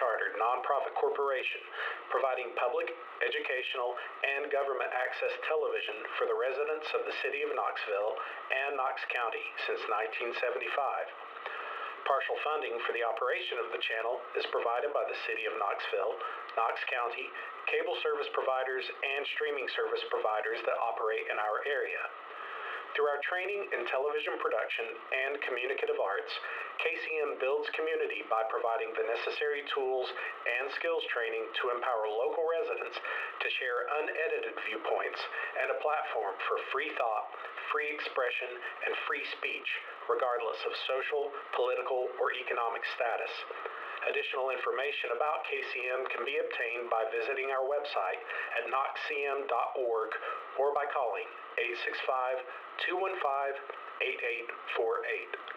chartered nonprofit corporation providing public, educational, and government access television for the residents of the City of Knoxville and Knox County since 1975. Partial funding for the operation of the channel is provided by the City of Knoxville, Knox County, cable service providers, and streaming service providers that operate in our area. Through our training in television production and communicative arts, KCM builds community by providing the necessary tools and skills training to empower local residents to share unedited viewpoints and a platform for free thought, free expression, and free speech, regardless of social, political, or economic status. Additional information about KCM can be obtained by visiting our website at knoxcm.org or by calling 865-215-8848.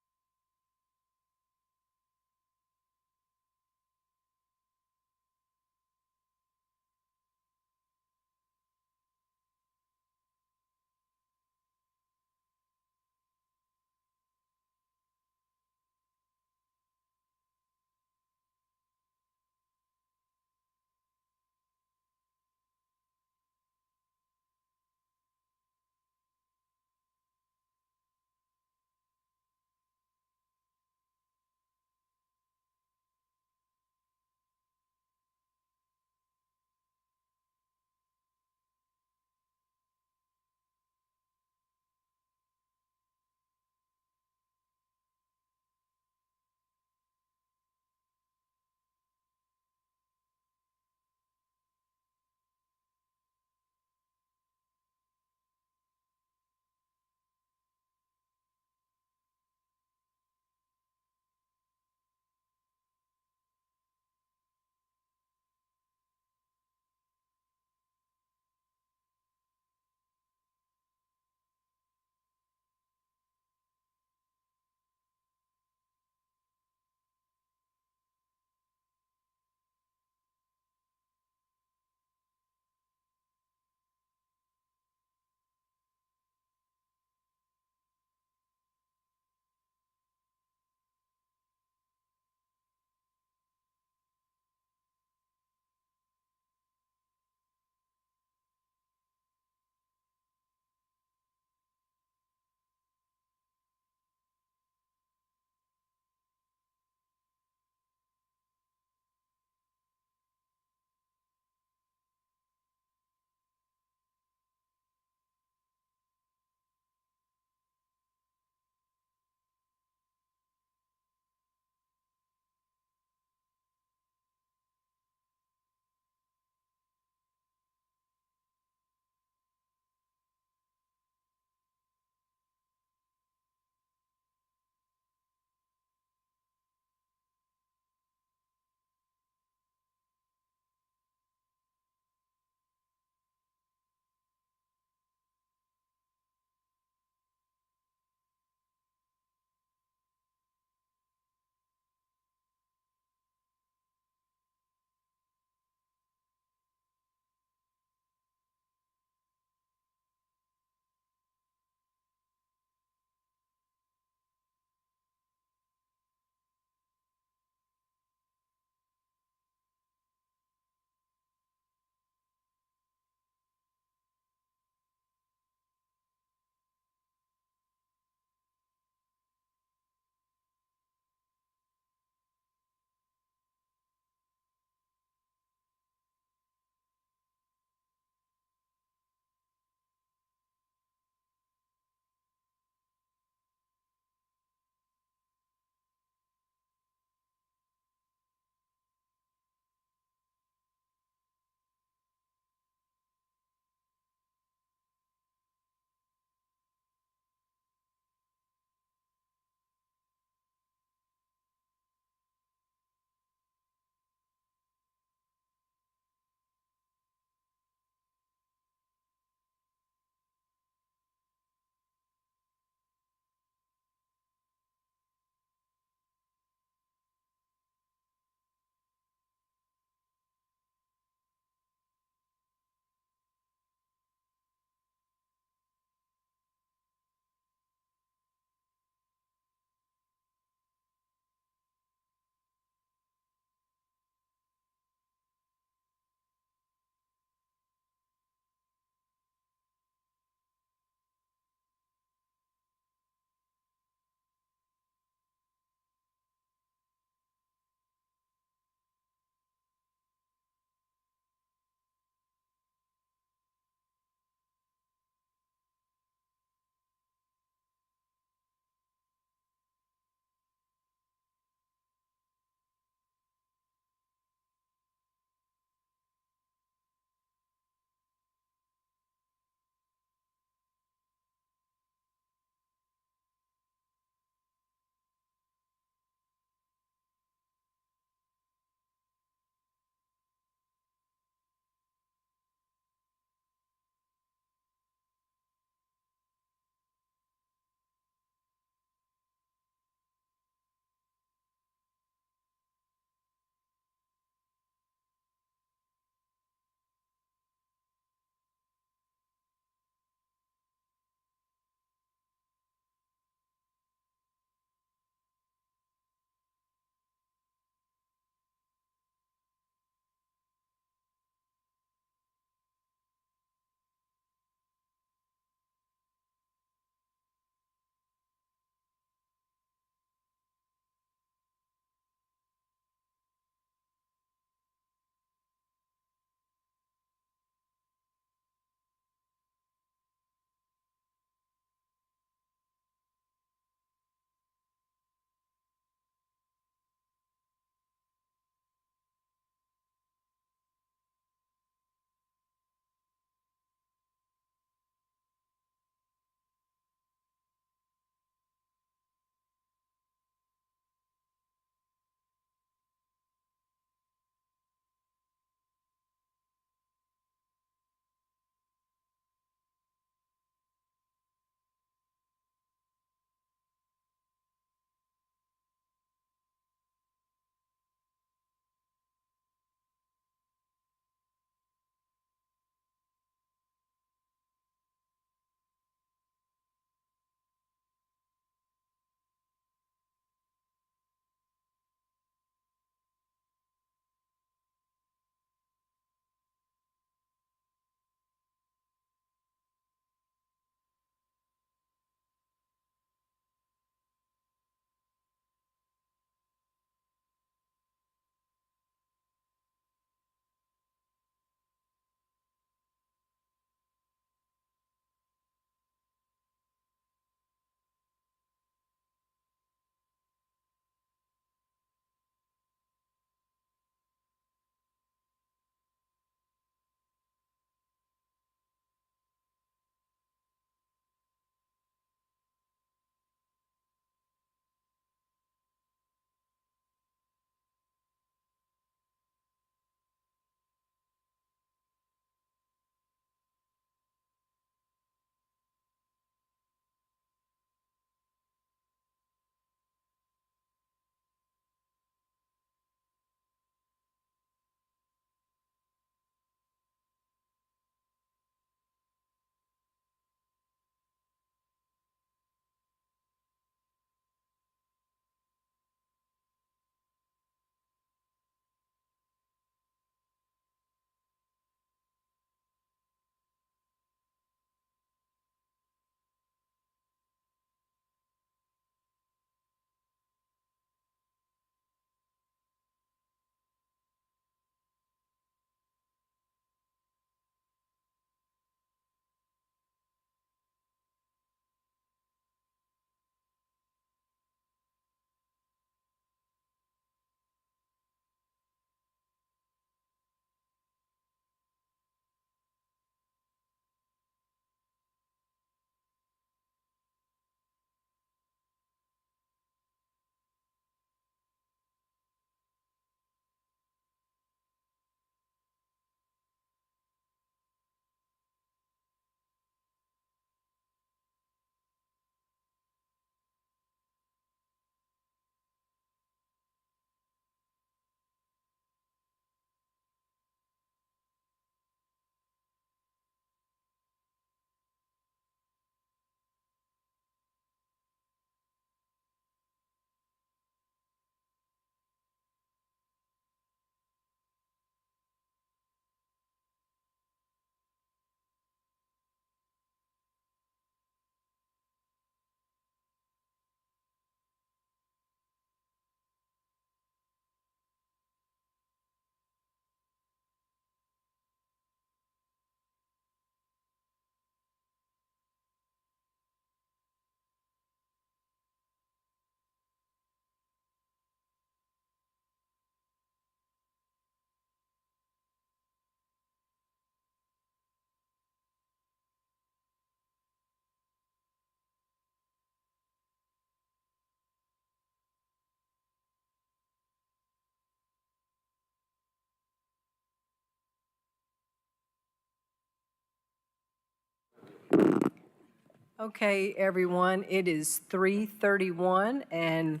Okay, everyone, it is 3:31, and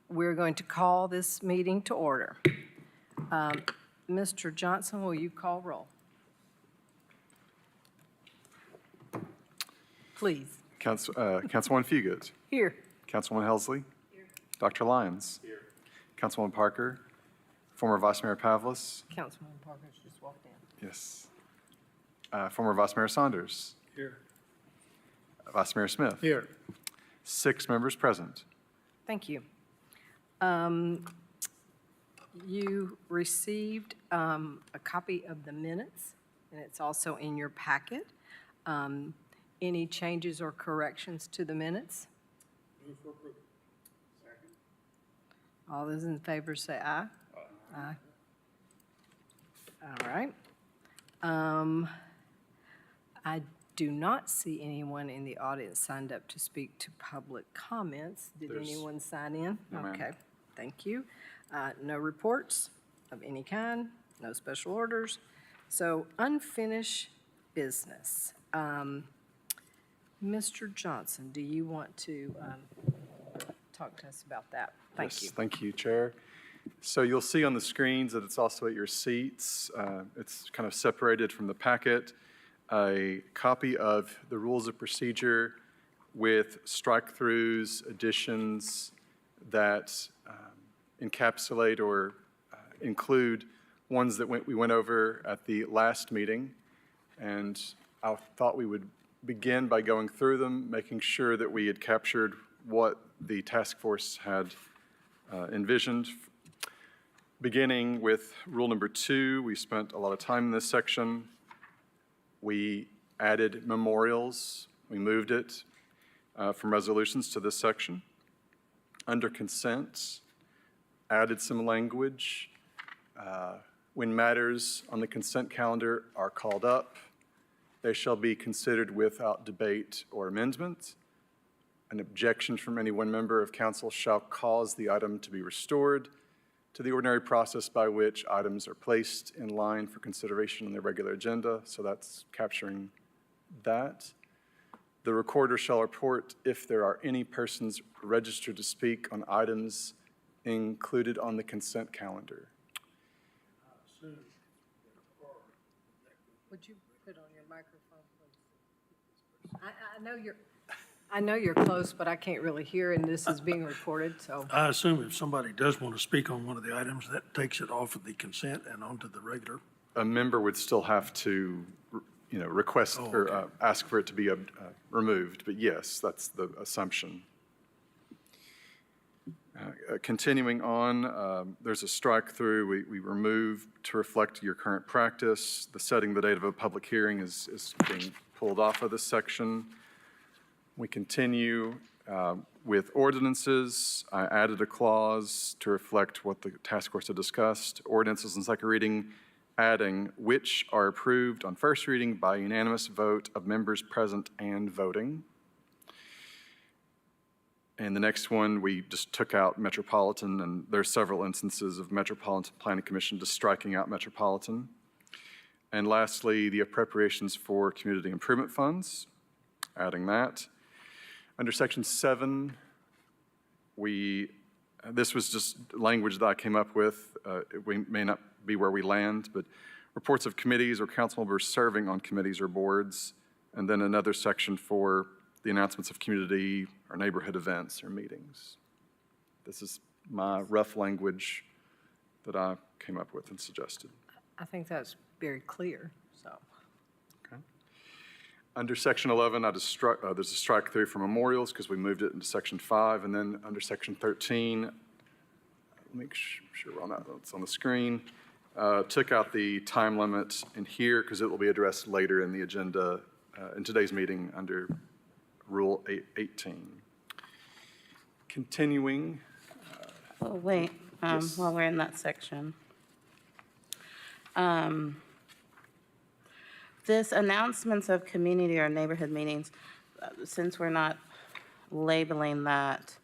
we're going to call this meeting to order. Mr. Johnson, will you call roll? Please. Councilwoman Fugit. Here. Councilwoman Helsley. Here. Dr. Lyons. Here. Councilwoman Parker. Former Vice Mayor Pavlis. Councilman Parker's just walked in. Yes. Former Vice Mayor Saunders. Here. Vice Mayor Smith. Here. 6 members present. Thank you. You received a copy of the minutes, and it's also in your packet. Any changes or corrections to the minutes? Move for approval. Second. All those in favor say aye. Aye. All right. I do not see anyone in the audience signed up to speak to public comments. Did anyone sign in? No, ma'am. Okay, thank you. No reports of any kind, no special orders. So unfinished business. Mr. Johnson, do you want to talk to us about that? Thank you. Yes, thank you, Chair. So you'll see on the screens that it's also at your seats. It's kind of separated from the packet. A copy of the rules of procedure with strike-throughs, additions that encapsulate or include ones that we went over at the last meeting. And I thought we would begin by going through them, making sure that we had captured what the task force had envisioned. Beginning with rule number 2, we spent a lot of time in this section. We added memorials. We moved it from resolutions to this section. Under consent, added some language. When matters on the consent calendar are called up, they shall be considered without debate or amendment. An objection from any one member of council shall cause the item to be restored to the ordinary process by which items are placed in line for consideration on the regular agenda. So that's capturing that. The recorder shall report if there are any persons registered to speak on items included on the consent calendar. Would you put on your microphone, please? I know you're close, but I can't really hear, and this is being recorded, so. I assume if somebody does want to speak on one of the items, that takes it off of the consent and onto the regular. A member would still have to, request or ask for it to be removed, but yes, that's the assumption. Continuing on, there's a strike through. We remove to reflect your current practice. The setting the date of a public hearing is being pulled off of this section. We continue with ordinances. I added a clause to reflect what the task force had discussed. Ordinances in second reading, adding which are approved on first reading by unanimous vote of members present and voting. And the next one, we just took out metropolitan, and there's several instances of Metropolitan Planning Commission just striking out metropolitan. And lastly, the appropriations for community improvement funds, adding that. Under section 7, this was just language that I came up with. We may not be where we land, but reports of committees or council members serving on committees or boards, and then another section for the announcements of community or neighborhood events or meetings. This is my rough language that I came up with and suggested. I think that's very clear, so. Okay. Under section 11, there's a strike through for memorials because we moved it into section 5, and then under section 13, make sure we're on that, it's on the screen. Took out the time limit in here because it will be addressed later in the agenda in today's meeting under Rule 18. Continuing. Well, wait, yes. While we're in that section. This announcements of community or neighborhood meetings, since we're not labeling that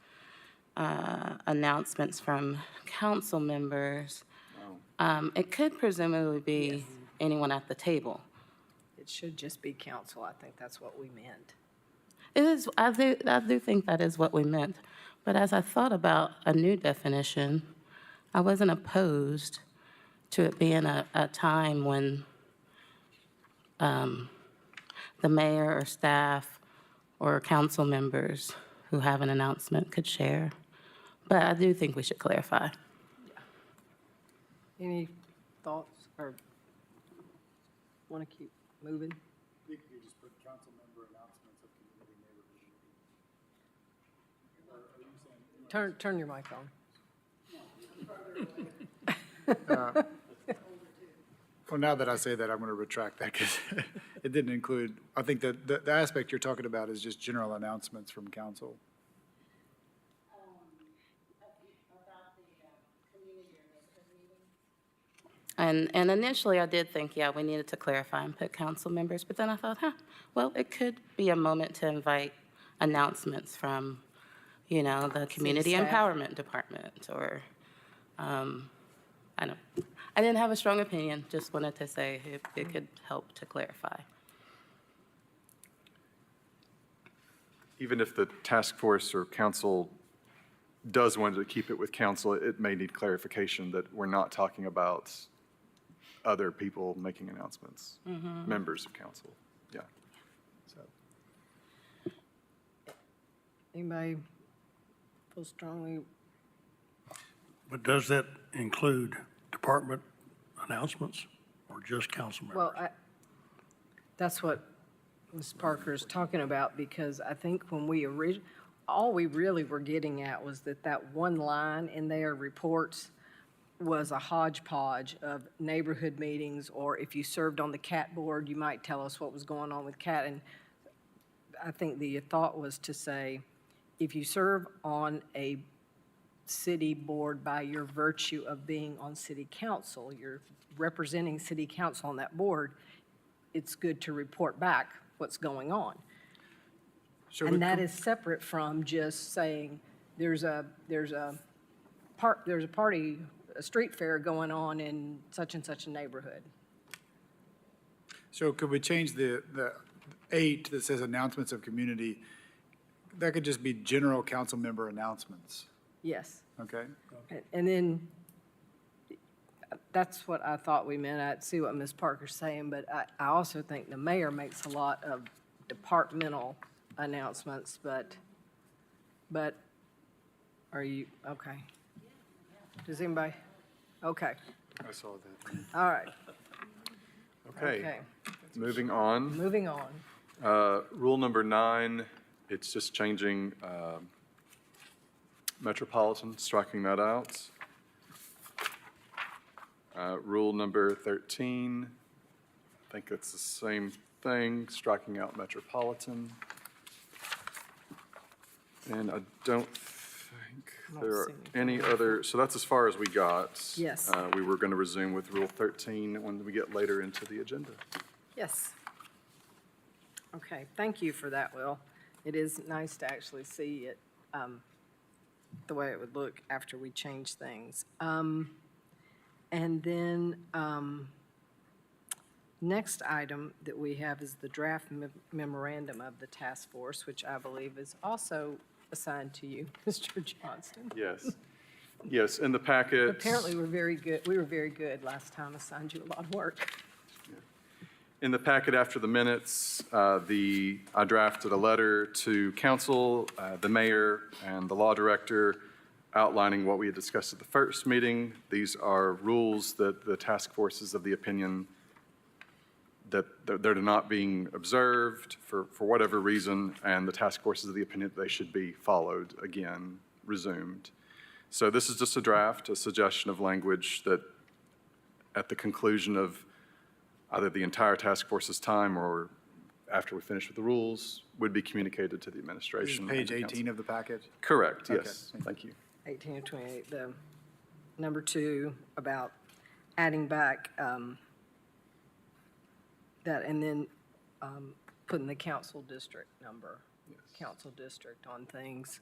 announcements from council members, it could presumably be anyone at the table. It should just be council. I think that's what we meant. It is, I do think that is what we meant. But as I thought about a new definition, I wasn't opposed to it being a time when the mayor or staff or council members who have an announcement could share. But I do think we should clarify. Any thoughts or want to keep moving? You could just put council member announcements of community neighborhood. Turn your mic on. Well, now that I say that, I'm going to retract that because it didn't include, I think that the aspect you're talking about is just general announcements from council. And initially, I did think, yeah, we needed to clarify and put council members, but then I thought, well, it could be a moment to invite announcements from, the Community staff. Empowerment Department, or, I didn't have a strong opinion, just wanted to say it could help to clarify. Even if the task force or council does want to keep it with council, it may need clarification that we're not talking about other people making announcements, members of council. Yeah. So, Anybody feel strongly? But does that include department announcements or just council members? Well, that's what Ms. Parker is talking about, because I think when we all we really were getting at was that one line in their reports was a hodgepodge of neighborhood meetings, or if you served on the CAT board, you might tell us what was going on with CAT. And I think the thought was to say, if you serve on a city board by your virtue of being on city council, you're representing city council on that board, it's good to report back what's going on. Sure, And that is separate from just saying, there's a party, a street fair going on in such and such a neighborhood. So could we change the 8 that says announcements of community? That could just be general council member announcements, Yes. okay? And then, that's what I thought we meant. I see what Ms. Parker's saying, but I also think the mayor makes a lot of departmental announcements, but are you, okay. Does anybody, okay, I saw that. all right, okay. okay. Moving on. Moving on. Rule number 9, it's just changing metropolitan, striking that out. Rule number 13, I think it's the same thing, striking out metropolitan. And I don't think Not there are seeing any other, so that's as far as we got. Yes. We were going to resume with Rule 13 when we get later into the agenda. Yes. Okay, thank you for that, Will. It is nice to actually see it, the way it would look after we change things. And then, next item that we have is the draft memorandum of the task force, which I believe is also assigned to you, Mr. Johnston. Yes. Yes, in the packet. Apparently, we're very good. We were very good last time, assigned you a lot of work. In the packet after the minutes, I drafted a letter to council, the mayor, and the law director outlining what we had discussed at the first meeting. These are rules that the task force is of the opinion that they're not being observed for whatever reason, and the task force is of the opinion that they should be followed again, resumed. So this is just a draft, a suggestion of language that at the conclusion of either the entire task force's time or after we finish with the rules, would be communicated to the This is administration. page and the 18 council. of the packet? Correct, Okay, yes, thank thank you. 18 and 28, the number 2 about adding back that, and then putting the council district number, council district on things.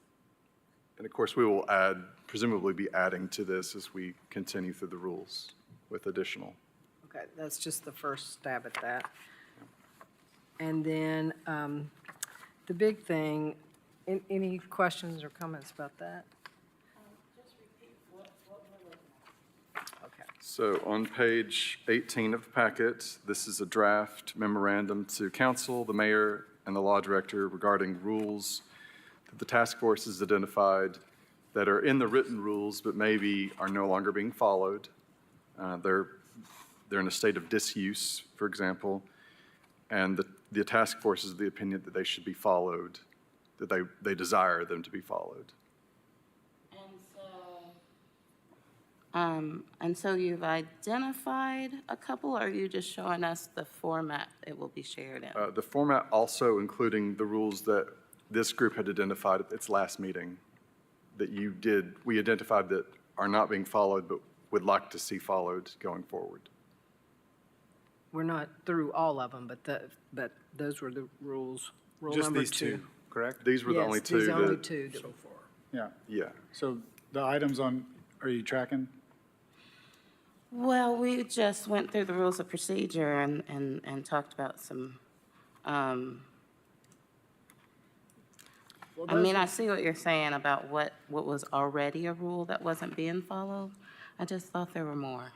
And of course, we will add, presumably be adding to this as we continue through the rules with additional. Okay, that's just the first stab at that. And then the big thing, any questions or comments about that? Okay. So on page 18 of the packet, this is a draft memorandum to council, the mayor, and the law director regarding rules that the task force has identified that are in the written rules but maybe are no longer being followed. They're in a state of disuse, for example, and the task force is of the opinion that they should be followed, that they desire them to be followed. And so you've identified a couple, or are you just showing us the format it will be shared in? The format also including the rules that this group had identified at its last meeting that we identified that are not being followed but would like to see followed going forward. We're not through all of them, but those were the rules. Rule Just number these two, correct? These were the Yes, only two these are only that, two. that- Yeah. yeah. So the items on, are you tracking? Well, we just went through the rules of procedure and talked about some, Well, I mean, I see what you're saying about what was already a rule that wasn't being followed. I just thought there were more.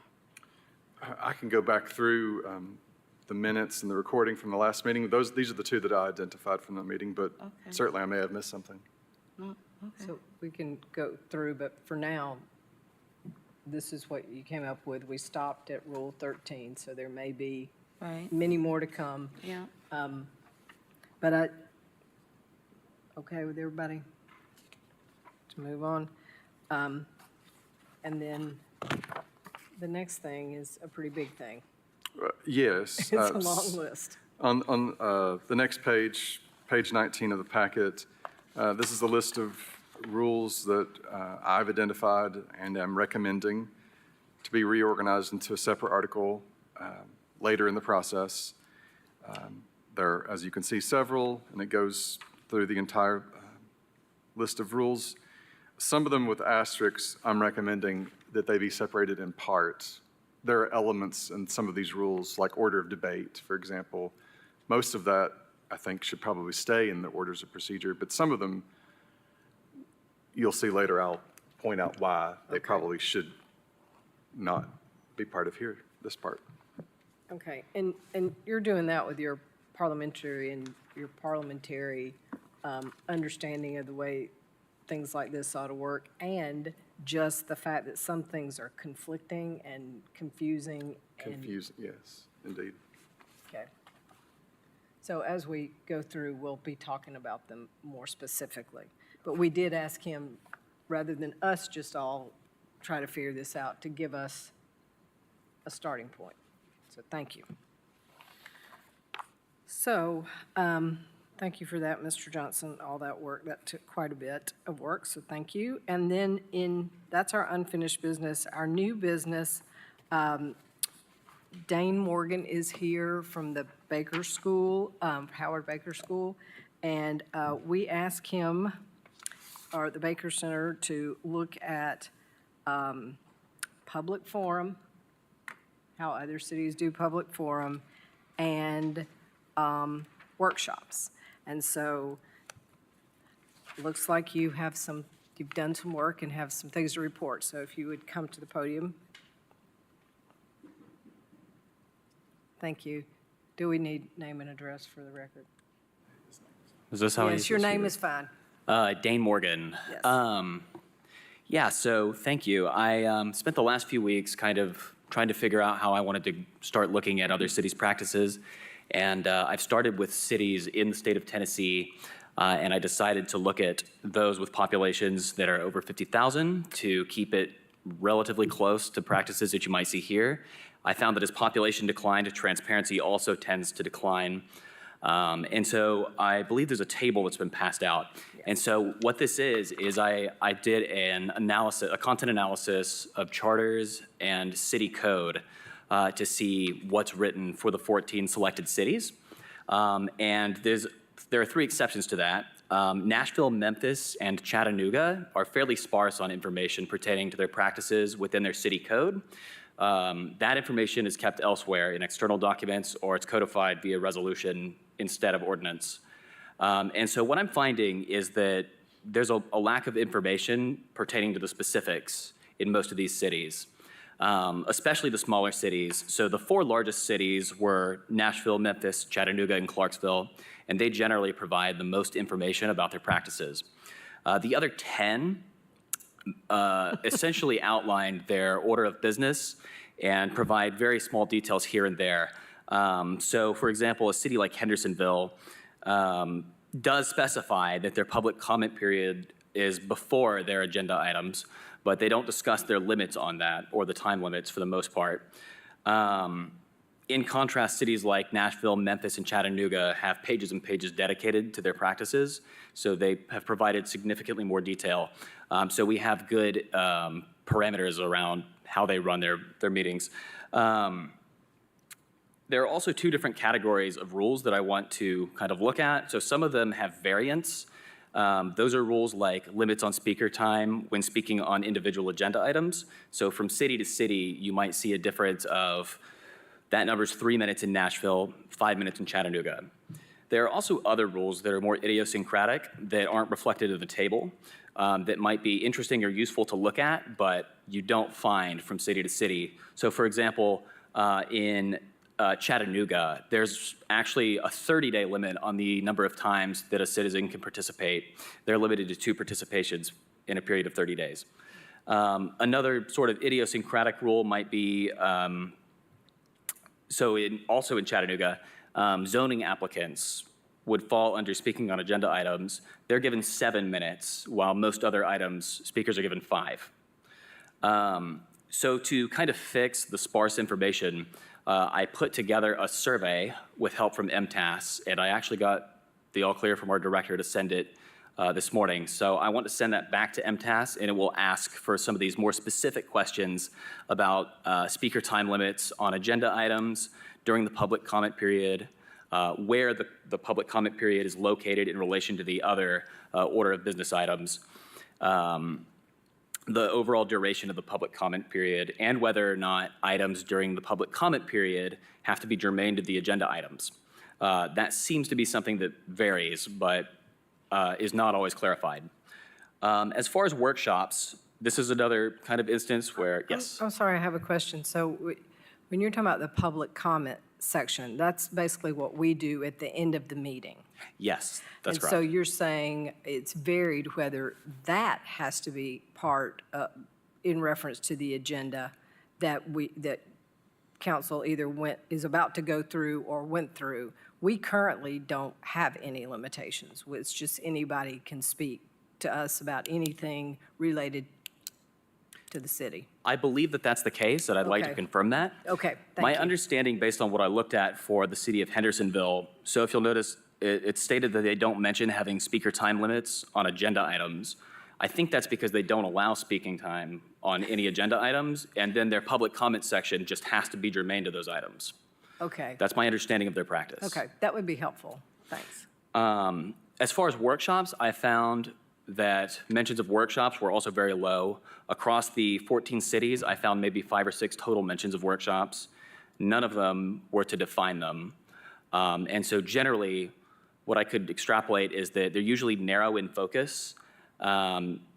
I can go back through the minutes and the recording from the last meeting. These are the two that I identified from that meeting, but Okay. certainly I may have missed something. No, okay. So we can go through, but for now, this is what you came up with. We stopped at Rule 13, so there may be Right, many more to come. yeah. But okay with everybody to move on? And then the next thing is a pretty big thing. Yes. It's a long list. On the next page, page 19 of the packet, this is a list of rules that I've identified and am recommending to be reorganized into a separate article later in the process. There are, as you can see, several, and it goes through the entire list of rules. Some of them with asterisks, I'm recommending that they be separated in parts. There are elements in some of these rules, like order of debate, for example. Most of that, I think, should probably stay in the orders of procedure, but some of them, you'll see later, I'll point out why they probably should not be part of here, this part. Okay, and you're doing that with your parliamentary understanding of the way things like this ought to work, and just the fact that some things are conflicting and confusing. Confusing, yes, indeed. Okay. So as we go through, we'll be talking about them more specifically. But we did ask him, rather than us just all try to figure this out, to give us a starting point. So thank you. So, thank you for that, Mr. Johnson, all that work. That took quite a bit of work, so thank you. And then that's our unfinished business. Our new business, Dane Morgan is here from the Baker School, Howard Baker School, and we asked him, or the Baker Center, to look at public forum, how other cities do public forum, and workshops. And so it looks like you've done some work and have some things to report. So if you would come to the podium. Thank you. Do we need name and address for the record? Is this how I Yes, your name is fine. Dane Morgan. Yes. Yeah, so thank you. I spent the last few weeks kind of trying to figure out how I wanted to start looking at other cities' practices. And I've started with cities in the state of Tennessee, and I decided to look at those with populations that are over 50,000 to keep it relatively close to practices that you might see here. I found that as population declined, transparency also tends to decline. And so I believe there's a table that's been passed out. And so what this is I did an analysis, a content analysis of charters and city code to see what's written for the 14 selected cities. And there are 3 exceptions to that. Nashville, Memphis, and Chattanooga are fairly sparse on information pertaining to their practices within their city code. That information is kept elsewhere in external documents, or it's codified via resolution instead of ordinance. And so what I'm finding is that there's a lack of information pertaining to the specifics in most of these cities, especially the smaller cities. So the 4 largest cities were Nashville, Memphis, Chattanooga, and Clarksville, and they generally provide the most information about their practices. The other 10 essentially outline their order of business and provide very small details here and there. So for example, a city like Hendersonville does specify that their public comment period is before their agenda items, but they don't discuss their limits on that or the time limits for the most part. In contrast, cities like Nashville, Memphis, and Chattanooga have pages and pages dedicated to their practices, so they have provided significantly more detail. So we have good parameters around how they run their meetings. There are also 2 different categories of rules that I want to kind of look at. So some of them have variants. Those are rules like limits on speaker time when speaking on individual agenda items. So from city to city, you might see a difference of that number's 3 minutes in Nashville, 5 minutes in Chattanooga. There are also other rules that are more idiosyncratic that aren't reflected in the table that might be interesting or useful to look at, but you don't find from city to city. So for example, in Chattanooga, there's actually a 30-day limit on the number of times that a citizen can participate. They're limited to 2 participations in a period of 30 days. Another sort of idiosyncratic rule might be, also in Chattanooga, zoning applicants would fall under speaking on agenda items. They're given 7 minutes, while most other items, speakers are given 5. So to kind of fix the sparse information, I put together a survey with help from MTAS, and I actually got the all clear from our director to send it this morning. So I want to send that back to MTAS, and it will ask for some of these more specific questions about speaker time limits on agenda items during the public comment period, where the public comment period is located in relation to the other order of business items, the overall duration of the public comment period, and whether or not items during the public comment period have to be germane to the agenda items. That seems to be something that varies, but is not always clarified. As far as workshops, this is another kind of instance where, yes? I'm sorry, I have a question. So when you're talking about the public comment section, that's basically what we do at the end of the meeting. Yes, that's And correct. so you're saying it's varied whether that has to be part in reference to the agenda that council either is about to go through or went through. We currently don't have any limitations. It's just anybody can speak to us about anything related to the city. I believe that that's the case, and I'd like to Okay. confirm that. Okay, thank My you. understanding, based on what I looked at for the city of Hendersonville, so if you'll notice, it's stated that they don't mention having speaker time limits on agenda items. I think that's because they don't allow speaking time on any agenda items, and then their public comment section just has to be germane to those items. Okay, That's my understanding of their practice. okay, that would be helpful. Thanks. As far as workshops, I found that mentions of workshops were also very low. Across the 14 cities, I found maybe 5 or 6 total mentions of workshops. None of them were to define them. And so generally, what I could extrapolate is that they're usually narrow in focus,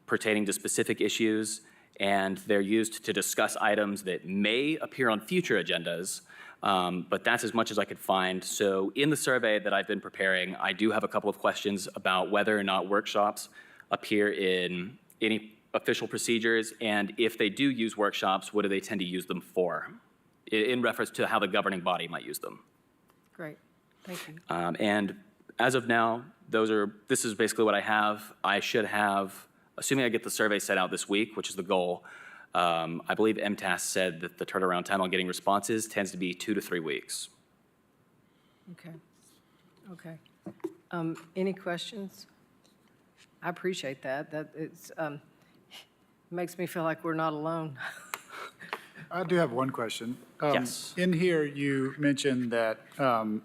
pertaining to specific issues, and they're used to discuss items that may appear on future agendas, but that's as much as I could find. So in the survey that I've been preparing, I do have a couple of questions about whether or not workshops appear in any official procedures, and if they do use workshops, what do they tend to use them for, in reference to how the governing body might use them. Great, thank you. And as of now, this is basically what I have. I should have, assuming I get the survey set out this week, which is the goal, I believe MTAS said that the turnaround time on getting responses tends to be 2 to 3 weeks. Okay, okay. Any questions? I appreciate that. Makes me feel like we're not alone. I do have one question. Yes. In here, you mentioned that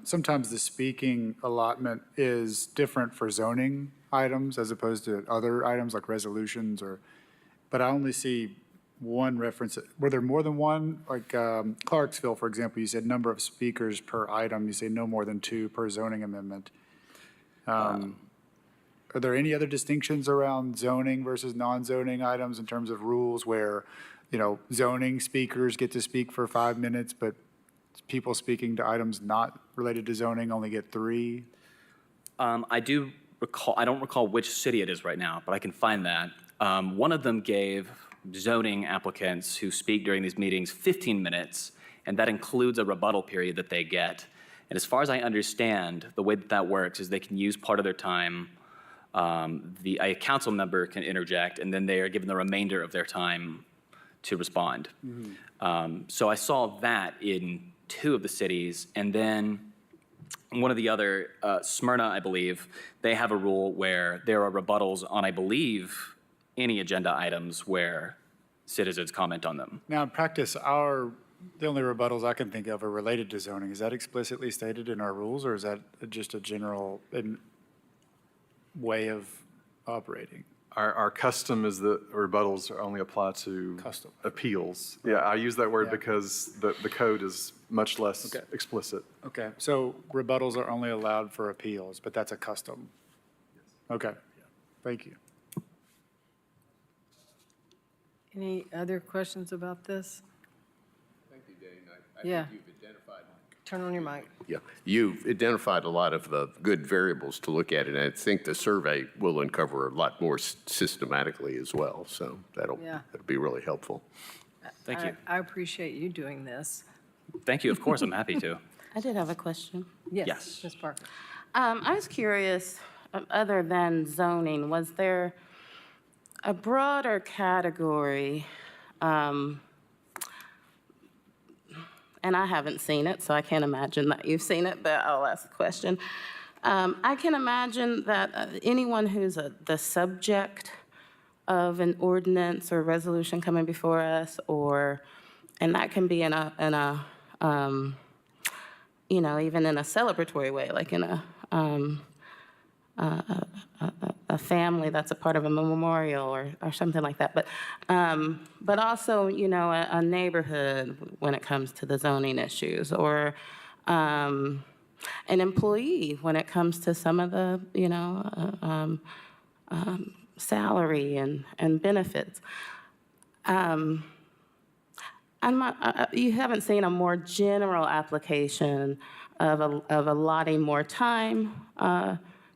sometimes the speaking allotment is different for zoning items as opposed to other items like resolutions but I only see one reference. Were there more than one? Like Clarksville, for example, you said number of speakers per item. You say no more than 2 per zoning amendment. Are there any other distinctions around zoning versus non-zoning items in terms of rules where, zoning speakers get to speak for 5 minutes, but people speaking to items not related to zoning only get 3? I do recall, I don't recall which city it is right now, but I can find that. One of them gave zoning applicants who speak during these meetings 15 minutes, and that includes a rebuttal period that they get. And as far as I understand, the way that works is they can use part of their time. A council member can interject, and then they are given the remainder of their time to respond. So I saw that in 2 of the cities, and then one of the other, Smyrna, I believe, they have a rule where there are rebuttals on, I believe, any agenda items where citizens comment on them. Now, in practice, the only rebuttals I can think of are related to zoning. Is that explicitly stated in our rules, or is that just a general way of operating? Our custom is that rebuttals only apply to Custom. appeals. Yeah, I use that word Yeah. because the code is much less Okay. explicit. Okay, so rebuttals are only allowed for appeals, but that's a custom? Okay, thank you. Any other questions about this? Thank you, Dane. I Yeah. think you've identified. Turn on your mic. Yeah, you've identified a lot of the good variables to look at, and I think the survey will uncover a lot more systematically as well, so that'll be really helpful. Thank you. I appreciate you doing this. Thank you, of course, I'm happy to. I did have a question. Yes. Ms. Parker. I was curious, other than zoning, was there a broader category, and I haven't seen it, so I can't imagine that you've seen it, but I'll ask the question. I can imagine that anyone who's the subject of an ordinance or resolution coming before us, and that can be in a even in a celebratory way, like in a family that's a part of a memorial or something like that. But also, a neighborhood when it comes to the zoning issues, or an employee when it comes to some of the, salary and benefits. You haven't seen a more general application of allotting more time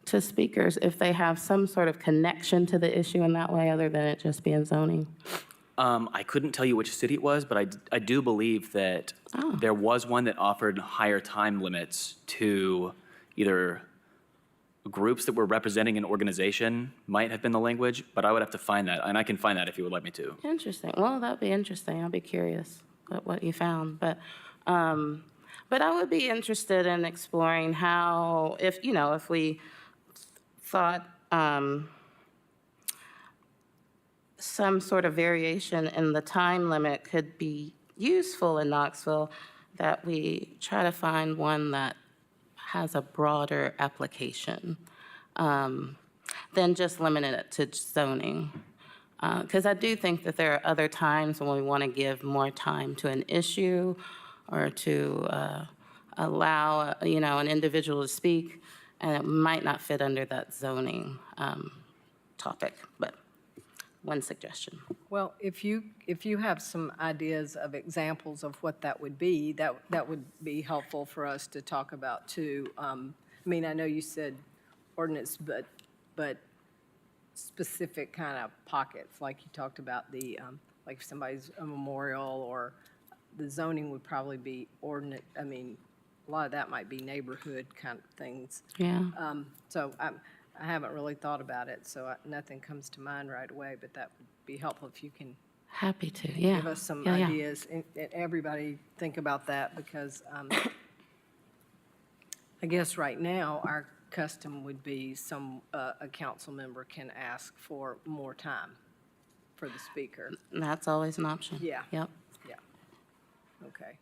to speakers if they have some sort of connection to the issue in that way, other than it just being zoning? I couldn't tell you which city it was, but I do believe that there was one that offered higher time limits to either groups that were representing an organization, might have been the language, but I would have to find that, and I can find that if you would like me to. Interesting. Well, that'd be interesting. I'll be curious what you found. But I would be interested in exploring how, if we thought some sort of variation in the time limit could be useful in Knoxville, that we try to find one that has a broader application than just limiting it to zoning. Because I do think that there are other times when we want to give more time to an issue or to allow, an individual to speak, and it might not fit under that zoning topic, but one suggestion. Well, if you have some ideas of examples of what that would be, that would be helpful for us to talk about too. I know you said ordinance, but specific kind of pockets, like you talked about like if somebody's a memorial, or the zoning would probably be ordinance. A lot of that might be neighborhood kind of things. Yeah. So I haven't really thought about it, so nothing comes to mind right away, but that would be helpful if you can Happy to, yeah. give us some Yeah. ideas. And everybody think about that, because I guess right now, our custom would be a council member can ask for more time for the speaker. That's always an option. Yeah. Yep. Yeah. Okay.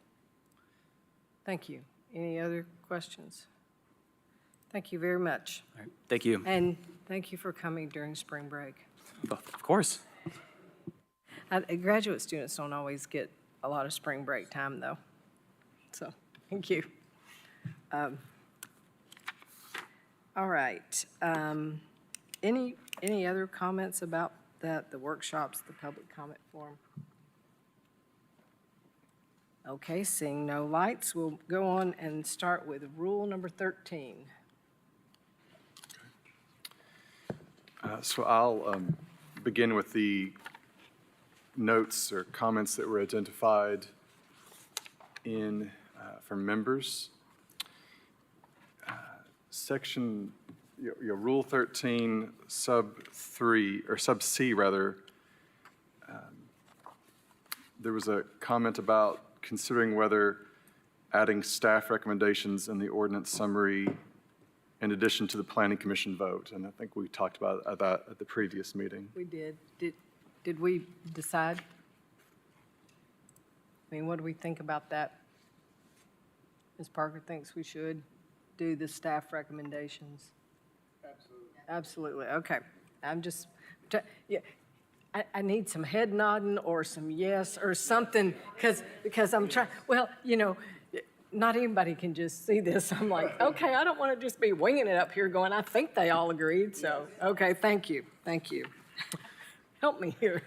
Thank you. Any other questions? Thank you very much. All right, thank you. And thank you for coming during spring break. Of course. Graduate students don't always get a lot of spring break time, though. So, thank you. All right. Any other comments about that, the workshops, the public comment forum? Okay, seeing no lights, we'll go on and start with rule number 13. So I'll begin with the notes or comments that were identified from members. Section, your Rule 13, sub 3, or sub C rather, there was a comment about considering whether adding staff recommendations in the ordinance summary in addition to the planning commission vote. And I think we talked about that at the previous meeting. We did. Did we decide? I mean, what do we think about that? Ms. Parker thinks we should do the staff recommendations. Absolutely, okay. I'm just, yeah, I need some head nodding or some yes or something, because I'm trying, well, you know, not anybody can just see this. I'm like, okay, I don't want to just be winging it up here going, I think they all agreed, so, okay, thank you. Help me here.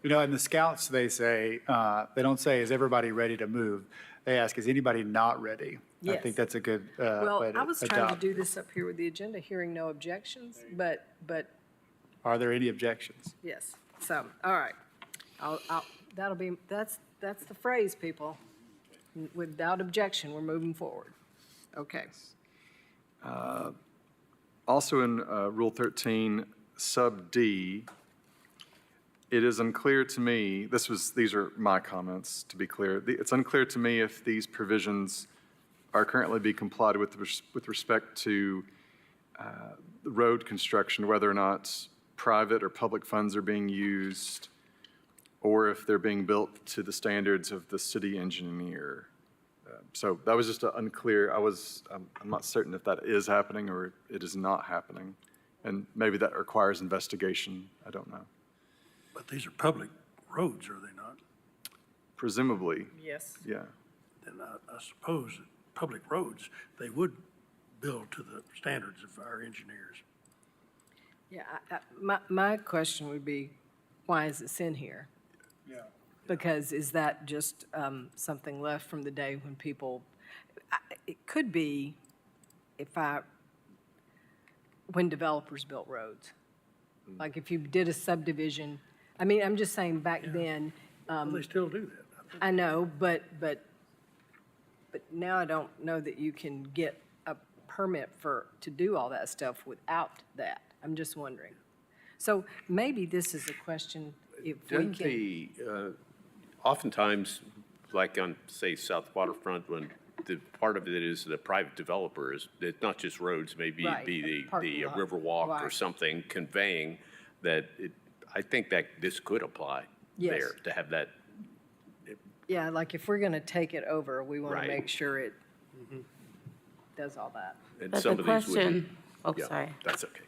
You know, in the scouts, they say, they don't say, is everybody ready to move? They ask, is anybody not ready? I Yes. think that's a good Well, way to I was trying to adopt. do this up here with the agenda, hearing no objections, but Are there any objections? yes, so, all right. That's the phrase, people. Without objection, we're moving forward. Okay. Also in Rule 13, sub D, it is unclear to me, these are my comments, to be clear. It's unclear to me if these provisions are currently being complied with respect to the road construction, whether or not private or public funds are being used, or if they're being built to the standards of the city engineer. So that was just unclear. I'm not certain if that is happening or it is not happening. And maybe that requires investigation. I don't know. But these are public roads, are they not? Presumably, Yes. yeah. Then I suppose that public roads, they would build to the standards of our engineers. Yeah, my question would be, why is this in here? Yeah. Because is that just something left from the day when people, it could be when developers built roads. Like if you did a subdivision, I mean, I'm just saying back then, Well, they still do that. I think. I know, but now I don't know that you can get a permit to do all that stuff without that. I'm just wondering. So maybe this is a question if we Doesn't can. the, oftentimes, like on, say, South Waterfront, when the part of it is the private developers, it's not just roads, maybe Right, it'd be parking the lot. river walk or Right. something conveying that I think that this could apply Yes. there, to have that. Yeah, like if we're going to take it over, we want to Right. make sure it does all that. And But some the of these would be- question, oh, yeah, sorry. That's okay.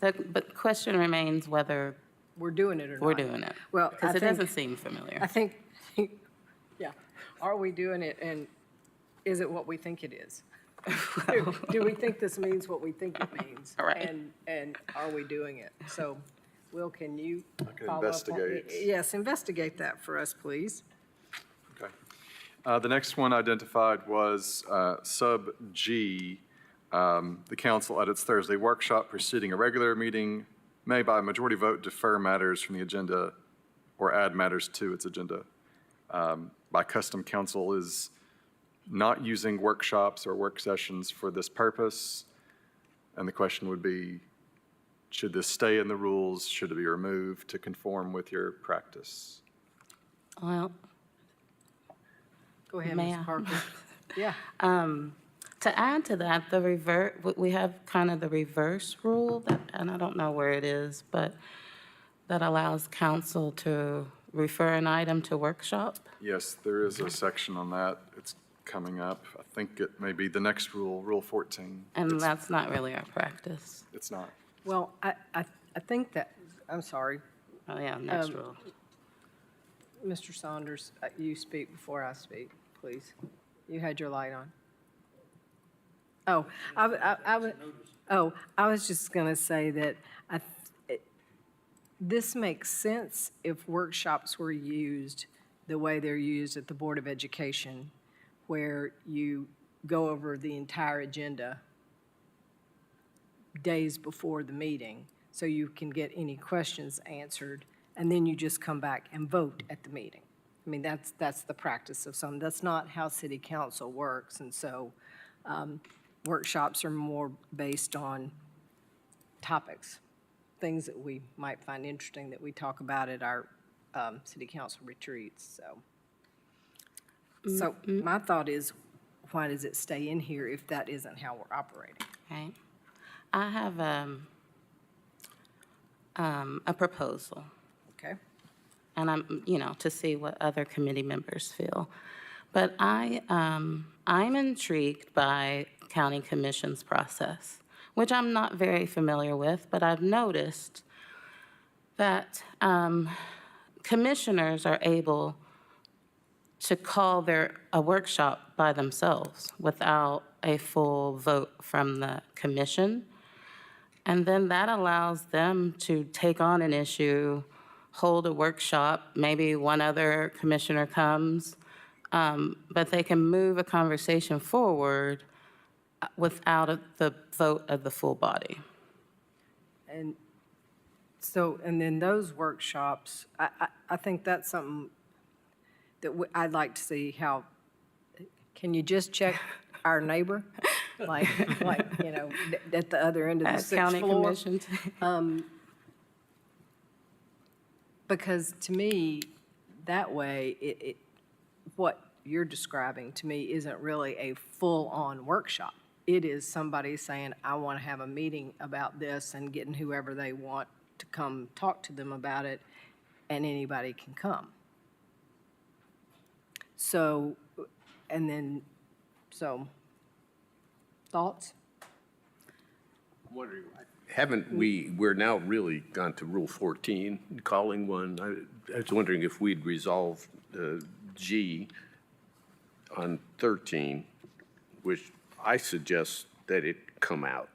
But the question remains whether We're doing it or not. we're doing it. Well, Because I it doesn't think, seem familiar. I think, yeah, are we doing it and is it what we think it is? Do we think this means what we think it means? All right. And are we doing it? So, Will, can you can follow up? investigate. Yes, investigate that for us, please. Okay. The next one identified was sub G. The council at its Thursday workshop preceding a regular meeting may by majority vote defer matters from the agenda or add matters to its agenda. By custom, council is not using workshops or work sessions for this purpose. And the question would be, should this stay in the rules? Should it be removed to conform with your practice? Well, Go ahead, May Ms. I? Parker. Yeah. to add to that, we have kind of the reverse rule, and I don't know where it is, but that allows council to refer an item to workshop. Yes, there is a section on that. It's coming up. I think it may be the next rule, Rule 14. And that's not really our practice. It's not. Well, I think that, I'm sorry, Oh, yeah, next rule. Mr. Saunders, you speak before I speak, please. You had your light on. Oh, I was just going to say that this makes sense if workshops were used the way they're used at the Board of Education, where you go over the entire agenda days before the meeting, so you can get any questions answered, and then you just come back and vote at the meeting. I mean, that's the practice of some. That's not how city council works, and so workshops are more based on topics, things that we might find interesting that we talk about at our city council retreats, So my thought is, why does it stay in here if that isn't how we're operating? Okay. I have a proposal, Okay? and I'm, to see what other committee members feel. But I'm intrigued by county commission's process, which I'm not very familiar with, but I've noticed that commissioners are able to call a workshop by themselves without a full vote from the commission. And then that allows them to take on an issue, hold a workshop, maybe one other commissioner comes, but they can move a conversation forward without the vote of the full body. And so, and then those workshops, I think that's something that I'd like to see how, can you just check our neighbor? Like, at the other end of the sixth County floor? commission. Because to me, that way, what you're describing to me isn't really a full-on workshop. It is somebody saying, I want to have a meeting about this, and getting whoever they want to come talk to them about it, and anybody can come. So, thoughts? We're now really gone to Rule 14, calling one. I was wondering if we'd resolve G on 13, which I suggest that it come out.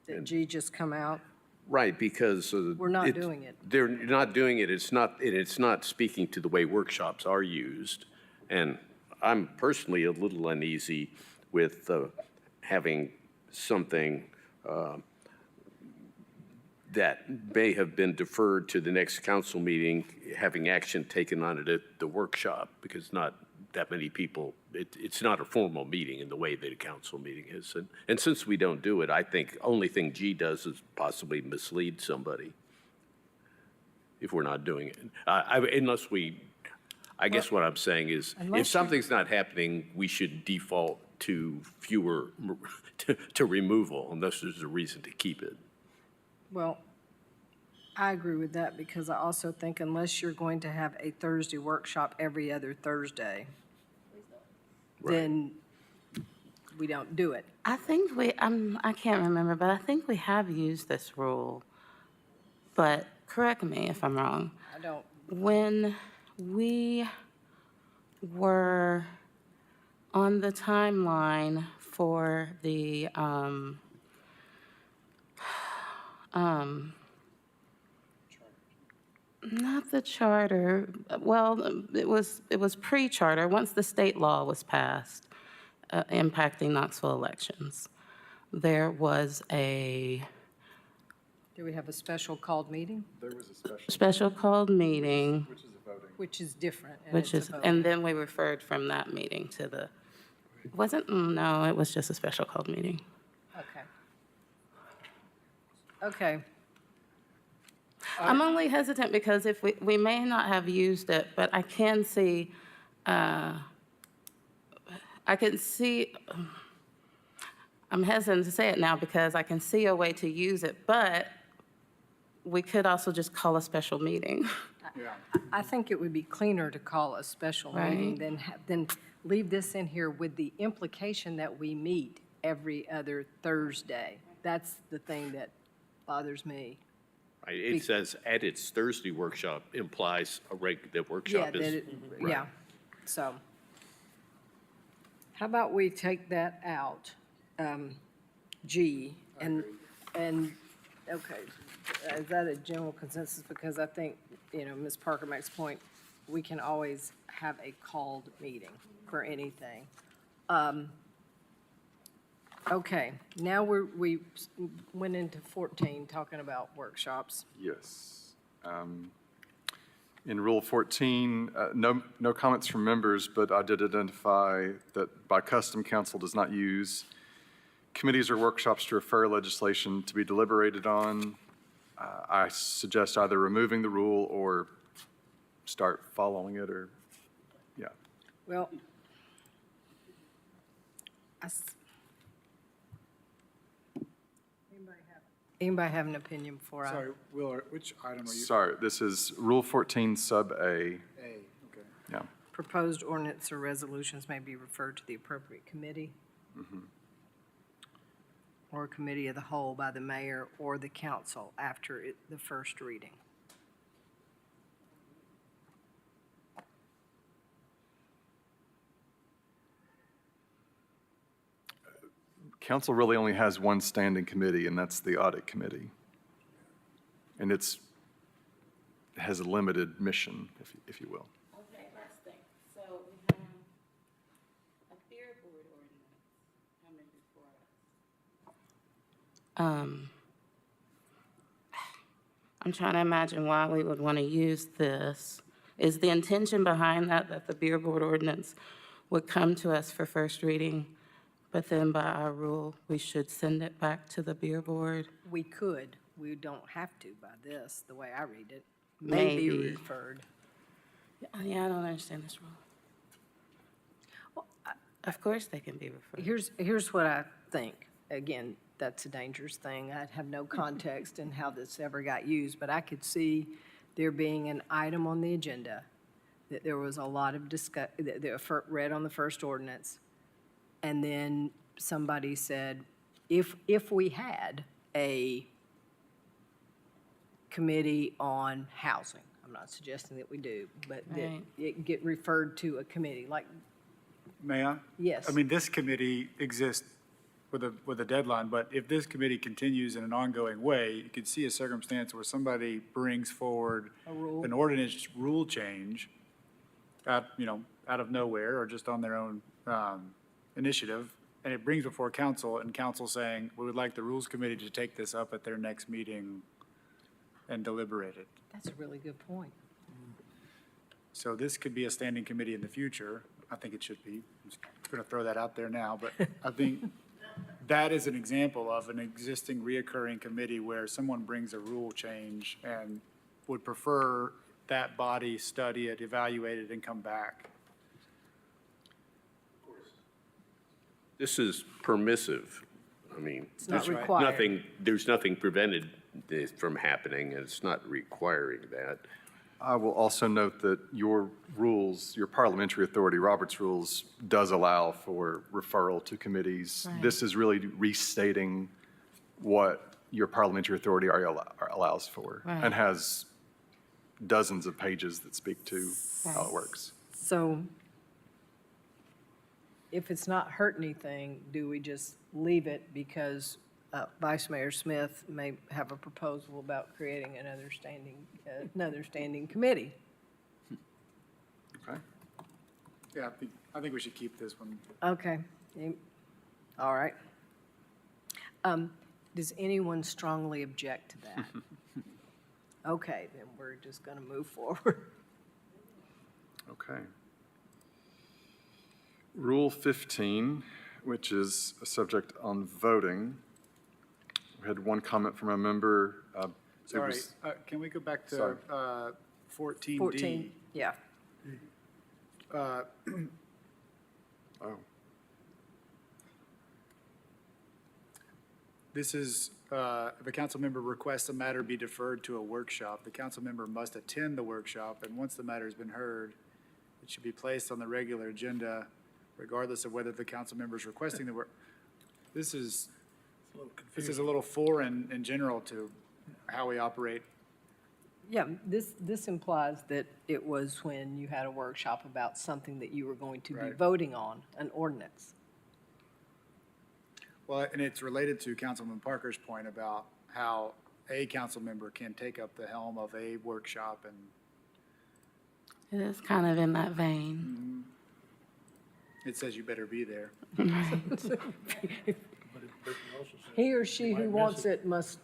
Did G just come out? Right, because We're not doing it. They're not doing it. It's not speaking to the way workshops are used. And I'm personally a little uneasy with having something that may have been deferred to the next council meeting, having action taken on it at the workshop, because not that many people, it's not a formal meeting in the way that a council meeting is. And since we don't do it, I think only thing G does is possibly mislead somebody if we're not doing it. Unless we, I guess what I'm saying is, if something's not happening, we should default to fewer, to removal, unless there's a reason to keep it. Well, I agree with that, because I also think unless you're going to have a Thursday workshop every other Thursday, then we don't do it. I think I can't remember, but I think we have used this rule. But correct me if I'm wrong. I don't. When we were on the timeline for the not the charter, well, it was pre-charter, once the state law was passed impacting Knoxville elections. There was Do we have a special called meeting? There was a special called meeting, which is a voting. Which is different. And which it's is, a vote. and then we referred from that meeting to the, no, it was just a special called meeting. Okay. Okay. I'm only hesitant because if we may not have used it, but I can see, I'm hesitant to say it now because I can see a way to use it, but we could also just call a special meeting. Yeah. I think it would be cleaner to call a special meeting than leave this in here with the implication that we meet every other Thursday. That's the thing that bothers me. Right, it says at its Thursday workshop implies the workshop is. Yeah, so. How about we take that out, G, and, okay, is that a general consensus? Because I think, Ms. Parker makes point, we can always have a called meeting for anything. Okay, now we went into 14, talking about workshops. Yes. In Rule 14, no comments from members, but I did identify that by custom, council does not use committees or workshops to refer legislation to be deliberated on. I suggest either removing the rule or start following it, or, yeah. Well, anybody have an opinion before I? Sorry, Will, which item are you? Sorry, this is Rule 14, Sub A. A, okay. Yeah. Proposed ordinance or resolutions may be referred to the appropriate committee or committee of the whole by the mayor or the council after the first reading. Council really only has one standing committee, and that's the audit committee. And it has a limited mission, if you will. Okay, last thing. So we have a beer board ordinance coming before us. I'm trying to imagine why we would want to use this. Is the intention behind that the beer board ordinance would come to us for first reading, but then by our rule, we should send it back to the beer board? We could, we don't have to by this, the way I read it. May be Maybe. referred. Yeah, I don't understand this rule. Of course they can be referred. Here's what I think. Again, that's a dangerous thing. I have no context in how this ever got used, but I could see there being an item on the agenda that there was a lot of read on the first ordinance, and then somebody said, if we had a committee on housing, I'm not suggesting that we do, but that Right. it get referred to a committee, like, May I? yes. I mean, this committee exists with a deadline, but if this committee continues in an ongoing way, you could see a circumstance where somebody brings forward A rule. an ordinance rule change out of nowhere or just on their own initiative, and it brings before council, and council saying, we would like the rules committee to take this up at their next meeting and deliberate it. That's a really good point. So this could be a standing committee in the future. I think it should be. I'm just going to throw that out there now, but I think that is an example of an existing reoccurring committee where someone brings a rule change and would prefer that body study it, evaluate it, and come back. This is permissive. I mean, It's not That's right. required. there's nothing prevented this from happening, and it's not requiring that. I will also note that your rules, your parliamentary authority, Robert's Rules, does allow for referral to committees. Right. This is really restating what your parliamentary authority allows for, Right. and has dozens of pages that speak to how it works. So if it's not hurt anything, do we just leave it because Vice Mayor Smith may have a proposal about creating another standing committee? Okay? Yeah, I think we should keep this one. Okay, all right. Does anyone strongly object to that? Okay, then we're just going to move forward. Okay. Rule 15, which is a subject on voting. We had one comment from a member. It Sorry, was- can we go back Sorry. to 14D? 14, yeah. Oh, This is if a council member requests a matter be deferred to a workshop, the council member must attend the workshop, and once the matter has been heard, it should be placed on the regular agenda regardless of whether the council member is requesting the work. This is a little foreign in general to how we operate. Yeah, this implies that it was when you had a workshop about something that you were going to be Right. voting on, an ordinance. Well, and it's related to Councilman Parker's point about how a council member can take up the helm of a workshop and It is kind of in that vein. it says you better be there. He or she who wants it must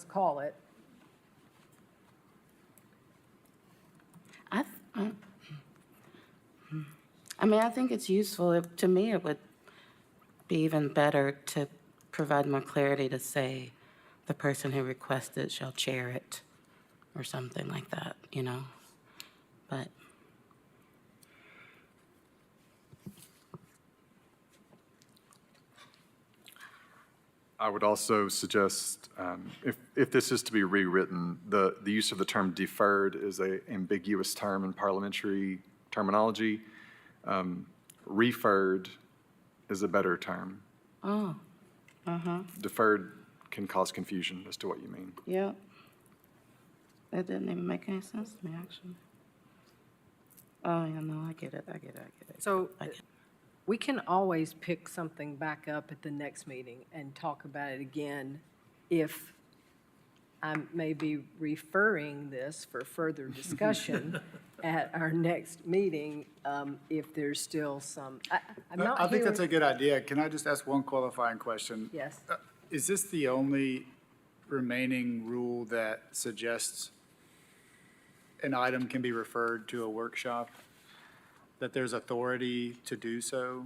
call it. I mean, I think it's useful. To me, it would be even better to provide more clarity to say the person who requested shall chair it or something like that, you know? But I would also suggest, if this is to be rewritten, the use of the term deferred is a ambiguous term in parliamentary terminology. Referred is a better term. oh, Deferred can cause confusion as to what you mean. yeah. That didn't even make any sense to me, actually. Oh, yeah, no, I get it. So I get- we can always pick something back up at the next meeting and talk about it again if I may be referring this for further discussion at our next meeting, if there's still some, I'm not I think that's a hearing- good idea. Can I just ask one qualifying question? Yes. Is this the only remaining rule that suggests an item can be referred to a workshop? That there's authority to do so?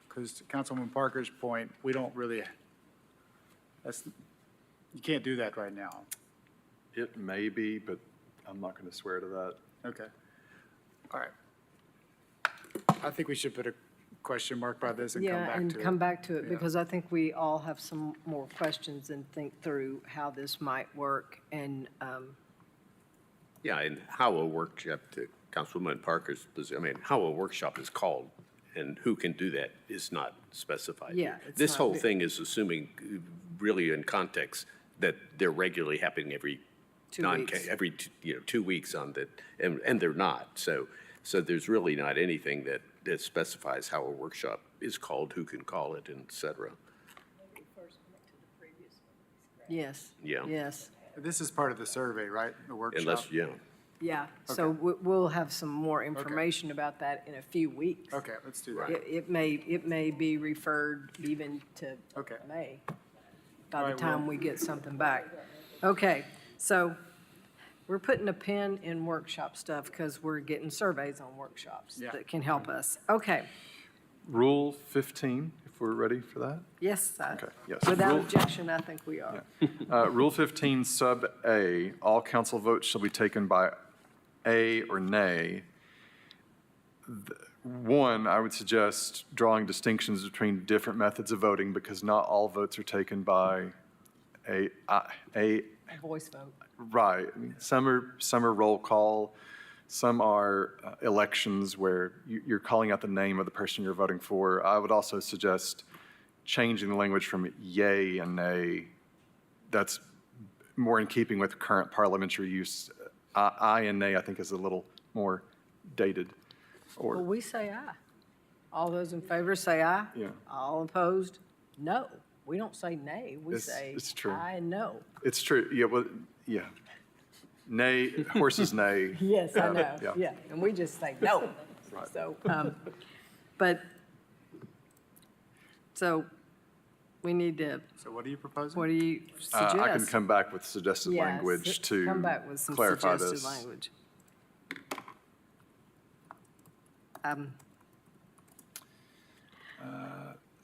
Because to Councilman Parker's point, we don't really, you can't do that right now. It may be, but I'm not going to swear to that. Okay. All right. I think we should put a question mark by this and come Yeah, back to and it. come back to it, Yeah. because I think we all have some more questions and think through how this might work. And, Yeah, and how a workshop, to Councilwoman Parker's, I mean, how a workshop is called and who can do that is not specified. Yeah, it's This not whole big. thing is assuming, really in context, that they're regularly happening every 2 weeks. every, 2 weeks on that, and they're not. So there's really not anything that specifies how a workshop is called, who can call it, and et cetera. yes. Yeah. Yes. This is part of the survey, right? The workshop? Unless, Yeah, so we'll have some more information about that in a few weeks. Okay, let's do that. It may be referred even to Okay. May, All by the right, time well- we get something back. Okay, so we're putting a pin in workshop stuff because we're getting surveys on workshops Yeah. that can help us. Okay, Rule 15, if we're ready for that. yes, Okay, yes. without Rule- objection, I think we are. Rule 15, Sub A, all council votes shall be taken by a or nay. One, I would suggest drawing distinctions between different methods of voting because not all votes are taken by a, A voice vote. right. I mean, some are roll call, some are elections where you're calling out the name of the person you're voting for. I would also suggest changing the language from yay and nay. That's more in keeping with current parliamentary use. Aye and nay, I think, is a little more dated. Well, Or, we say aye. All those in favor say aye. Yeah. All opposed, no. We don't say nay, we It's- say it's true. aye and no. it's true, yeah, well, yeah. Nay, horses neigh. Yes, I know, Yeah. yeah, and we just say no. Right. So, so we need to, So what are you proposing? what do you suggest? I can come back with suggested Yeah, language to come back with some clarify suggested this. language.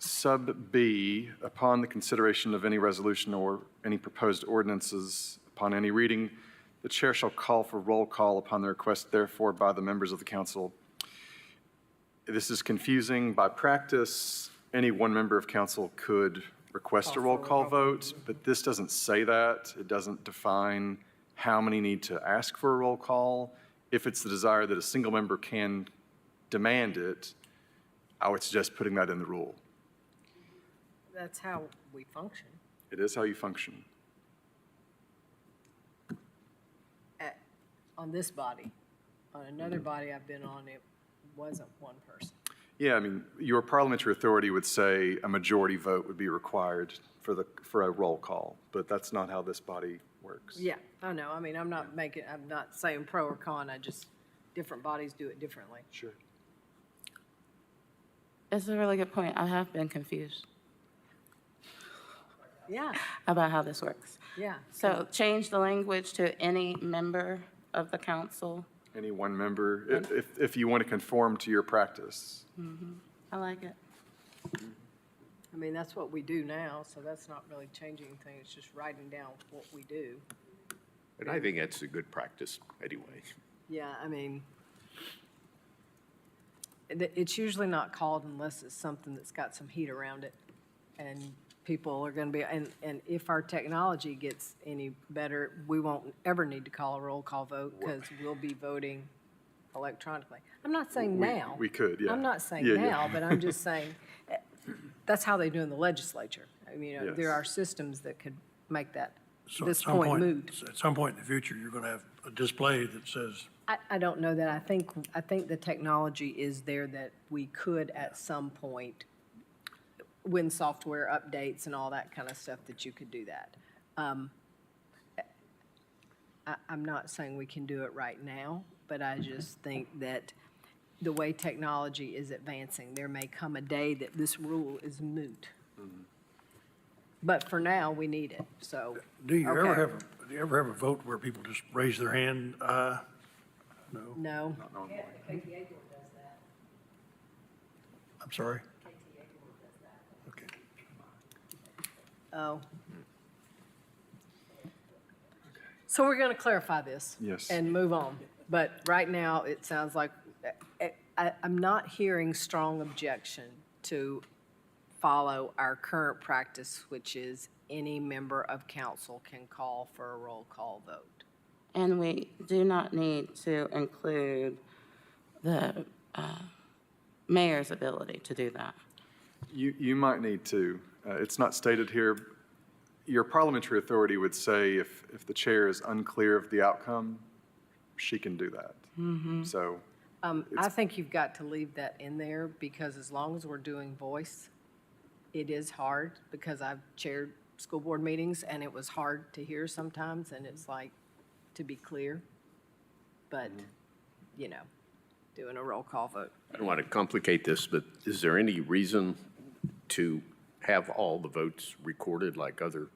Sub B, upon the consideration of any resolution or any proposed ordinances, upon any reading, the chair shall call for roll call upon the request therefore by the members of the council. This is confusing by practice. Any one member of council could request a roll call vote, but this doesn't say that. It doesn't define how many need to ask for a roll call. If it's the desire that a single member can demand it, I would suggest putting that in the rule. That's how we function. It is how you function. On this body. On another body I've been on, it wasn't one person. Yeah, I mean, your parliamentary authority would say a majority vote would be required for a roll call, but that's not how this body works. Yeah, I know. I mean, I'm not saying pro or con. Different bodies do it differently. Sure. It's a really good point. I have been confused Yeah, about how this works. yeah. So change the language to any member of the council. Any one member, if you want to conform to your practice. I like it. I mean, that's what we do now, so that's not really changing anything. It's just writing down what we do. And I think that's a good practice anyway. Yeah, I mean, it's usually not called unless it's something that's got some heat around it. And people are going to be, and if our technology gets any better, we won't ever need to call a roll call vote because we'll be voting electronically. I'm not saying now. We could, yeah. I'm not saying Yeah, yeah. now, but I'm just saying, that's how they do in the legislature. I mean, Yes. there are systems that could make that, So this at some point moot. At some point in the future, you're going to have a display that says, I don't know that. I think the technology is there that we could at some point, when software updates and all that kind of stuff, that you could do that. I'm not saying we can do it right now, but I just think that the way technology is advancing, there may come a day that this rule is moot. But for now, we need it, so. do you okay. ever have a vote where people just raise their hand? No, No. I'm sorry. Okay. Oh. So we're going to clarify this. Yes. And move on. But right now, it sounds like, I'm not hearing strong objection to follow our current practice, which is any member of council can call for a roll call vote. And we do not need to include the mayor's ability to do that. You might need to. It's not stated here. Your parliamentary authority would say if the chair is unclear of the outcome, she can do that. So, I think you've got to leave that in there because as long as we're doing voice, it is hard because I've chaired school board meetings and it was hard to hear sometimes and it's like to be clear. But, doing a roll call vote. I don't want to complicate this, but is there any reason to have all the votes recorded like other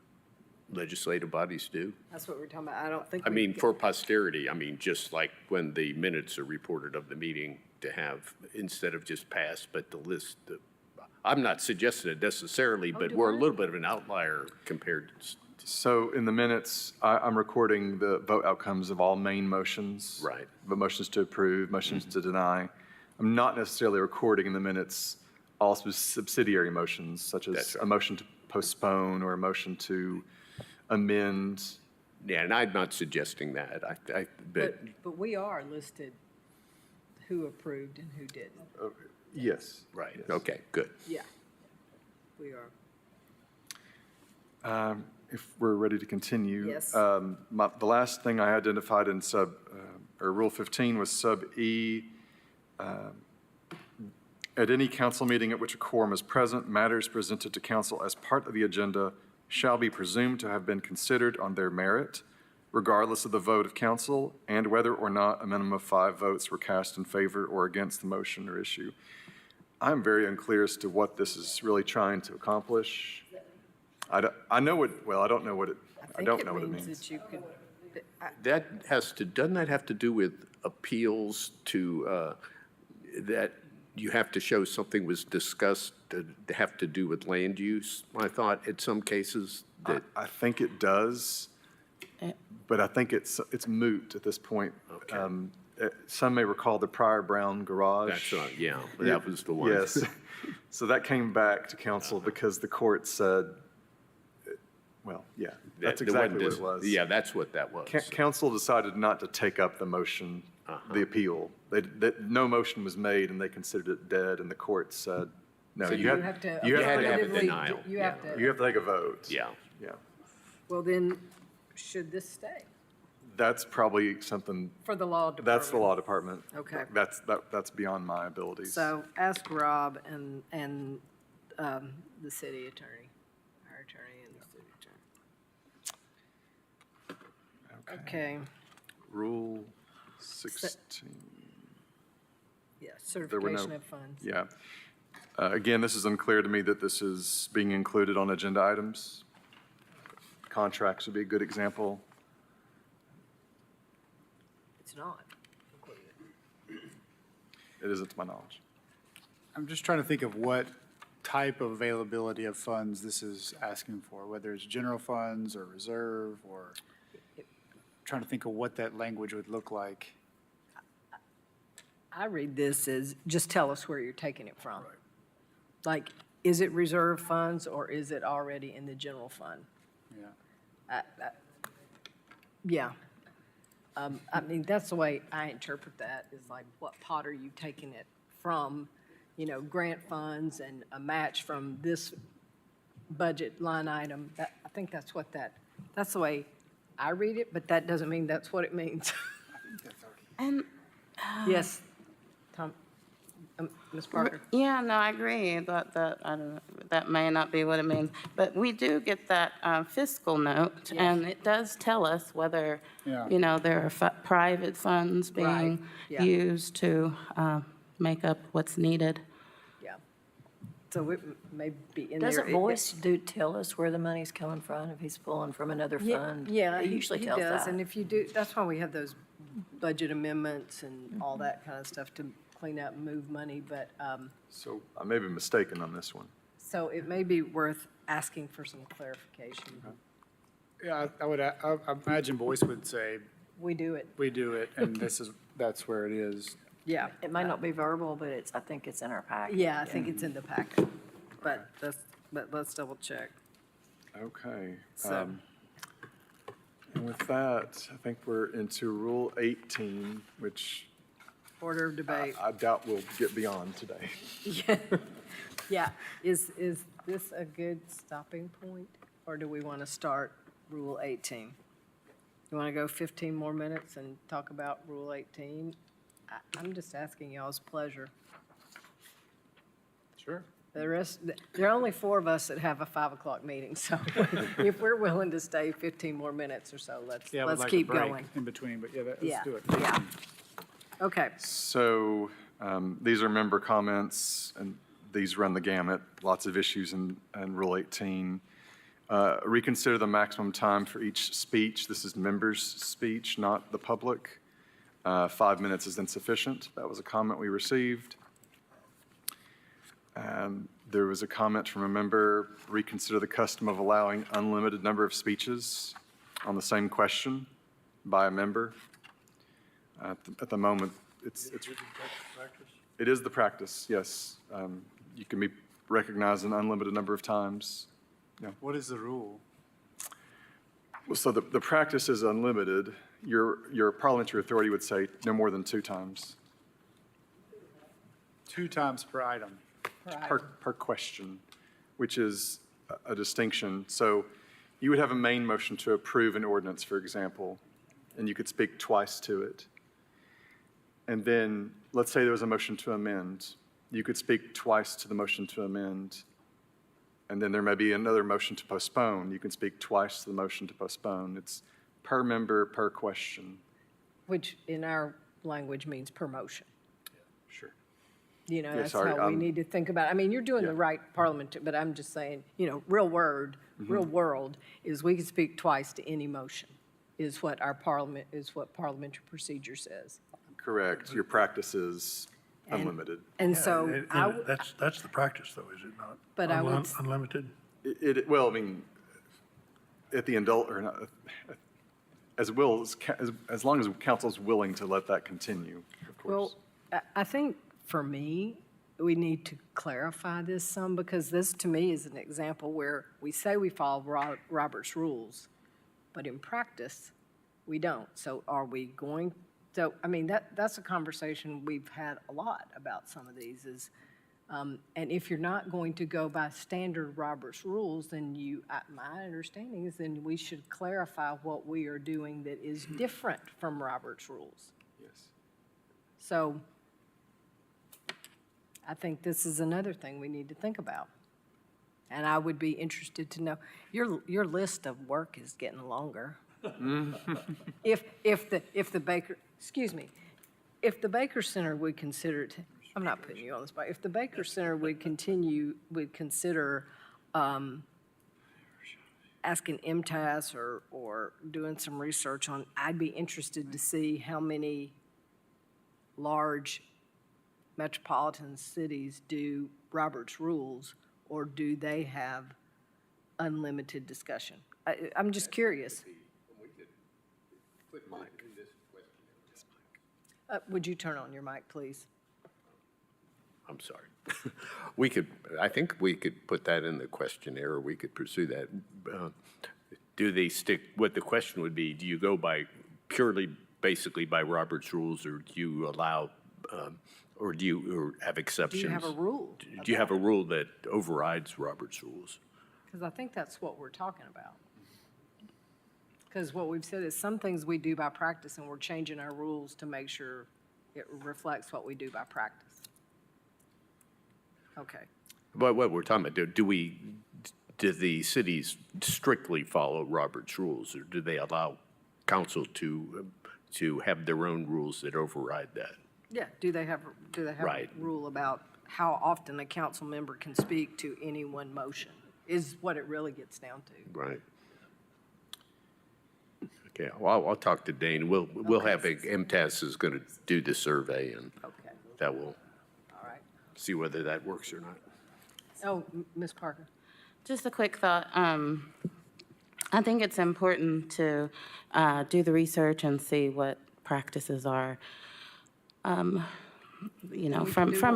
legislative bodies do? That's what we're talking about. I don't think. I mean, for posterity, just like when the minutes are reported of the meeting, to have, instead of just passed, but the list. I'm not suggesting it necessarily, but do we're I? a little bit of an outlier compared to. so in the minutes, I'm recording the vote outcomes of all main motions. Right. The motions to approve, motions to deny. I'm not necessarily recording in the minutes all subsidiary motions, such as That's right. a motion to postpone or a motion to amend. Yeah, and I'm not suggesting that. But we are listed who approved and who didn't. Yes. Right, Yes. okay, good. Yeah, we are. If we're ready to continue. Yes. The last thing I identified in Rule 15 was sub E. At any council meeting at which a quorum is present, matters presented to council as part of the agenda shall be presumed to have been considered on their merit, regardless of the vote of council, and whether or not a minimum of 5 votes were cast in favor or against the motion or issue. I'm very unclear as to what this is really trying to accomplish. I don't know what it means means. that you could, Doesn't that have to do with appeals to, that you have to show something was discussed that have to do with land use? I thought in some cases that, I think it does, but I think it's moot at this point. Okay. Some may recall the prior Brown garage. that's not, that was the one. Yes. So that came back to council because the court said Well, yeah, that's The one exactly what it does- was. Yeah, that's what that was. Council decided not to take up the motion, the appeal. No motion was made, and they considered it dead, and the court said, no, So you you have, have to you have had to have a affirmatively- denial. You have to. you have to take a vote. Yeah. Yeah. Well, then, should this stay That's probably something, for the law department? that's the law department. Okay. That's beyond my abilities. So ask Rob and the city attorney, our attorney and the city attorney. Okay, Rule 16. yeah, There were no- certification of funds. Yeah. Again, this is unclear to me that this is being included on agenda items. Contracts would be a good example. It's not included. It isn't to my knowledge. I'm just trying to think of what type of availability of funds this is asking for, whether it's general funds or reserve, or trying to think of what that language would look like. I read this as, just tell us where you're taking it from. Like, is it reserve funds or is it already in the general fund? Yeah. Yeah. I mean, that's the way I interpret that, is like, what pot are you taking it from? You know, grant funds and a match from this budget line item. I think that's the way I read it, but that doesn't mean that's what it means. And Yes, Tom, Ms. Parker? yeah, no, I agree that, I don't know, that may not be what it means. But we do get that fiscal note, and it does tell us whether, Yeah. you know, there are private funds Right, being yeah. used to make up what's needed. Yeah. So it may be in there. Doesn't Boyce tell us where the money's coming from if he's pulling from another fund? Yeah, He usually tells does, that. and if you do, that's why we have those budget amendments and all that kind of stuff to clean up and move money, but, So I may be mistaken on this one. so it may be worth asking for some clarification. Yeah, I imagine Boyce would say, We do it, we do it, and that's where it is. yeah. It might not be verbal, but I think it's in our packet. Yeah, I think it's in the packet, but let's double check. Okay. So- And with that, I think we're into Rule 18, which Order of debate. I doubt we'll get beyond today. Yeah, is this a good stopping point, or do we want to start Rule 18? You want to go 15 more minutes and talk about Rule 18? I'm just asking y'all's pleasure. Sure. The rest, there are only 4 of us that have a 5 o'clock meeting, so if we're willing to stay 15 more minutes or so, let's keep going. In between, but yeah, Yeah, let's do it. yeah. Okay, So these are member comments, and these run the gamut, lots of issues in Rule 18. Reconsider the maximum time for each speech. This is members' speech, not the public. 5 minutes is insufficient. That was a comment we received. There was a comment from a member, reconsider the custom of allowing unlimited number of speeches on the same question by a member. At the moment, it is the practice, yes. You can be recognized an unlimited number of times. What is the rule? Well, so the practice is unlimited. Your parliamentary authority would say no more than 2 times 2 times per item. per question, which is a distinction. So you would have a main motion to approve an ordinance, for example, and you could speak twice to it. And then, let's say there was a motion to amend. You could speak twice to the motion to amend. And then there may be another motion to postpone. You can speak twice to the motion to postpone. It's per member, per question. which in our language means per motion. Sure. You know, Yeah, that's sorry, how we need to think about it. I mean, you're doing the Yeah. right parliament, but I'm just saying, you know, real world is we can speak twice to any motion, is what parliamentary procedure says. Correct. Your practice is unlimited. And so And I, w- that's the practice, though, is it not? But I would s- Unlimited? Well, I mean, at the indult, or not, as long as council's willing to let that continue, of course. well, I think for me, we need to clarify this some, because this, to me, is an example where we say we follow Robert's rules, but in practice, we don't. So are we going, so, I mean, that's a conversation we've had a lot about some of these is, and if you're not going to go by standard Robert's rules, then my understanding is then we should clarify what we are doing that is different from Robert's rules. Yes. So I think this is another thing we need to think about. And I would be interested to know, your list of work is getting longer. If the Baker, excuse me, if the Baker Center would consider, I'm not putting you on the spot, if the Baker Center would consider asking MTAS or doing some research on, I'd be interested to see how many large metropolitan cities do Robert's rules, or do they have unlimited discussion? I'm just curious. Would you turn on your mic, please? I'm sorry. I think we could put that in the questionnaire, or we could pursue that. Do they stick, what the question would be, do you go by purely, basically by Robert's rules, or do you allow, or have exceptions? Do you have a rule? Do you have a rule that overrides Robert's rules? Because I think that's what we're talking about. Because what we've said is some things we do by practice, and we're changing our rules to make sure it reflects what we do by practice. Okay. But what we're talking about, do the cities strictly follow Robert's rules, or do they allow council to have their own rules that override that? Yeah, do they have Right. a rule about how often a council member can speak to any one motion, is what it really gets down to. Right. Okay, well, I'll talk to Dane. We'll have, MTAS is going to do the survey, and Okay, that will all right. see whether that works or not. Oh, Ms. Parker? Just a quick thought. I think it's important to do the research and see what practices are, from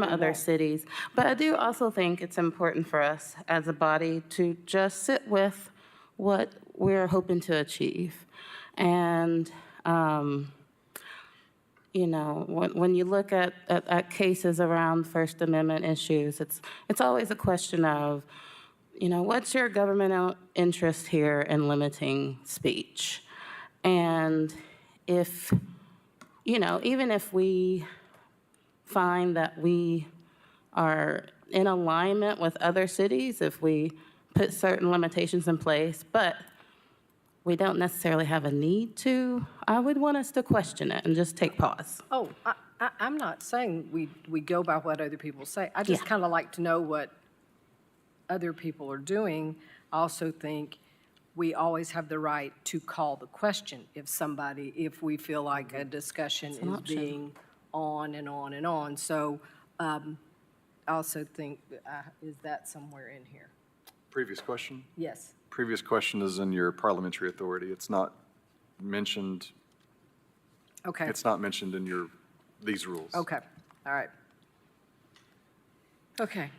other cities. But I do also think it's important for us as a body to just sit with what we're hoping to achieve. And, when you look at cases around First Amendment issues, it's always a question of, what's your governmental interest here in limiting speech? And if, even if we find that we are in alignment with other cities, if we put certain limitations in place, but we don't necessarily have a need to, I would want us to question it and just take pause. Oh, I'm not saying we go by what other people say. I just Yeah. kind of like to know what other people are doing. I also think we always have the right to call the question if we feel like a discussion an is option. being on and on and on. So I also think, is that somewhere in here? Previous question? Yes. Previous question is in your parliamentary authority. It's not mentioned, Okay. it's not mentioned in these rules. Okay, all right. Okay,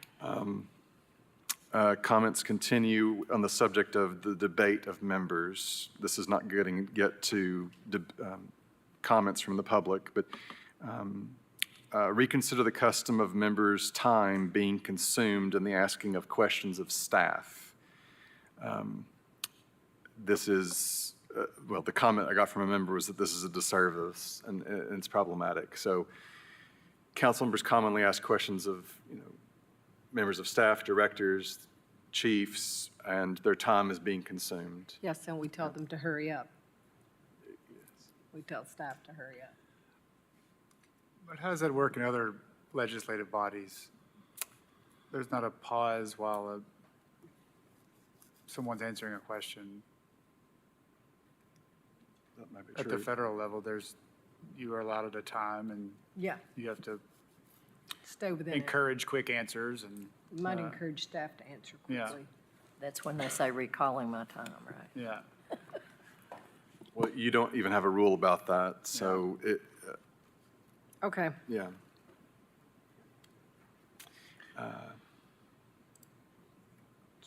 Comments continue on the subject of the debate of members. This is not get to comments from the public, but reconsider the custom of members' time being consumed in the asking of questions of staff. This is, the comment I got from a member was that this is a disservice and it's problematic. So council members commonly ask questions of, members of staff, directors, chiefs, and their time is being consumed. yes, and we tell them to hurry up. We tell staff to hurry up. But how does that work in other legislative bodies? There's not a pause while someone's answering a question. That might be At the true. federal level, you are allotted a time, and Yeah, you have to stay within it. encourage quick answers, and, You might encourage staff to answer yeah. quickly. That's when they say recalling my time, right? yeah. Well, you don't even have a rule about that, so Okay, yeah.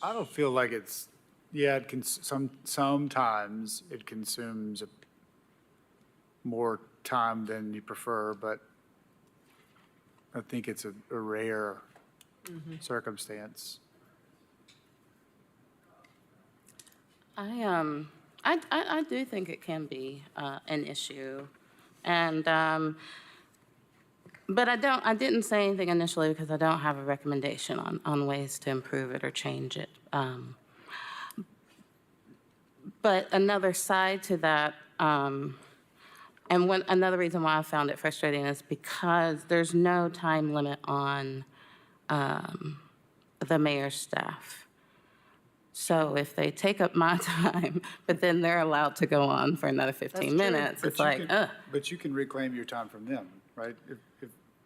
I don't feel like it's, yeah, sometimes it consumes more time than you prefer, but I think it's a rare circumstance. I do think it can be an issue, and but I didn't say anything initially because I don't have a recommendation on ways to improve it or change it. But another side to that, and another reason why I found it frustrating is because there's no time limit on the mayor's staff. So if they take up my time, but then they're allowed to go on for another 15 minutes, it's like, ugh. But you can reclaim your time from them, right? If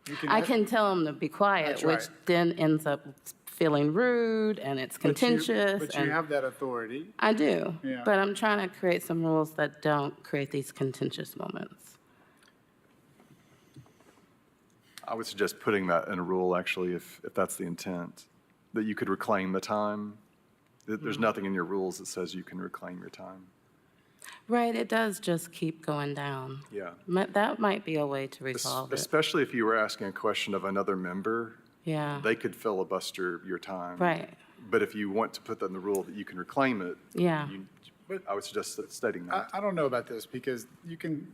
you can I can tell them to be quiet, That's which right. then ends up feeling rude and it's contentious. But you and have that authority. I do, Yeah. but I'm trying to create some rules that don't create these contentious moments. I would suggest putting that in a rule, actually, if that's the intent, that you could reclaim the time. There's nothing in your rules that says you can reclaim your time. Right, it does just keep going down. Yeah. That might be a way to resolve it. Especially if you were asking a question of another member, Yeah, they could filibuster your time. right, But if you want to put that in the rule that you can reclaim it, yeah. I would suggest stating that. I don't know about this because you can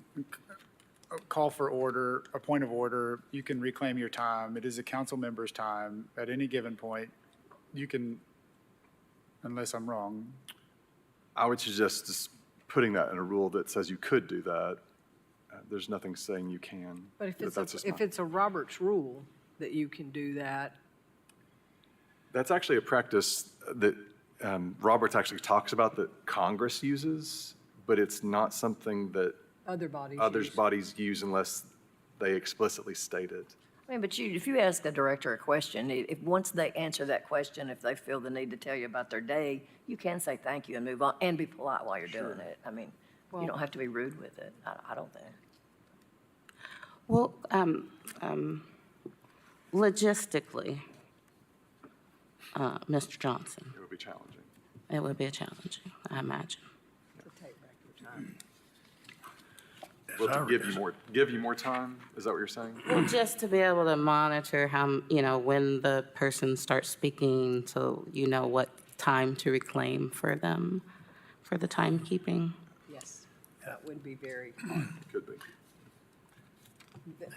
call for order, a point of order. You can reclaim your time. It is a council member's time at any given point. You can, unless I'm wrong. I would suggest just putting that in a rule that says you could do that. There's nothing saying you can. But if That's just if not- it's a Roberts rule that you can do that, That's actually a practice that Roberts actually talks about that Congress uses, but it's not something that other bodies others use. bodies use unless they explicitly state it. I mean, but if you ask a director a question, if once they answer that question, if they feel the need to tell you about their day, you can say thank you and move on and be polite while you're doing it. I mean, you don't have to be rude with it, I don't think. Well, logistically, Mr. Johnson, It would be challenging. it would be a challenge, I imagine. To take back your time. Well, to give you more time? Is that what you're saying? Well, just to be able to monitor how, when the person starts speaking, so you know what time to reclaim for them, for the timekeeping. Yes, that would be very, Could be.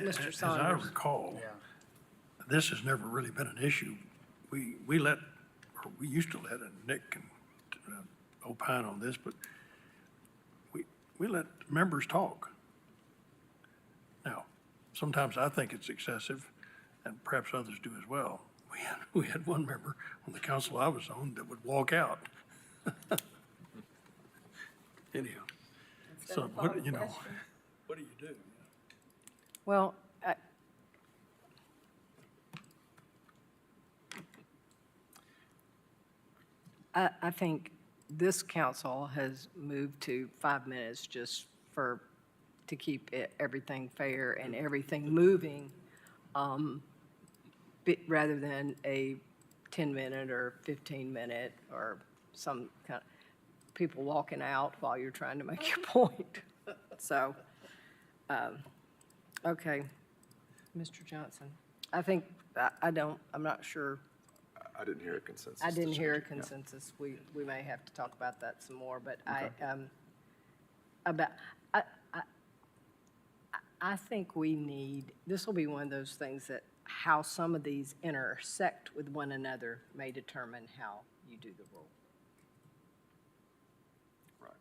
Mr. As I Saunders. recall, this has never really been an issue. We used to let, and Nick can opine on this, but we let members talk. Now, sometimes I think it's excessive, and perhaps others do as well. We had one member on the council I was on that would walk out. Anyhow, so what do you do? Well, I think this council has moved to 5 minutes just to keep everything fair and everything moving, rather than a 10-minute or 15-minute or some kind of people walking out while you're trying to make your point. So, okay, Mr. Johnson. I think, I'm not sure. I didn't hear a consensus. I didn't to hear a change it. Yeah. consensus. We may have to talk about that some more, but Okay. I think this will be one of those things that how some of these intersect with one another may determine how you do the rule. Right.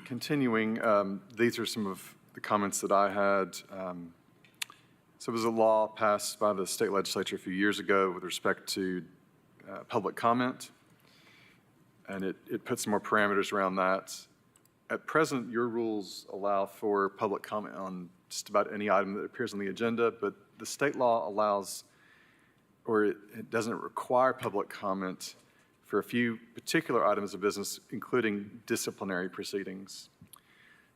Continuing, these are some of the comments that I had. So it was a law passed by the state legislature a few years ago with respect to public comment, and it puts some more parameters around that. At present, your rules allow for public comment on just about any item that appears on the agenda, but the state law allows, or it doesn't require public comment for a few particular items of business, including disciplinary proceedings.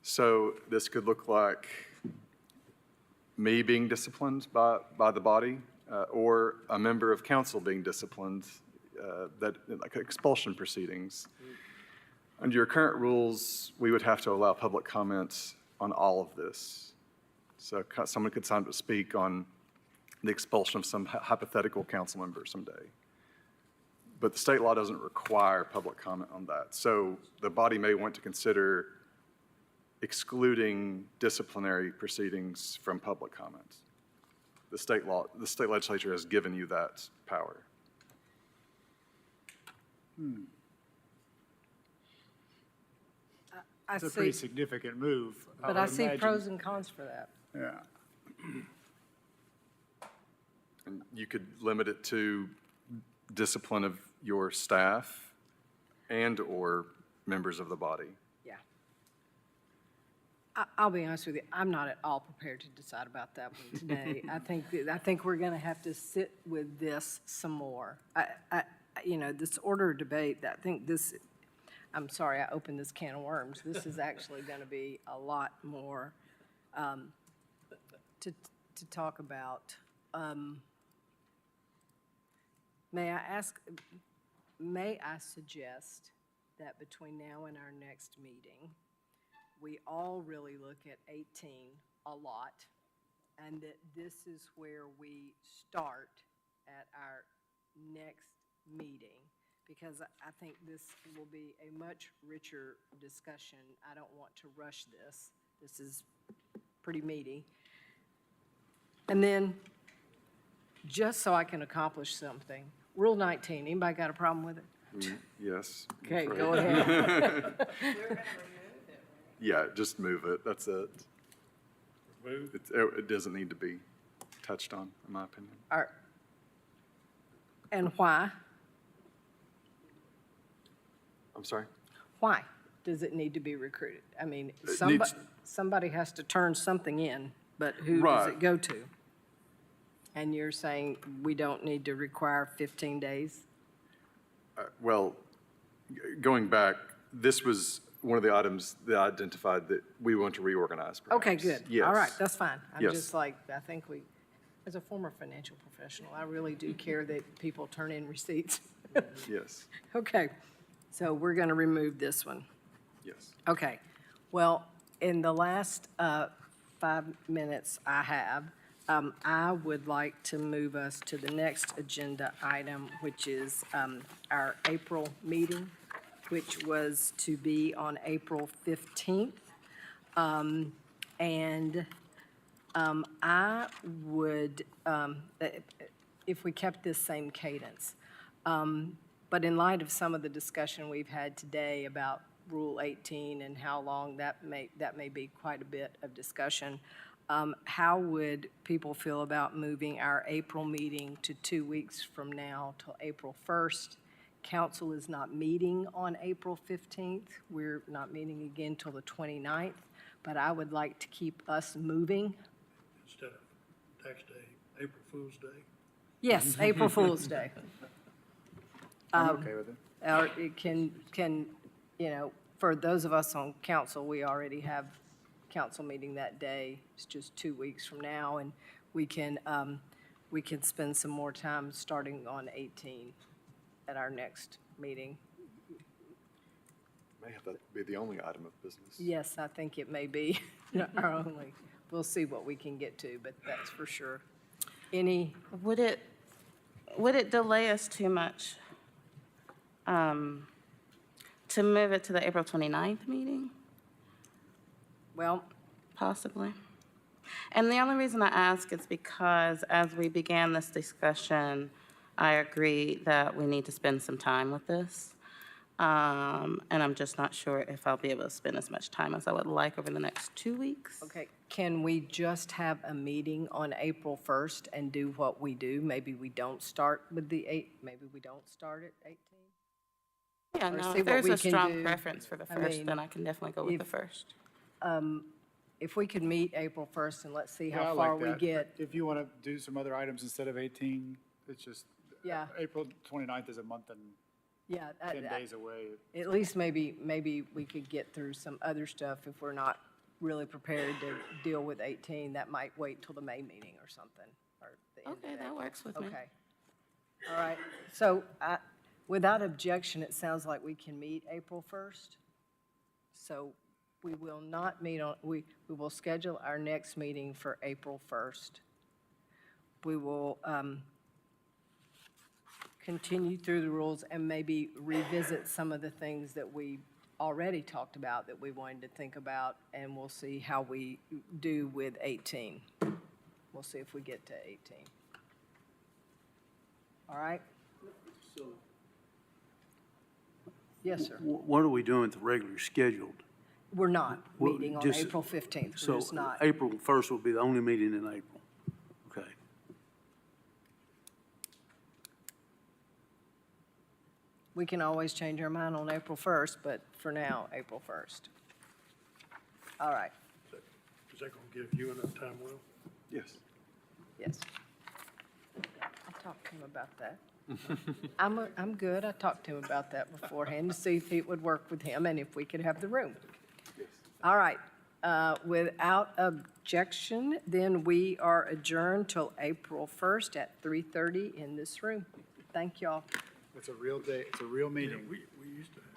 So this could look like me being disciplined by the body or a member of council being disciplined, like expulsion proceedings. Under your current rules, we would have to allow public comments on all of this. So someone could sign up to speak on the expulsion of some hypothetical council member someday. But the state law doesn't require public comment on that. So the body may want to consider excluding disciplinary proceedings from public comments. The state legislature has given you that power. I It's a pretty see, significant move. but would I see imagine. pros and cons for that. Yeah. And you could limit it to discipline of your staff and/or members of the body. Yeah. I'll be honest with you, I'm not at all prepared to decide about that one today. I think we're going to have to sit with this some more. This order of debate, I think this, I'm sorry, I opened this can of worms. This is actually going to be a lot more to talk about. May I suggest that between now and our next meeting, we all really look at 18 a lot, and that this is where we start at our next meeting, because I think this will be a much richer discussion. I don't want to rush this. This is pretty meaty. And then, just so I can accomplish something, Rule 19, anybody got a problem with it? Yes. Okay, I'm go afraid. ahead. Yeah, just move it. That's it. Move. It doesn't need to be touched on, in my opinion. And why? I'm sorry? Why does it need to be recruited? I mean, It needs- somebody has to turn something in, but who does Right. it go to? And you're saying we don't need to require 15 days? Well, going back, this was one of the items that I identified that we want to reorganize, perhaps. Okay, good. Yes. All right, that's fine. I'm Yes. just like, I think as a former financial professional, I really do care that people turn in receipts. Yes, Okay, so we're going to remove this one. yes. Okay, well, in the last 5 minutes I have, I would like to move us to the next agenda item, which is our April meeting, which was to be on April 15th. And I would, if we kept this same cadence, but in light of some of the discussion we've had today about Rule 18 and how long that may be quite a bit of discussion, how would people feel about moving our April meeting to 2 weeks from now till April 1st? Council is not meeting on April 15th. We're not meeting again till the 29th, but I would like to keep us moving. Instead of tax day, April Fool's Day. Yes, April Fool's Day. I'm okay with it. Or it can, for those of us on council, we already have council meeting that day. It's just 2 weeks from now, and we can spend some more time starting on 18 at our next meeting. May have that be the only item of business. Yes, I think it may be our only. We'll see what we can get to, but that's for sure. Would it delay us too much to move it to the April 29th meeting? Well, Possibly. And the only reason I ask is because as we began this discussion, I agree that we need to spend some time with this. And I'm just not sure if I'll be able to spend as much time as I would like over the next 2 weeks. okay, can we just have a meeting on April 1st and do what we do? Maybe we don't start with maybe we don't start at 18? Yeah, Or no, see if what there's we a can strong do. preference for the I first, mean, then I can definitely go with the if- first. If we could meet April 1st and let's see Yeah, I how like far we that. get. If you want to do some other items instead of 18, it's just, Yeah. April 29th is a month and Yeah, 10 days away. at least maybe we could get through some other stuff if we're not really prepared to deal with 18. That might wait till the May meeting or something. or the end of Okay, that works with me. Okay. All right. So without objection, it sounds like we can meet April 1st. So we will not meet on, we will schedule our next meeting for April 1st. We will continue through the rules and maybe revisit some of the things that we already talked about that we wanted to think about, and we'll see how we do with 18. We'll see if we get to 18. All right? Yes, sir. What are we doing with the regular scheduled? We're not Well, meeting on just- April 15th. We're So just not. April 1st will be the only meeting in April. Okay. We can always change our mind on April 1st, but for now, April 1st. All right, Is that gonna give you enough time, Will? Yes. yes. I talked to him about that. I'm good. I talked to him about that beforehand to see if it would work with him and if we could have the room. All right, without objection, then we are adjourned till April 1st at 3:30 in this room. Thank y'all. It's a real day, it's a real meeting. We used to have.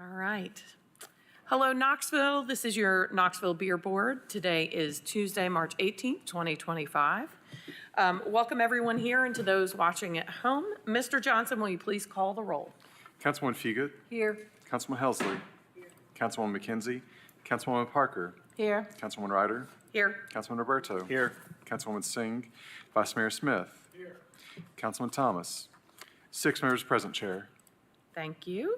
All right. Hello, Knoxville. This is your Knoxville Beer Board. Today is Tuesday, March 18th, 2025. Welcome everyone here and to those watching at home. Mr. Johnson, will you please call the roll? Councilwoman Fugit, Here. Councilman Helsley, Councilwoman McKenzie, Councilwoman Parker, Here. Councilwoman Ryder, Here. Councilman Roberto. Here. Councilwoman Singh, Vice Mayor Smith. Here. Councilman Thomas. 6 members present, Chair. Thank you.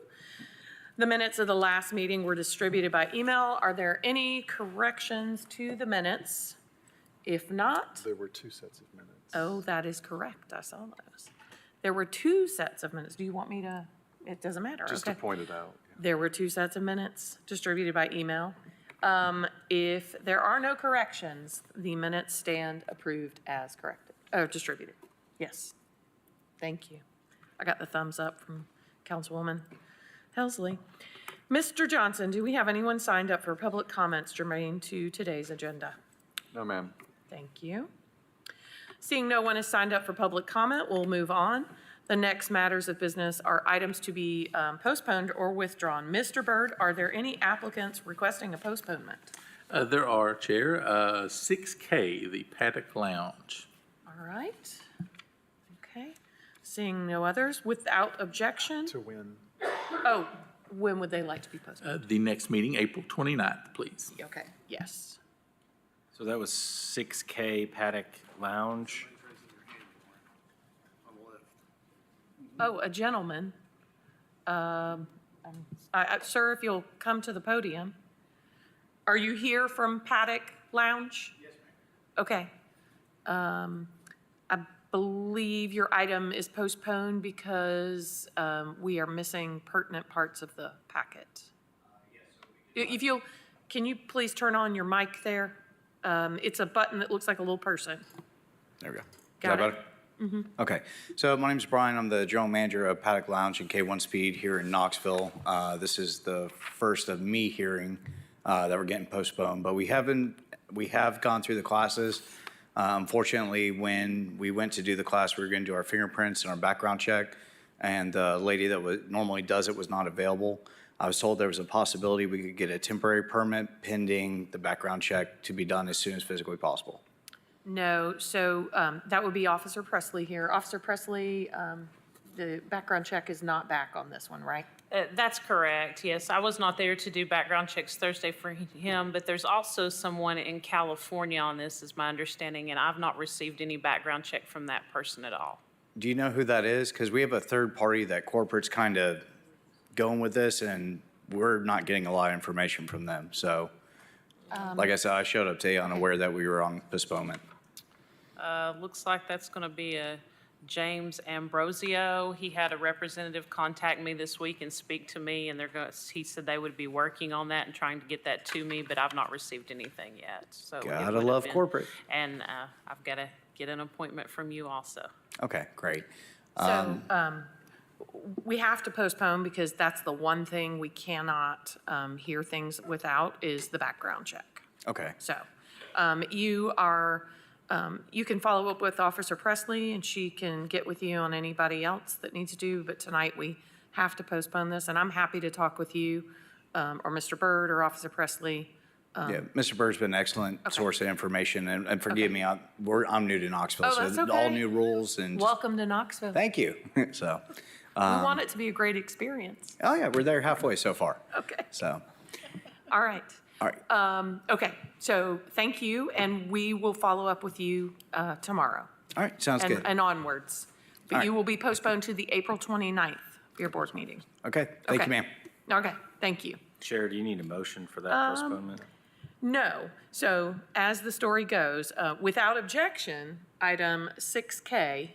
The minutes of the last meeting were distributed by email. Are there any corrections to the minutes? If not, There were 2 sets of minutes. oh, that is correct. I saw those. There were 2 sets of minutes. Do you want me to, it doesn't matter, Just to okay. point it out. There were 2 sets of minutes distributed by email. If there are no corrections, the minutes stand approved as corrected, distributed. Yes. Thank you. I got the thumbs up from Councilwoman Helsley. Mr. Johnson, do we have anyone signed up for public comments germane to today's agenda? No, ma'am. Thank you. Seeing no one has signed up for public comment, we'll move on. The next matters of business are items to be postponed or withdrawn. Mr. Byrd, are there any applicants requesting a postponement? There are, Chair. 6K, the Paddock Lounge. All right. Okay. Seeing no others, without objection. To win. Oh, when would they like to be postponed? The next meeting, April 29th, please. Okay, yes. So that was 6K Paddock Lounge. Oh, a gentleman. Sir, if you'll come to the podium. Are you here from Paddock Lounge? Yes, ma'am. Okay. I believe your item is postponed because we are missing pertinent parts of the packet. Yes. If you'll, can you please turn on your mic there? It's a button that looks like a little person. There we go. Is Got that it. better? Okay. So my name is Brian. I'm the general manager of Paddock Lounge and K1 Speed here in Knoxville. This is the first of me hearing that we're getting postponed, but we have gone through the classes. Unfortunately, when we went to do the class, we were going to do our fingerprints and our background check, and the lady that normally does it was not available. I was told there was a possibility we could get a temporary permit pending the background check to be done as soon as physically possible. No, so that would be Officer Presley here. Officer Presley, the background check is not back on this one, right? That's correct, yes. I was not there to do background checks Thursday for him, but there's also someone in California on this, is my understanding, and I've not received any background check from that person at all. Do you know who that is? Because we have a third party that corporate's kind of going with this, and we're not getting a lot of information from them. So, like I said, I showed up today unaware that we were on postponement. Looks like that's going to be a James Ambrosio. He had a representative contact me this week and speak to me, and he said they would be working on that and trying to get that to me, but I've not received anything yet. So it Gotta would have love been- corporate. And I've got to get an appointment from you also. Okay, great. So we have to postpone because that's the one thing we cannot hear things without is the background check. Okay. So you can follow up with Officer Presley and she can get with you on anybody else that needs to do, but tonight we have to postpone this, and I'm happy to talk with you or Mr. Byrd or Officer Presley. Yeah, Mr. Bird's been an excellent source of information, and forgive me, I'm new to Knoxville, Oh, that's so okay. all new rules and. Welcome to Knoxville. Thank you. So. We want it to be a great experience. Oh yeah, we're there halfway so far. Okay. So. All right. All right. Okay, so thank you, and we will follow up with you tomorrow. All right, sounds good. And onwards. All But right. you will be postponed to the April 29th Beer Board meeting. Okay, thank Okay. you, ma'am. Okay, thank you. Chair, do you need a motion for that postponement? No, so as the story goes, without objection, item 6K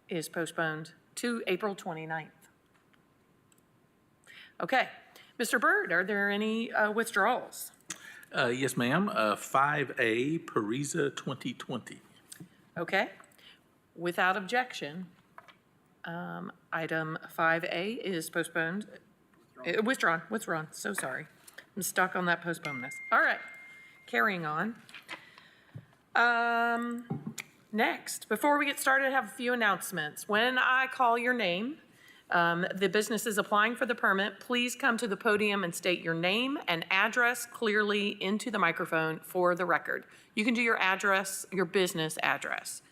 is postponed to April 29th. Okay, Mr. Byrd, are there any withdrawals? Yes, ma'am. 5A, Pariza 2020. Okay, without objection, item 5A is postponed, withdrawn, so sorry. I'm stuck on that postponement. All right, carrying on. Next, before we get started, I have a few announcements. When I call your name, The businesses applying for the permit, please come to the podium and state your name and address clearly into the microphone for the record. You can do your address, your business address.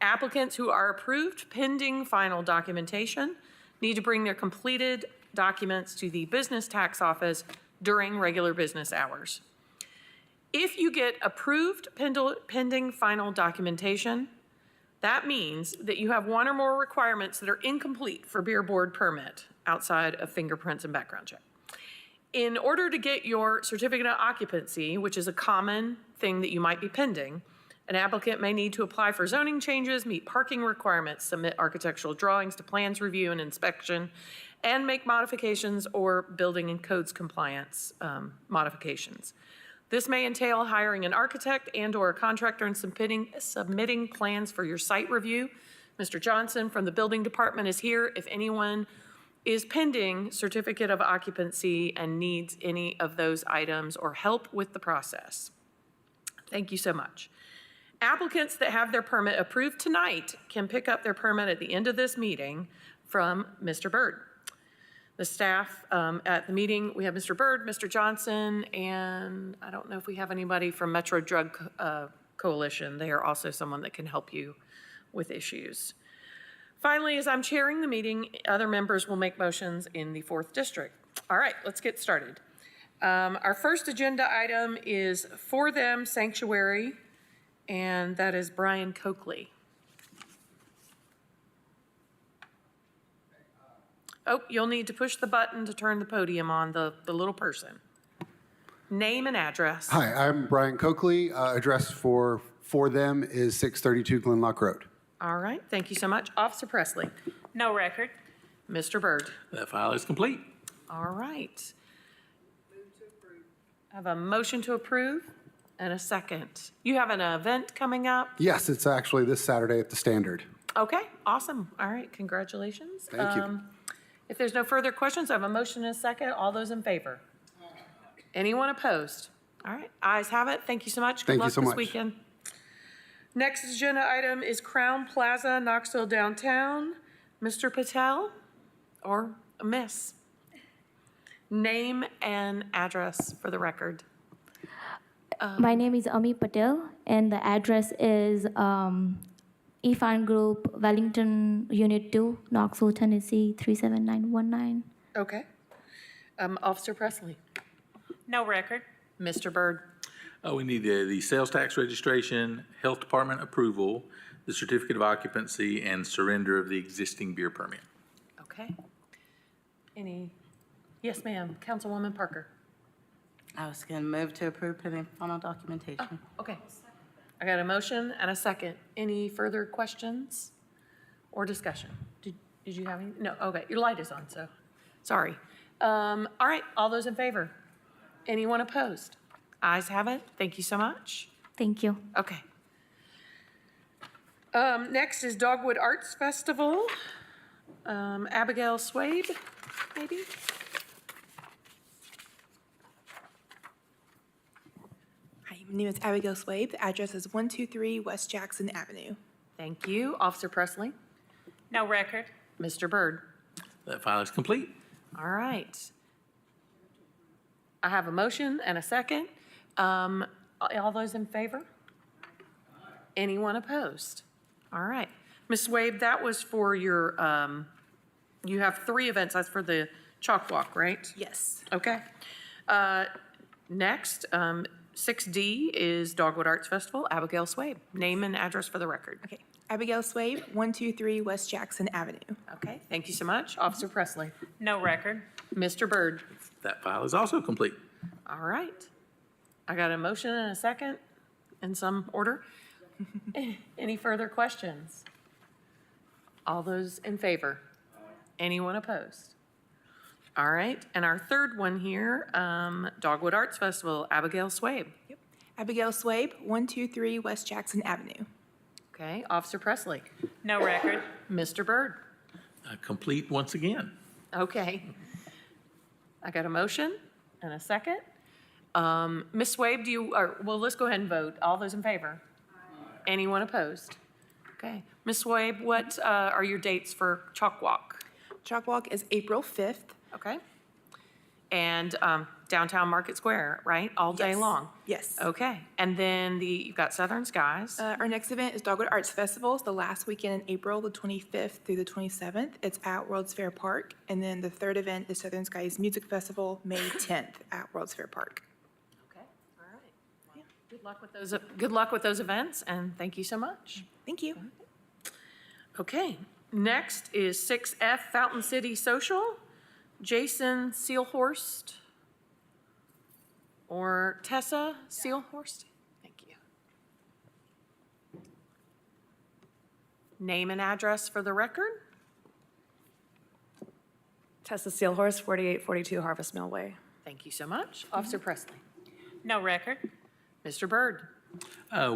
Applicants who are approved pending final documentation need to bring their completed documents to the business tax office during regular business hours. If you get approved pending final documentation, that means that you have one or more requirements that are incomplete for beer board permit outside of fingerprints and background check. In order to get your certificate of occupancy, which is a common thing that you might be pending, an applicant may need to apply for zoning changes, meet parking requirements, submit architectural drawings to plans review and inspection, and make modifications or building and codes compliance modifications. This may entail hiring an architect and/or a contractor and submitting plans for your site review. Mr. Johnson from the building department is here if anyone is pending certificate of occupancy and needs any of those items or help with the process. Thank you so much. Applicants that have their permit approved tonight can pick up their permit at the end of this meeting from Mr. Byrd. The staff at the meeting, we have Mr. Byrd, Mr. Johnson, and I don't know if we have anybody from Metro Drug Coalition. They are also someone that can help you with issues. Finally, as I'm chairing the meeting, other members will make motions in the 4th District. All right, let's get started. Our first agenda item is For Them Sanctuary, and that is Brian Coakley. Oh, you'll need to push the button to turn the podium on, the little person. Name and address. Hi, I'm Brian Coakley. Address for them is 632 Glenlock Road. All right, thank you so much. Officer Presley. No record. Mr. Byrd. That file is complete. All right. I have a motion to approve and a second. You have an event coming up? Yes, it's actually this Saturday at the Standard. Okay, awesome. All right, congratulations. Thank you. If there's no further questions, I have a motion and a second. All those in favor? Anyone opposed? All right, ayes have it. Thank you so much. Good Thank you so luck much. this weekend. Next agenda item is Crown Plaza, Knoxville Downtown. Mr. Patel or Miss? Name and address for the record. My name is Ami Patel, and the address is Ifan Group, Wellington, Unit 2, Knoxville, Tennessee, 37919. Okay. Officer Presley. No record. Mr. Byrd. We need the sales tax registration, health department approval, the certificate of occupancy, and surrender of the existing beer permit. Okay. Yes, ma'am. Councilwoman Parker. I was going to move to approve pending final documentation. Okay. I got a motion and a second. Any further questions or discussion? Did you have any? No, okay. Your light is on, so sorry. All right, all those in favor? Anyone opposed? Ayes have it. Thank you so much. Thank you. Okay. Next is Dogwood Arts Festival. Abigail Swabe, maybe? Hi, my name is Abigail Swabe. The address is 123 West Jackson Avenue. Thank you. Officer Presley. No record. Mr. Byrd. That file is complete. All right. I have a motion and a second. All those in favor? Anyone opposed? All right. Ms. Swabe, that was for your, you have 3 events. That's for the chalk walk, right? Yes. Okay. Next, 6D is Dogwood Arts Festival. Abigail Swabe. Name and address for the record. Okay. Abigail Swabe, 123 West Jackson Avenue. Okay. Thank you so much. Officer Presley. No record. Mr. Byrd. That file is also complete. All right. I got a motion and a second in some order. Any further questions? All those in favor? Anyone opposed? All right. And our third one here, Dogwood Arts Festival, Abigail Swabe. Yep. Abigail Swabe, 123 West Jackson Avenue. Okay. Officer Presley. No record. Mr. Byrd. Complete once again. Okay. I got a motion and a second. Ms. Swabe, well, let's go ahead and vote. All those in favor? Anyone opposed? Okay. Ms. Swabe, what are your dates for Chalk Walk? Chalk Walk is April 5th. Okay. And downtown Market Square, right? All day Yes. long? Yes. Okay. And then you've got Southern Skies. Our next event is Dogwood Arts Festival. It's the last weekend in April, the 25th through the 27th. It's at World's Fair Park. And then the third event is Southern Skies Music Festival, May 10th at World's Fair Park. Okay, all right. Well, good luck with those events, and thank you so much. Thank you. Okay, next is 6F Fountain City Social. Jason Seelhorst or Tessa Seelhorst? Thank you. Name and address for the record. Tessa Seelhorst, 4842 Harvest Mill Way. Thank you so much. Officer Presley. No record. Mr. Byrd.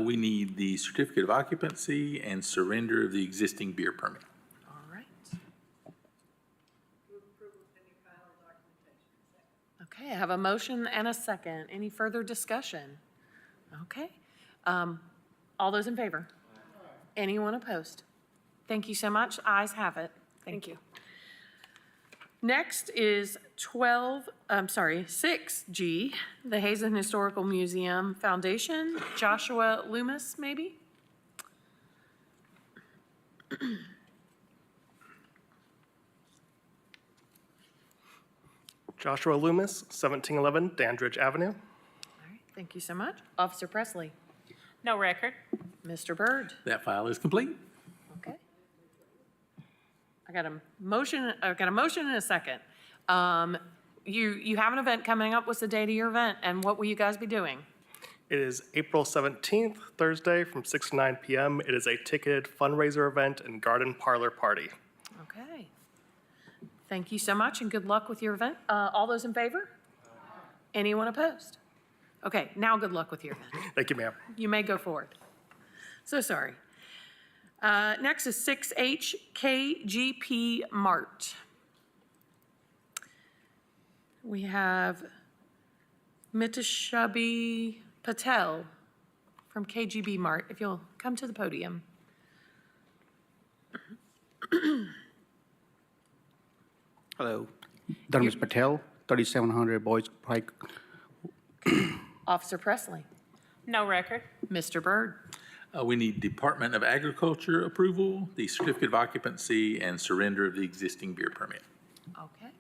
We need the certificate of occupancy and surrender of the existing beer permit. All right. Okay, I have a motion and a second. Any further discussion? Okay. All those in favor? Anyone opposed? Thank you so much. Ayes have it. Thank you. Next is 6G, the Hazen Historical Museum Foundation. Joshua Loomis, maybe? Joshua Loomis, 1711 Dandridge Avenue. All right, thank you so much. Officer Presley. No record. Mr. Byrd. That file is complete. Okay. I got a motion and a second. You have an event coming up. What's the date of your event, and what will you guys be doing? It is April 17th, Thursday, from 6 to 9 p.m. It is a ticketed fundraiser event and garden parlor party. Okay. Thank you so much, and good luck with your event. All those in favor? Anyone opposed? Okay, now good luck with your event. Thank you, ma'am. You may go forward. So sorry. Next is 6H KGP Mart. We have Mitashabi Patel from KGB Mart. If you'll come to the podium. Hello, Dharmesh Patel, 3700 Boys Pike. Officer Presley. No record. Mr. Byrd. We need Department of Agriculture approval, the certificate of occupancy, and surrender of the existing beer permit. Okay.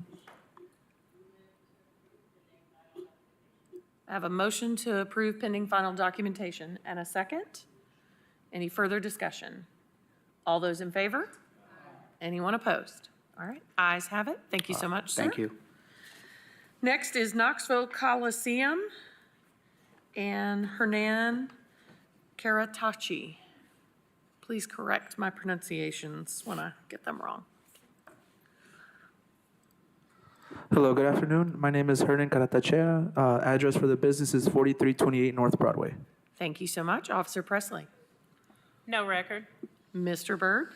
I have a motion to approve pending final documentation and a second. Any further discussion? All those in favor? Anyone opposed? All right, ayes have it. Thank you so much, sir. Thank you. Next is Knoxville Coliseum and Hernan Karatachi. Please correct my pronunciations when I get them wrong. Hello, good afternoon. My name is Hernan Karatachea. Address for the business is 4328 North Broadway. Thank you so much. Officer Presley. No record. Mr. Byrd.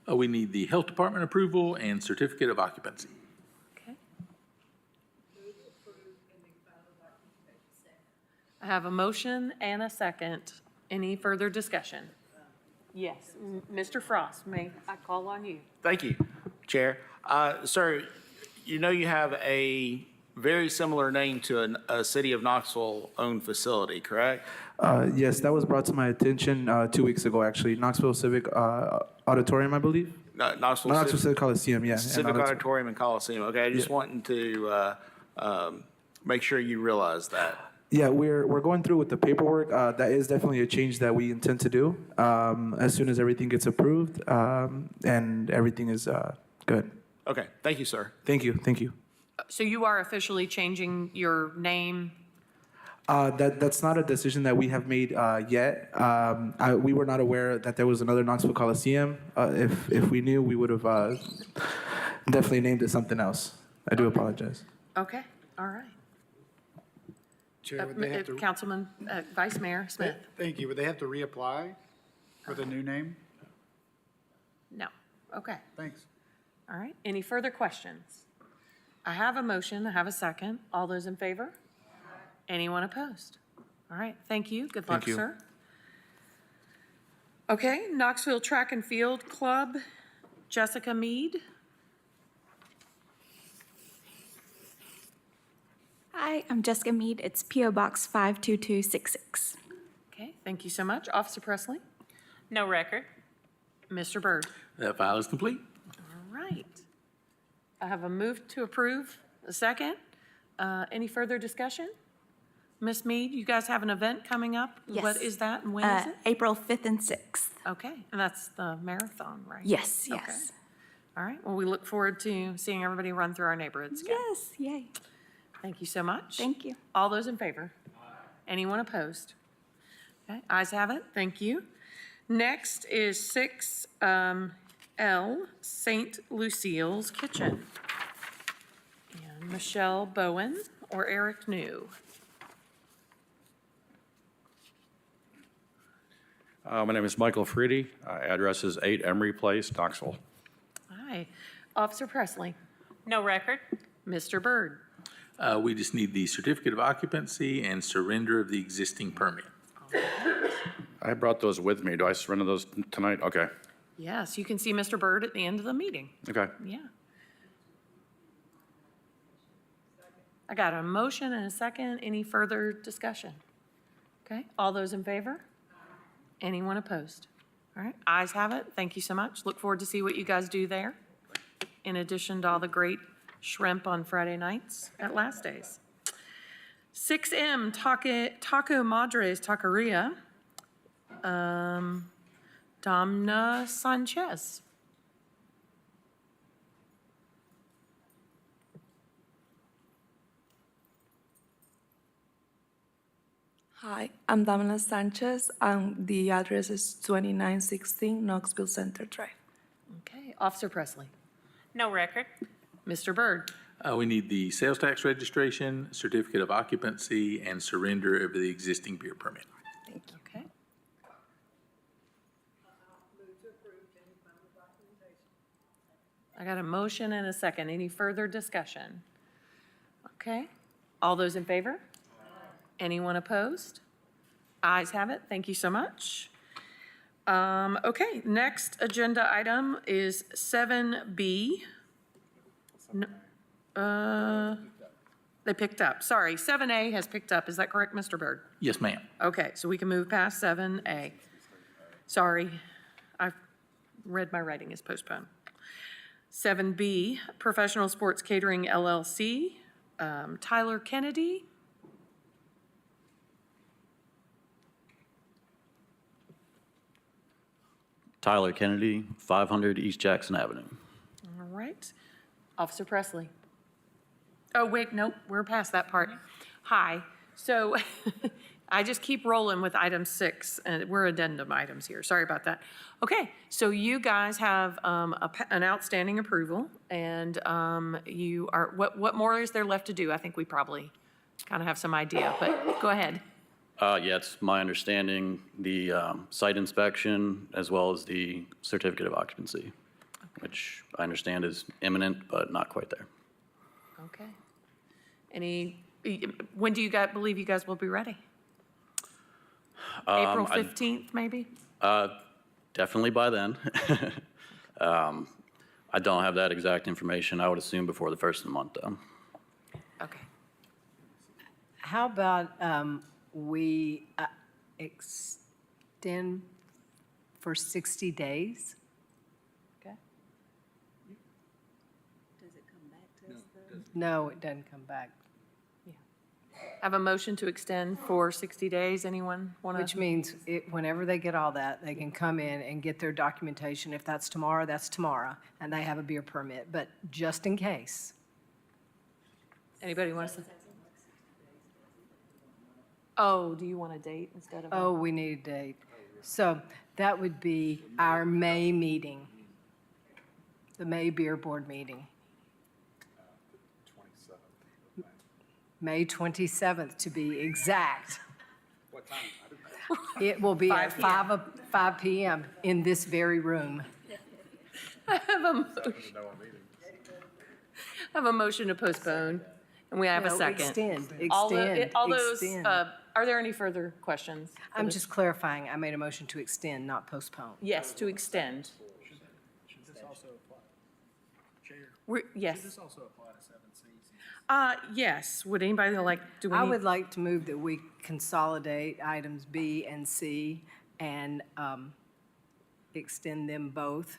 We need the Health Department approval and certificate of occupancy. Okay. I have a motion and a second. Any further discussion? Yes. Mr. Frost, may I call on you? Thank you, Chair. Sir, you know you have a very similar name to a City of Knoxville-owned facility, correct? Yes, that was brought to my attention 2 weeks ago, actually. Knoxville Civic Auditorium, I believe. Knoxville Civic Coliseum, yeah. Civic Auditorium and Coliseum. Okay, I just wanting to make sure you realize that. Yeah, we're going through with the paperwork. That is definitely a change that we intend to do as soon as everything gets approved and everything is good. Okay, thank you, sir. Thank you, thank you. So you are officially changing your name? That's not a decision that we have made yet. We were not aware that there was another Knoxville Coliseum. If we knew, we would have definitely named it something else. I do apologize. Okay, all right. Chair, would they have to, Councilman, Vice Mayor Smith. thank you, would they have to reapply with a new name? No, okay. Thanks. All right, any further questions? I have a motion, I have a second. All those in favor? Anyone opposed? All right, thank you. Good luck, Thank you. sir. Okay, Knoxville Track and Field Club, Jessica Mead. Hi, I'm Jessica Mead. It's P.O. Box 52266. Okay, thank you so much. Officer Presley? No record. Mr. Byrd? That file is complete. All right. I have a move to approve, a second. Any further discussion? Ms. Mead, you guys have an event coming up? Yes. What is that and when is it? April 5th and 6th. Okay, and that's the marathon, right? Yes, Okay. yes. All right, well, we look forward to seeing everybody run through our neighborhoods again. Yes, yay. Thank you so much. Thank you. All those in favor? Anyone opposed? Okay, ayes have it, thank you. Next is 6L, St. Lucille's Kitchen. And Michelle Bowen or Eric New. My name is Michael Freedy. Address is 8 Emery Place, Knoxville. Hi. Officer Presley. No record. Mr. Byrd. We just need the certificate of occupancy and surrender of the existing permit. I brought those with me. Do I surrender those tonight? Okay. Yes, you can see Mr. Byrd at the end of the meeting. Okay. Yeah. I got a motion and a second. Any further discussion? Okay, all those in favor? Anyone opposed? All right, ayes have it. Thank you so much. Look forward to see what you guys do there, in addition to all the great shrimp on Friday nights at Last Days. 6M, Taco Madres Taqueria. Damna Sanchez. Hi, I'm Damna Sanchez. The address is 2916 Knoxville Center Drive. Okay, Officer Presley. No record. Mr. Byrd. We need the sales tax registration, certificate of occupancy, and surrender of the existing beer permit. Thank you. Okay. I got a motion and a second. Any further discussion? Okay. All those in favor? Anyone opposed? Ayes have it. Thank you so much. Okay, next agenda item is 7B. They picked up. Sorry, 7A has picked up. Is that correct, Mr. Byrd? Yes, ma'am. Okay, so we can move past 7A. Sorry, I read my writing is postponed. 7B, Professional Sports Catering LLC, Tyler Kennedy. Tyler Kennedy, 500 East Jackson Avenue. All right. Officer Presley. Oh, wait, nope, we're past that part. Hi. So I just keep rolling with item 6, and we're addendum items here. Sorry about that. Okay, so you guys have an outstanding approval, and you are, what more is there left to do? I think we probably kind of have some idea, but go ahead. Yeah, it's my understanding, the site inspection as well as the certificate of occupancy, which I understand is imminent, but not quite there. Okay. When do you guys believe you guys will be ready? April 15th, maybe? Definitely by then. I don't have that exact information. I would assume before the first of the month, though. Okay. How about we extend for 60 days? Okay. Does it come back to us though? No, it doesn't come back. Have a motion to extend for 60 days. Anyone want to? Which means whenever they get all that, they can come in and get their documentation. If that's tomorrow, and they have a beer permit. But just in case. Anybody want to say? Oh, do you want a date instead of? Oh, we need a date. So that would be our May meeting, the May Beer Board meeting. May 27th, to be exact. What time? It will be at 5 p.m. in this very room. I have a motion to postpone, and we have a No, second. extend, All those, extend. are there any further questions? I'm just clarifying, I made a motion to extend, not postpone. Yes, to extend. Should this also apply? Chair? Yes. Should this also apply to 7C? Yes, would anybody like, do we I need? would like to move that we consolidate items B and C and extend them both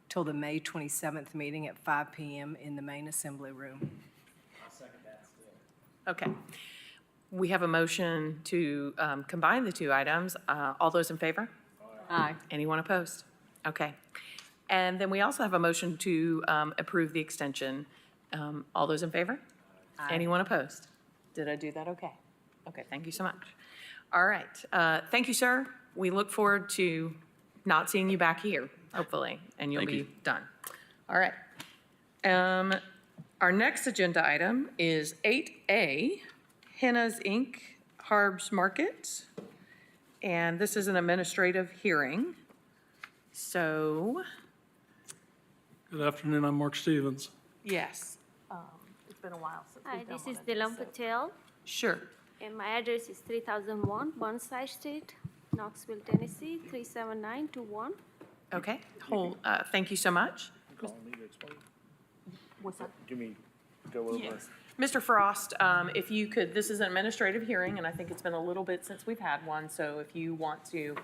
till the May 27th meeting at 5 PM in the main assembly room. Okay. We have a motion to combine the two items. All those in favor? Aye. Anyone opposed? Okay. And then we also have a motion to approve the extension. All those in favor? Anyone opposed? Did I do that okay? Okay, thank you so much. All right. Thank you, sir. We look forward to not seeing you back here, hopefully, and you'll Thank be you. done. All right. Our next agenda item is 8A, Henna's Inc., Harbs Market. And this is an administrative hearing. So, Good afternoon, I'm Mark Stevens. yes, it's been a while since Hi, we've done this one is of these, Dilam so- Patel, Sure. and my address is 3001 Burnside Street, Knoxville, Tennessee, 37921. Okay, thank you so much. What's that? Do me go over? Yes. Mr. Frost, if you could, this is an administrative hearing, and I think it's been a little bit since we've had one, so if you want to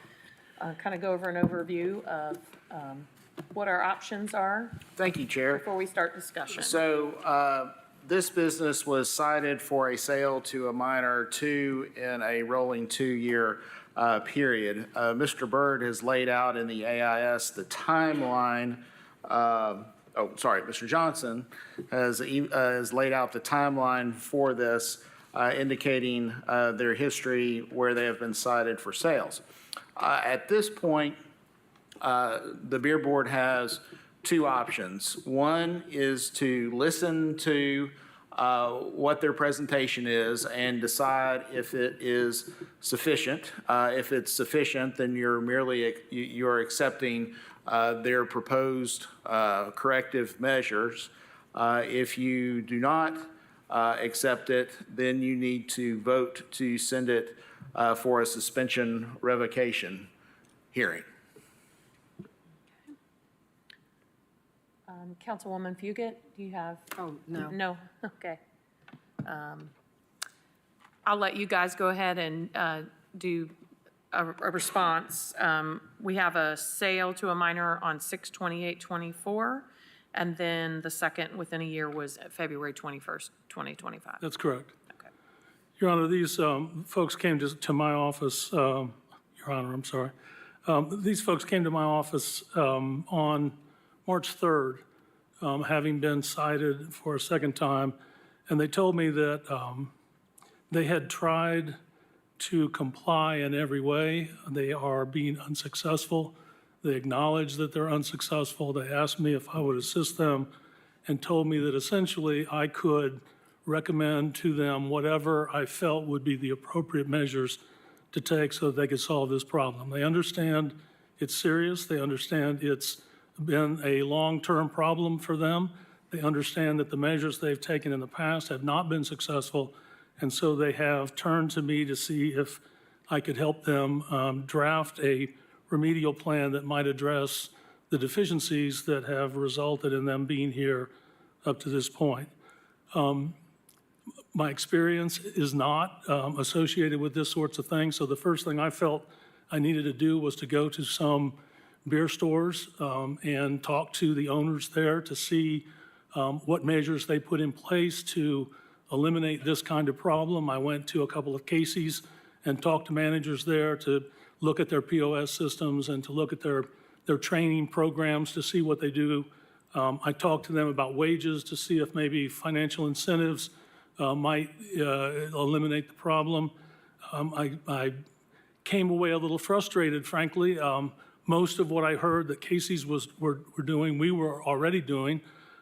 kind of go over an overview of what our options are Thank you, Chair. before we start discussion. So this business was cited for a sale to a minor two in a rolling 2-year period. Mr. Byrd has laid out in the AIS the timeline. Mr. Johnson has laid out the timeline for this, indicating their history where they have been cited for sales. At this point, the Beer Board has two options. One is to listen to what their presentation is and decide if it is sufficient. If it's sufficient, then you're accepting their proposed corrective measures. If you do not accept it, then you need to vote to send it for a suspension revocation hearing. Councilwoman Fugit, do you have? Oh, no. No, okay. I'll let you guys go ahead and do a response. We have a sale to a minor on 6/28/24, and then the second within a year was February 21st, 2025. That's correct. Okay. Your Honor, these folks came to my office, Your Honor, I'm sorry. These folks came to my office on March 3rd, having been cited for a second time, and they told me that they had tried to comply in every way. They are being unsuccessful. They acknowledge that they're unsuccessful. They asked me if I would assist them and told me that essentially I could recommend to them whatever I felt would be the appropriate measures to take so that they could solve this problem. They understand it's serious. They understand it's been a long-term problem for them. They understand that the measures they've taken in the past have not been successful, and so they have turned to me to see if I could help them draft a remedial plan that might address the deficiencies that have resulted in them being here up to this point. My experience is not associated with this sorts of things, so the first thing I felt I needed to do was to go to some beer stores and talk to the owners there to see what measures they put in place to eliminate this kind of problem. I went to a couple of Casey's and talked to managers there to look at their POS systems and to look at their training programs to see what they do. I talked to them about wages to see if maybe financial incentives might eliminate the problem. I came away a little frustrated, frankly. Most of what I heard that Casey's were doing, we were already doing.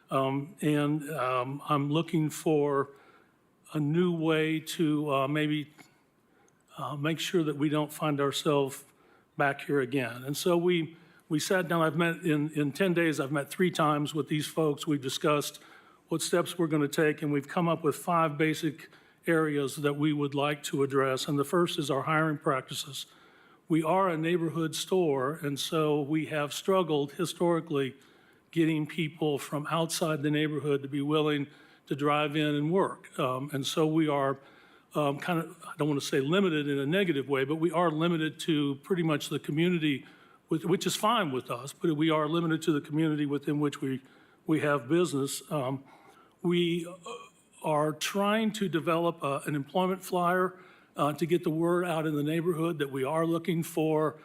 And I'm looking for a new way to maybe make sure that we don't find ourselves back here again. And so we sat down. I've met in 10 days, I've met 3 times with these folks. We've discussed what steps we're going to take, and we've come up with 5 basic areas that we would like to address. And the first is our hiring practices. We are a neighborhood store, and so we have struggled historically getting people from outside the neighborhood to be willing to drive in and work. And so we are kind of, I don't want to say limited in a negative way, but we are limited to pretty much the community, which is fine with us, but we are limited to the community within which we have business. We are trying to develop an employment flyer to get the word out in the neighborhood that we are looking for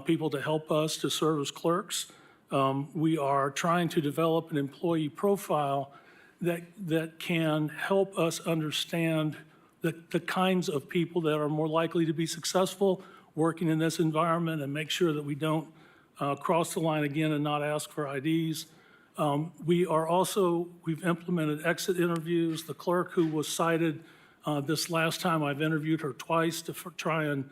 people to help us to serve as clerks. We are trying to develop an employee profile that can help us understand the kinds of people that are more likely to be successful working in this environment and make sure that we don't cross the line again and not ask for IDs. We've implemented exit interviews. The clerk who was cited this last time, I've interviewed her twice to try and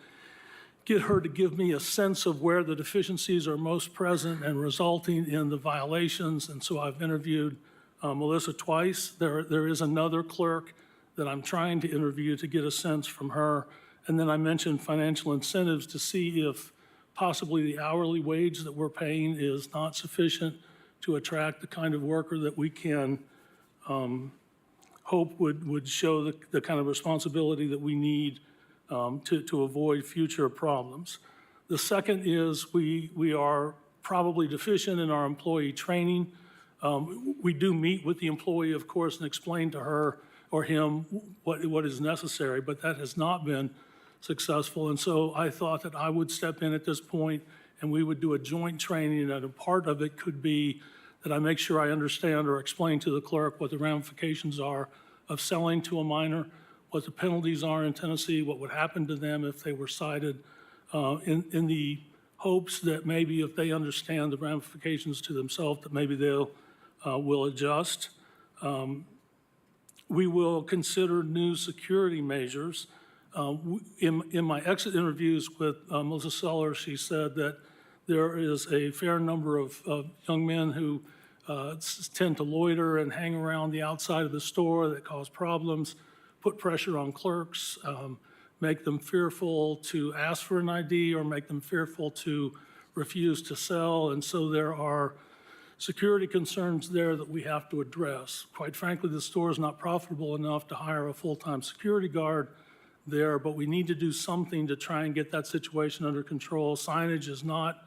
get her to give me a sense of where the deficiencies are most present and resulting in the violations. And so I've interviewed Melissa twice. There is another clerk that I'm trying to interview to get a sense from her. And then I mentioned financial incentives to see if possibly the hourly wage that we're paying is not sufficient to attract the kind of worker that we can hope would show the kind of responsibility that we need to avoid future problems. The second is we are probably deficient in our employee training. We do meet with the employee, of course, and explain to her or him what is necessary, but that has not been successful. And so I thought that I would step in at this point and we would do a joint training, and a part of it could be that I make sure I understand or explain to the clerk what the ramifications are of selling to a minor, what the penalties are in Tennessee, what would happen to them if they were cited, in the hopes that maybe if they understand the ramifications to themselves, that maybe they'll will adjust. We will consider new security measures. In my exit interviews with Melissa Sellers, she said that there is a fair number of young men who tend to loiter and hang around the outside of the store that cause problems, put pressure on clerks, make them fearful to ask for an ID or make them fearful to refuse to sell. And so there are security concerns there that we have to address. Quite frankly, the store is not profitable enough to hire a full-time security guard there, but we need to do something to try and get that situation under control. Signage is not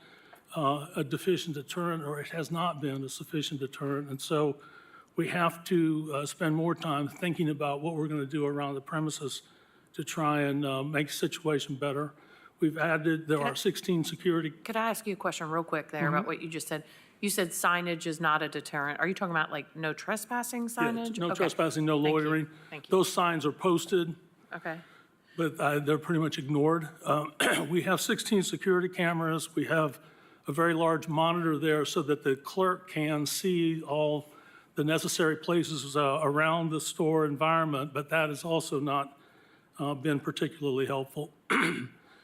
a deficient deterrent, or it has not been a sufficient deterrent. And so we have to spend more time thinking about what we're going to do around the premises to try and make the situation better. We've added, there are 16 security. Could I ask you a question real quick there about what you just said? You said signage is not a deterrent. Are you talking about like no trespassing signage? No Okay. trespassing, no loitering. Thank you. Those signs are posted, Okay. but they're pretty much ignored. We have 16 security cameras. We have a very large monitor there so that the clerk can see all the necessary places around the store environment, but that has also not been particularly helpful.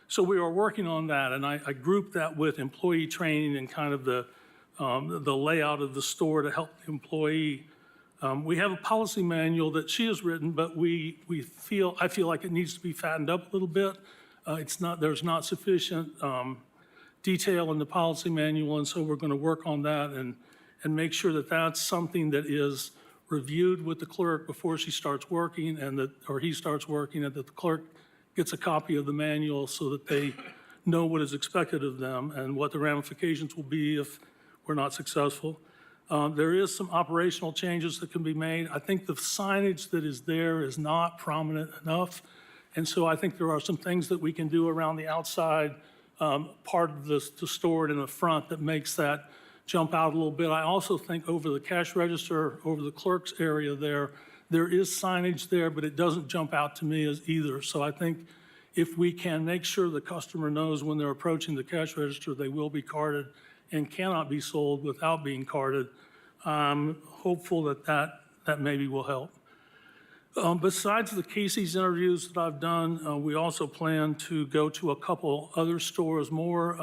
So we are working on that, and I grouped that with employee training and kind of the layout of the store to help the employee. We have a policy manual that she has written, but I feel like it needs to be fattened up a little bit. There's not sufficient detail in the policy manual, and so we're going to work on that and make sure that that's something that is reviewed with the clerk before she starts working or he starts working, and that the clerk gets a copy of the manual so that they know what is expected of them and what the ramifications will be if we're not successful. There is some operational changes that can be made. I think the signage that is there is not prominent enough, and so I think there are some things that we can do around the outside part of the store and in the front that makes that jump out a little bit. I also think over the cash register, over the clerk's area there is signage there, but it doesn't jump out to me as either. So I think if we can make sure the customer knows when they're approaching the cash register, they will be carded and cannot be sold without being carded, I'm hopeful that maybe will help. Besides the Casey's interviews that I've done, we also plan to go to a couple other stores, more,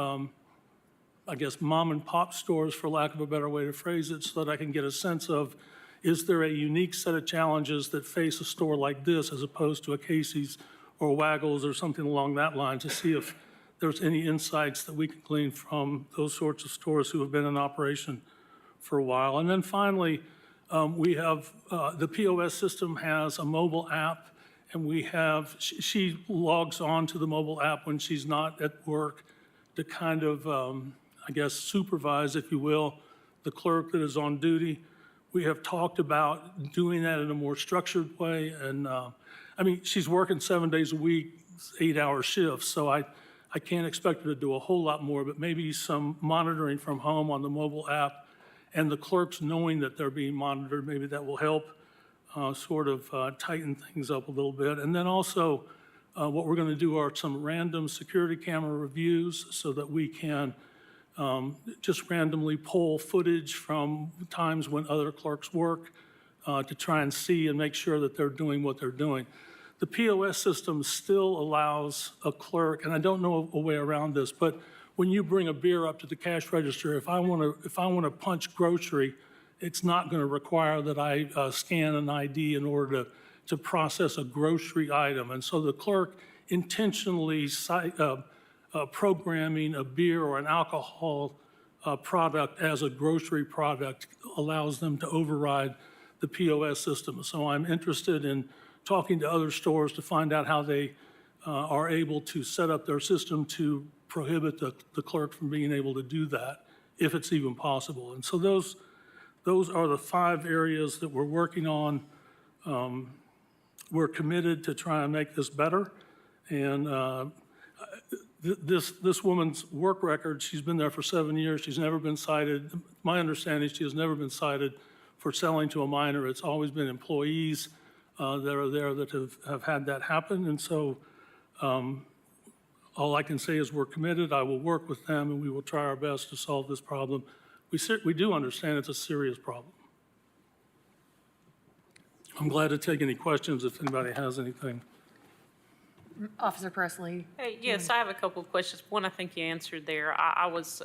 I guess, mom and pop stores, for lack of a better way to phrase it, so that I can get a sense of, is there a unique set of challenges that face a store like this as opposed to a Casey's or Waggles or something along that line, to see if there's any insights that we can glean from those sorts of stores who have been in operation for a while. And then finally, We have, the POS system has a mobile app, and we have, she logs on to the mobile app when she's not at work to kind of, I guess, supervise, if you will, the clerk that is on duty. We have talked about doing that in a more structured way, and, I mean, she's working 7 days a week, 8-hour shifts, so I can't expect her to do a whole lot more, but maybe some monitoring from home on the mobile app and the clerks knowing that they're being monitored, maybe that will help sort of tighten things up a little bit. And then also, what we're going to do are some random security camera reviews so that we can just randomly pull footage from times when other clerks work to try and see and make sure that they're doing what they're doing. The POS system still allows a clerk, and I don't know a way around this, but when you bring a beer up to the cash register, if I want to punch grocery, it's not going to require that I scan an ID in order to process a grocery item. And so the clerk intentionally programming a beer or an alcohol product as a grocery product allows them to override the POS system. So I'm interested in talking to other stores to find out how they are able to set up their system to prohibit the clerk from being able to do that, if it's even possible. And so those are the 5 areas that we're working on. We're committed to try and make this better. And this woman's work record, she's been there for 7 years. She's never been cited. My understanding, she has never been cited for selling to a minor. It's always been employees that are there that have had that happen. And so all I can say is we're committed. I will work with them, and we will try our best to solve this problem. We do understand it's a serious problem. I'm glad to take any questions if anybody has anything. Officer Presley? Hey, yes, I have a couple of questions. One, I think you answered there. I was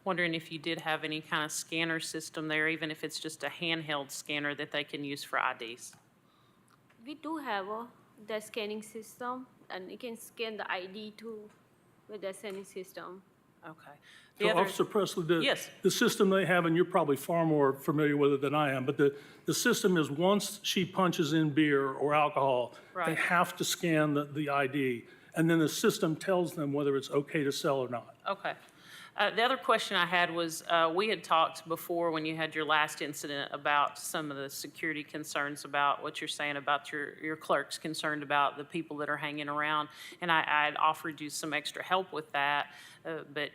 wondering if you did have any kind of scanner system there, even if it's just a handheld scanner that they can use for IDs. We do have the scanning system, and you can scan the ID too with the scanning system. Okay. So Officer Presley, Yes. the system they have, and you're probably far more familiar with it than I am, but the system is once she punches in beer or alcohol, they Right. have to scan the ID, and then the system tells them whether it's okay to sell or not. Okay. The other question I had was, we had talked before when you had your last incident about some of the security concerns about what you're saying about your clerks concerned about the people that are hanging around. And I had offered you some extra help with that, but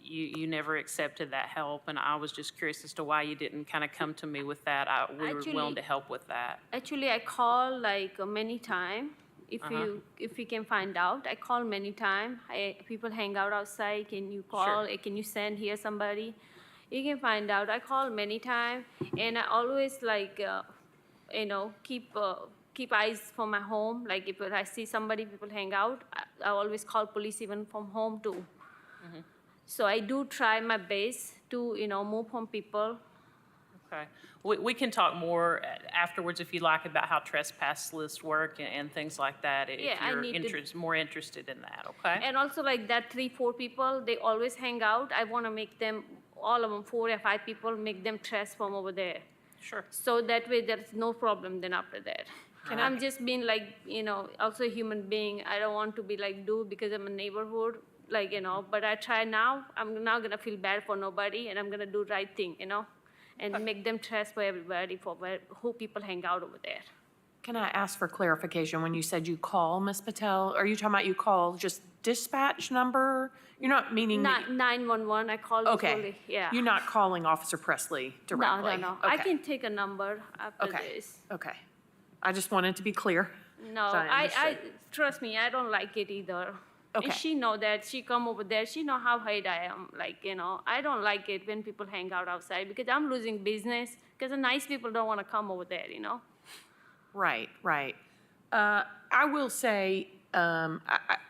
you never accepted that help. And I was just curious as to why you didn't kind of come to me with that. We were willing to help with that. Actually, I call like many times. If you can find out, I call many times. People hang out outside. Can you call? Sure. Can you send here somebody? You can find out. I call many times, and I always like, keep eyes for my home. Like if I see somebody, people hang out, I always call police even from home too. Mm-hmm. So I do try my best to move from people. Okay. We can talk more afterwards if you like about how trespass lists work and things like that, if Yeah, I you're need more interested in that, okay? And also like that 3-4 people, they always hang out. I want to make them, all of them, 4 or 5 people, make them trash from over there. Sure. So that way there's no problem then after that. I'm just being like, also a human being. I don't want to be like because I'm a neighborhood, but I try now. I'm not going to feel bad for nobody, and I'm going to do right thing, and make them trash for everybody, who people hang out over there. Can I ask for clarification? When you said you call, Ms. Patel, are you talking about you call just dispatch number? You're not meaning... Not 911, I call Okay. usually, yeah. You're not calling Officer Presley directly? No. Okay. I can take a number after Okay. this. Okay. I just wanted to be clear. No, So I I understood. trust me, I don't like it either. Okay. And she know that. She come over there. She know how hate I am. I don't like it when people hang out outside because I'm losing business because the nice people don't want to come over there, Right. I will say,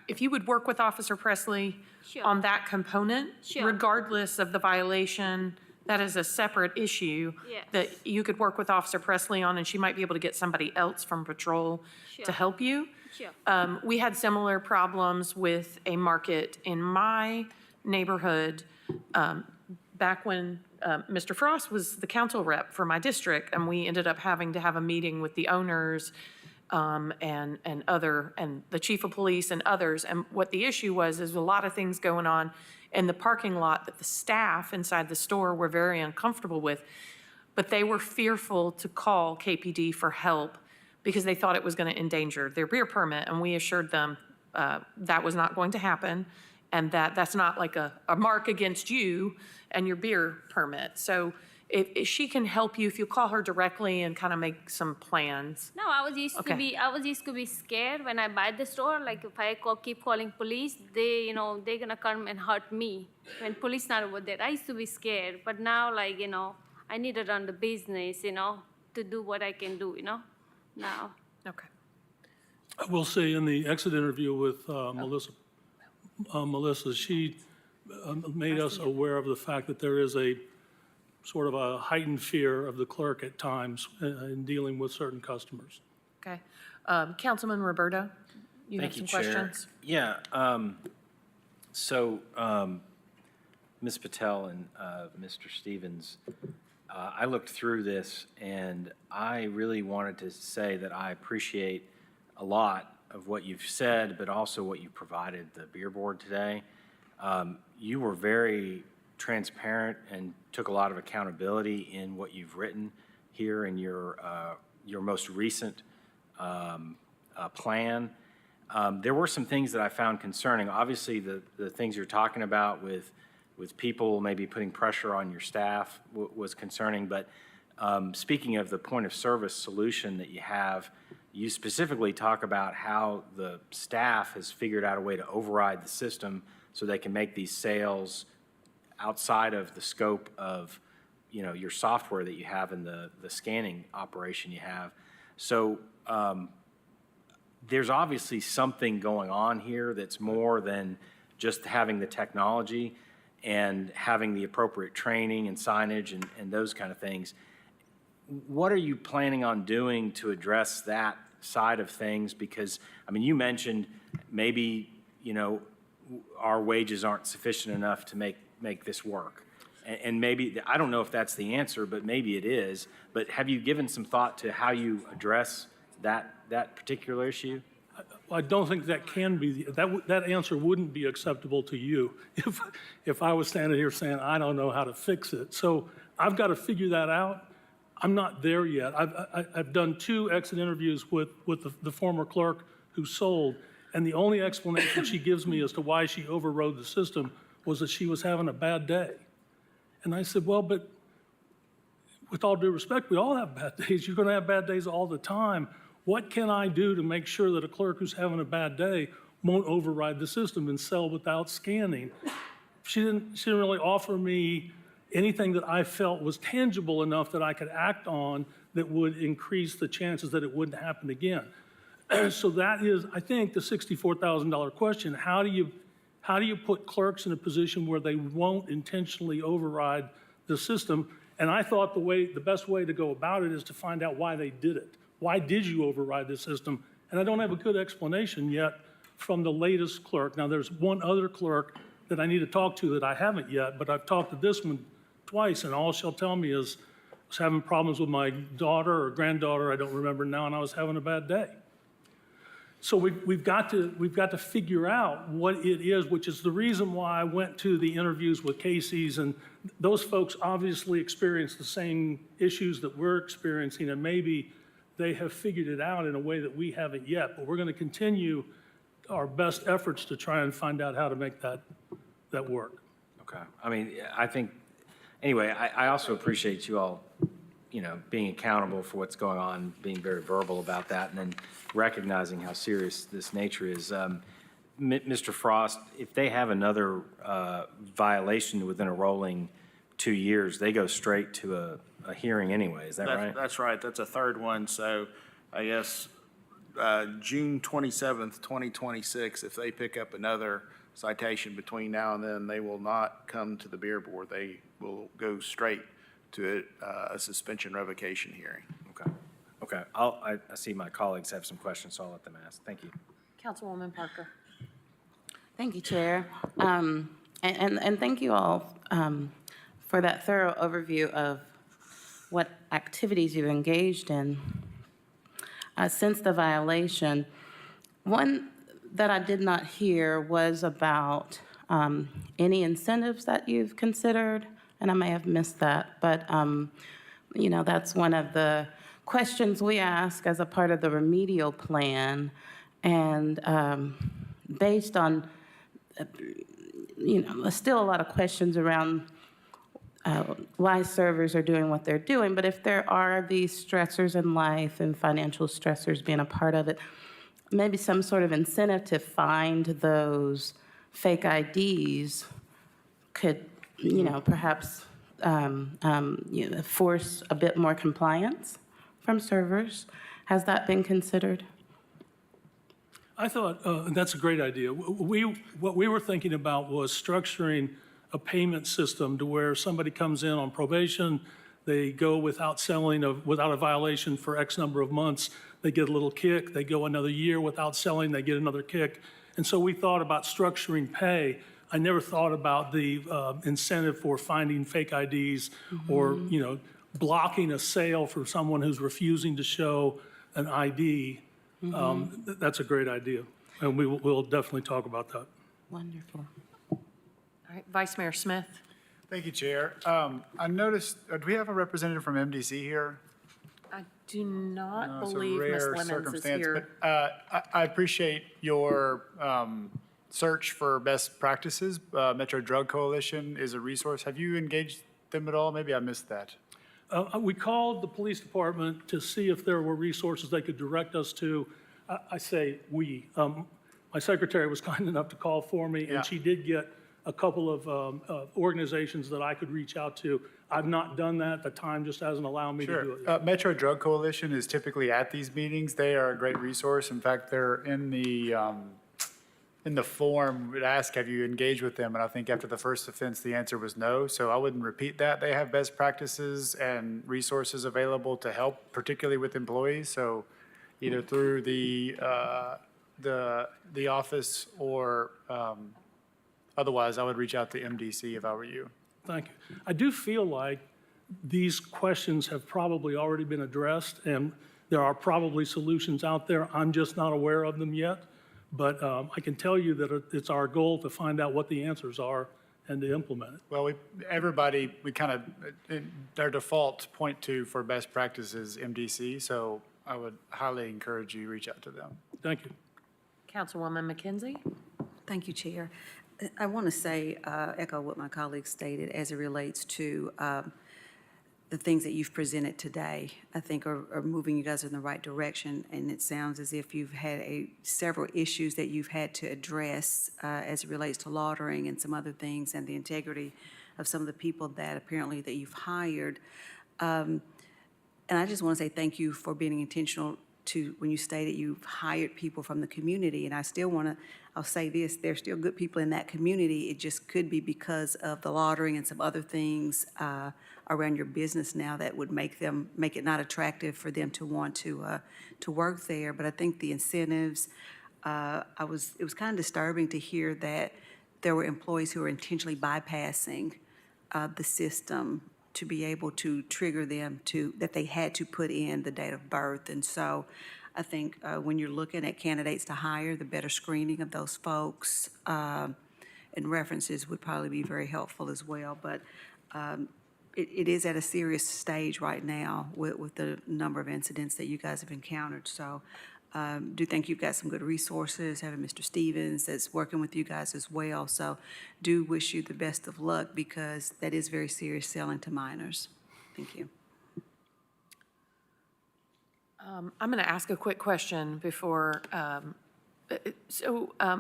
if you would work with Officer Presley Sure. on that component, Sure. regardless of the violation, that is a separate issue Yes. that you could work with Officer Presley on, and she might be able to get somebody else from patrol to Sure. help you. Sure. We had similar problems with a market in my neighborhood back when Mr. Frost was the council rep for my district, and we ended up having to have a meeting with the owners and the chief of police and others. And what the issue was is a lot of things going on in the parking lot that the staff inside the store were very uncomfortable with, but they were fearful to call KPD for help because they thought it was going to endanger their beer permit. And we assured them that was not going to happen, and that's not like a mark against you and your beer permit. So if she can help you, if you call her directly and kind of make some plans. No, I was used to be scared when I buy the store. Like if I keep calling police, they're gonna come and hurt me when police not over there. I used to be scared, but now I need to run the business, to do what I can do, now. Okay. I will say in the exit interview with Melissa, she made us aware of the fact that there is a sort of a heightened fear of the clerk at times in dealing with certain customers. Okay. Councilman Roberta, you have some questions? Yeah. Ms. Patel and Mr. Stevens, I looked through this, and I really wanted to say that I appreciate a lot of what you've said, but also what you provided the beer board today. You were very transparent and took a lot of accountability in what you've written here in your most recent plan. There were some things that I found concerning. Obviously, the things you're talking about with people maybe putting pressure on your staff was concerning. But speaking of the point of service solution that you have, you specifically talk about how the staff has figured out a way to override the system so they can make these sales outside of the scope of your software that you have and the scanning operation you have. So there's obviously something going on here that's more than just having the technology and having the appropriate training and signage and those kind of things. What are you planning on doing to address that side of things? Because, I mean, you mentioned maybe, our wages aren't sufficient enough to make this work. And maybe, I don't know if that's the answer, but maybe it is. But have you given some thought to how you address that particular issue? I don't think that can be, that answer wouldn't be acceptable to you if I was standing here saying, I don't know how to fix it. So I've got to figure that out. I'm not there yet. I've done 2 exit interviews with the former clerk who sold, and the only explanation she gives me as to why she overrode the system was that she was having a bad day. And I said, well, but with all due respect, we all have bad days. You're going to have bad days all the time. What can I do to make sure that a clerk who's having a bad day won't override the system and sell without scanning? She didn't really offer me anything that I felt was tangible enough that I could act on that would increase the chances that it wouldn't happen again. So that is, I think, the $64,000 question. How do you put clerks in a position where they won't intentionally override the system? And I thought the best way to go about it is to find out why they did it. Why did you override the system? And I don't have a good explanation yet from the latest clerk. Now, there's one other clerk that I need to talk to that I haven't yet, but I've talked to this one twice, and all she'll tell me is I was having problems with my daughter or granddaughter, I don't remember now, and I was having a bad day. So we've got to figure out what it is, which is the reason why I went to the interviews with Casey's, and those folks obviously experience the same issues that we're experiencing, and maybe they have figured it out in a way that we haven't yet. But we're going to continue our best efforts to try and find out how to make that work. Okay. I mean, I think, anyway, I also appreciate you all, being accountable for what's going on, being very verbal about that, and then recognizing how serious this nature is. Mr. Frost, if they have another violation within a rolling 2 years, they go straight to a hearing anyway, is that right? That's right. That's a third one. So I guess June 27th, 2026, if they pick up another citation between now and then, they will not come to the beer board. They will go straight to a suspension revocation hearing. Okay. I see my colleagues have some questions, so I'll let them ask. Thank you. Councilwoman Parker. Thank you, Chair. And thank you all for that thorough overview of what activities you've engaged in since the violation. One that I did not hear was about any incentives that you've considered, and I may have missed that, but that's one of the questions we ask as a part of the remedial plan, and based on, there's still a lot of questions around why servers are doing what they're doing, but if there are these stressors in life and financial stressors being a part of it, maybe some sort of incentive to find those fake IDs could, perhaps force a bit more compliance from servers. Has that been considered? I thought that's a great idea. What we were thinking about was structuring a payment system to where somebody comes in on probation, they go without selling, without a violation for X number of months, they get a little kick, they go another year without selling, they get another kick. And so we thought about structuring pay. I never thought about the incentive for finding fake IDs or, blocking a sale for someone who's refusing to show an ID. That's a great idea, and we'll definitely talk about that. Wonderful. All right, Vice Mayor Smith. Thank you, Chair. I noticed, do we have a representative from MDC here? I do not No, it's a believe Ms. rare Lemons is circumstance, here. but I appreciate your search for best practices. Metro Drug Coalition is a resource. Have you engaged them at all? Maybe I missed that. We called the police department to see if there were resources they could direct us to. I say we. My secretary was kind enough to call for me, Yeah. and she did get a couple of organizations that I could reach out to. I've not done that. The time just hasn't allowed me to do it. Sure. Metro Drug Coalition is typically at these meetings. They are a great resource. In fact, they're in the form, we'd ask, have you engaged with them? And I think after the first offense, the answer was no. So I wouldn't repeat that. They have best practices and resources available to help, particularly with employees. So either through the office or otherwise, I would reach out to MDC if I were you. Thank you. I do feel like these questions have probably already been addressed, and there are probably solutions out there. I'm just not aware of them yet. But I can tell you that it's our goal to find out what the answers are and to implement it. Well, everybody, their default point to for best practices MDC, so I would highly encourage you reach out to them. Thank you. Councilwoman McKenzie. Thank you, Chair. I want to say, echo what my colleague stated as it relates to the things that you've presented today. I think are moving you guys in the right direction, and it sounds as if you've had several issues that you've had to address as it relates to laundering and some other things, and the integrity of some of the people that apparently that you've hired. And I just want to say thank you for being intentional to when you stated you've hired people from the community, and I still want to, I'll say this, there's still good people in that community. It just could be because of the laundering and some other things around your business now that would make it not attractive for them to want to work there. But I think the incentives, it was kind of disturbing to hear that there were employees who were intentionally bypassing the system to be able to trigger them that they had to put in the date of birth. And so I think when you're looking at candidates to hire, the better screening of those folks and references would probably be very helpful as well. But it is at a serious stage right now with the number of incidents that you guys have encountered. So do think you've got some good resources, having Mr. Stevens that's working with you guys as well. So do wish you the best of luck because that is very serious selling to minors. Thank you. I'm going to ask a quick question before.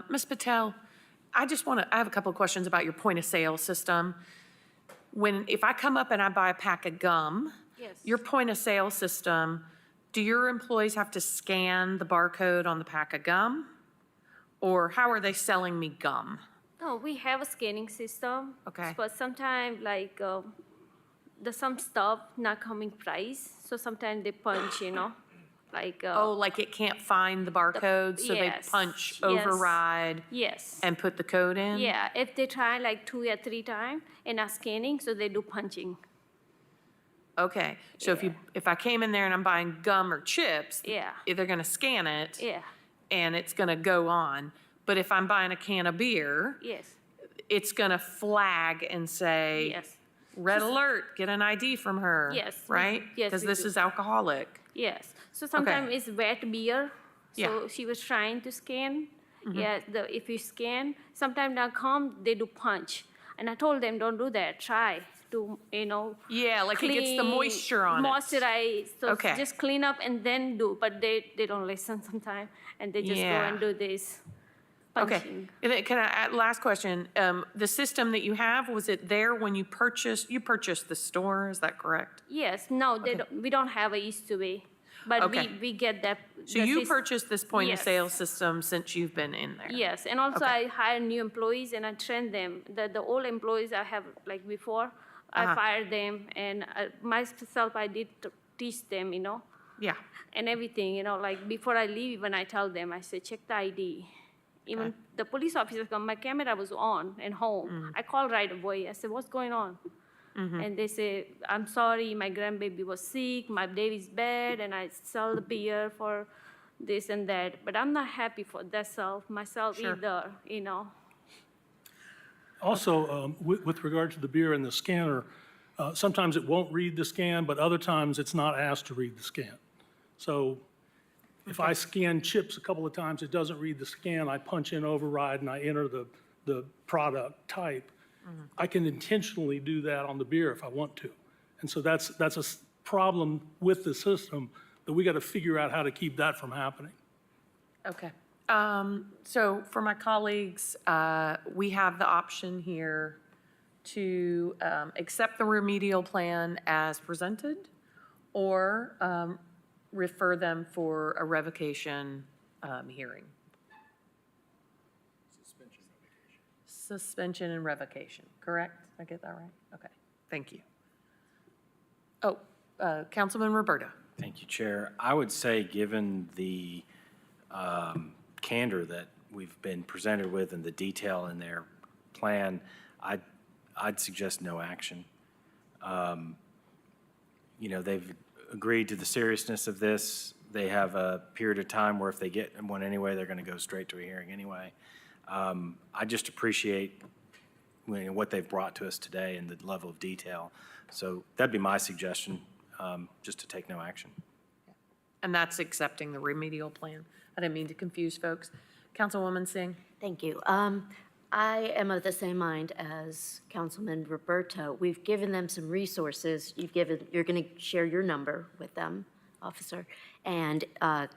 Ms. Patel, I have a couple of questions about your point of sale system. If I come up and I buy a pack of gum, Yes. your point of sale system, do your employees have to scan the barcode on the pack of gum? Or how are they selling me gum? No, we have a scanning system. Okay. But sometimes there's some stuff not coming price. So sometimes they punch, like. Like it can't find the barcode, so they Yes, punch yes. override Yes. and put the code in? Yeah, if they try like 2 or 3 times and not scanning, so they do punching. Okay, so if I came in there and I'm buying gum or chips, Yeah. they're gonna scan it. Yeah. And it's gonna go on. But if I'm buying a can of beer, Yes. it's gonna flag and say, Yes. red alert, get an ID from her. Yes, Right? yes, Because we this do. is alcoholic. Yes. So sometimes it's wet beer. So Yeah. she was trying to scan. Mm-hmm. Yeah, if you scan, sometimes now come, they do punch. And I told them, don't do that. Try to, Yeah, like it gets the clean, moisture on it. moisturize. So Okay. just clean up and then do. But they don't listen sometimes. And they just go Yeah. and do this Okay. punching. And then can I, last question, the system that you have, was it there when you purchased the store, is that correct? Yes, no, we don't have a used to be. But Okay. we get that. So the you sys- purchased this point of Yes. sale system since you've been in there? Yes, and also Okay. I hire new employees and I train them. The old employees I have like before, I fired them and myself I did teach them, Yeah. and everything, like before I leave, when I tell them, I say, check the ID. Even the police officer come, my camera was on and home. I called right away. I said, what's going on? And they say, I'm sorry, my grandbaby was sick, my baby's bad, and I sell the beer for this and that. But I'm not happy for myself Sure. either, Also, with regard to the beer and the scanner, sometimes it won't read the scan, but other times it's not asked to read the scan. So if I scan chips a couple of times, it doesn't read the scan, I punch in override and I enter the product type. I can intentionally do that on the beer if I want to. And so that's a problem with the system that we got to figure out how to keep that from happening. Okay. So for my colleagues, we have the option here to accept the remedial plan as presented or refer them for a revocation hearing. Suspension and revocation, correct? Did I get that right? Okay, thank you. Oh, Councilman Roberta. Thank you, Chair. I would say, given the candor that we've been presented with and the detail in their plan, I'd suggest no action. They've agreed to the seriousness of this. They have a period of time where if they get one anyway, they're going to go straight to a hearing anyway. I just appreciate what they've brought to us today and the level of detail. So that'd be my suggestion, just to take no action. And that's accepting the remedial plan. I didn't mean to confuse folks. Councilwoman Singh? Thank you. I am of the same mind as Councilman Roberto. We've given them some resources. You're going to share your number with them, officer, and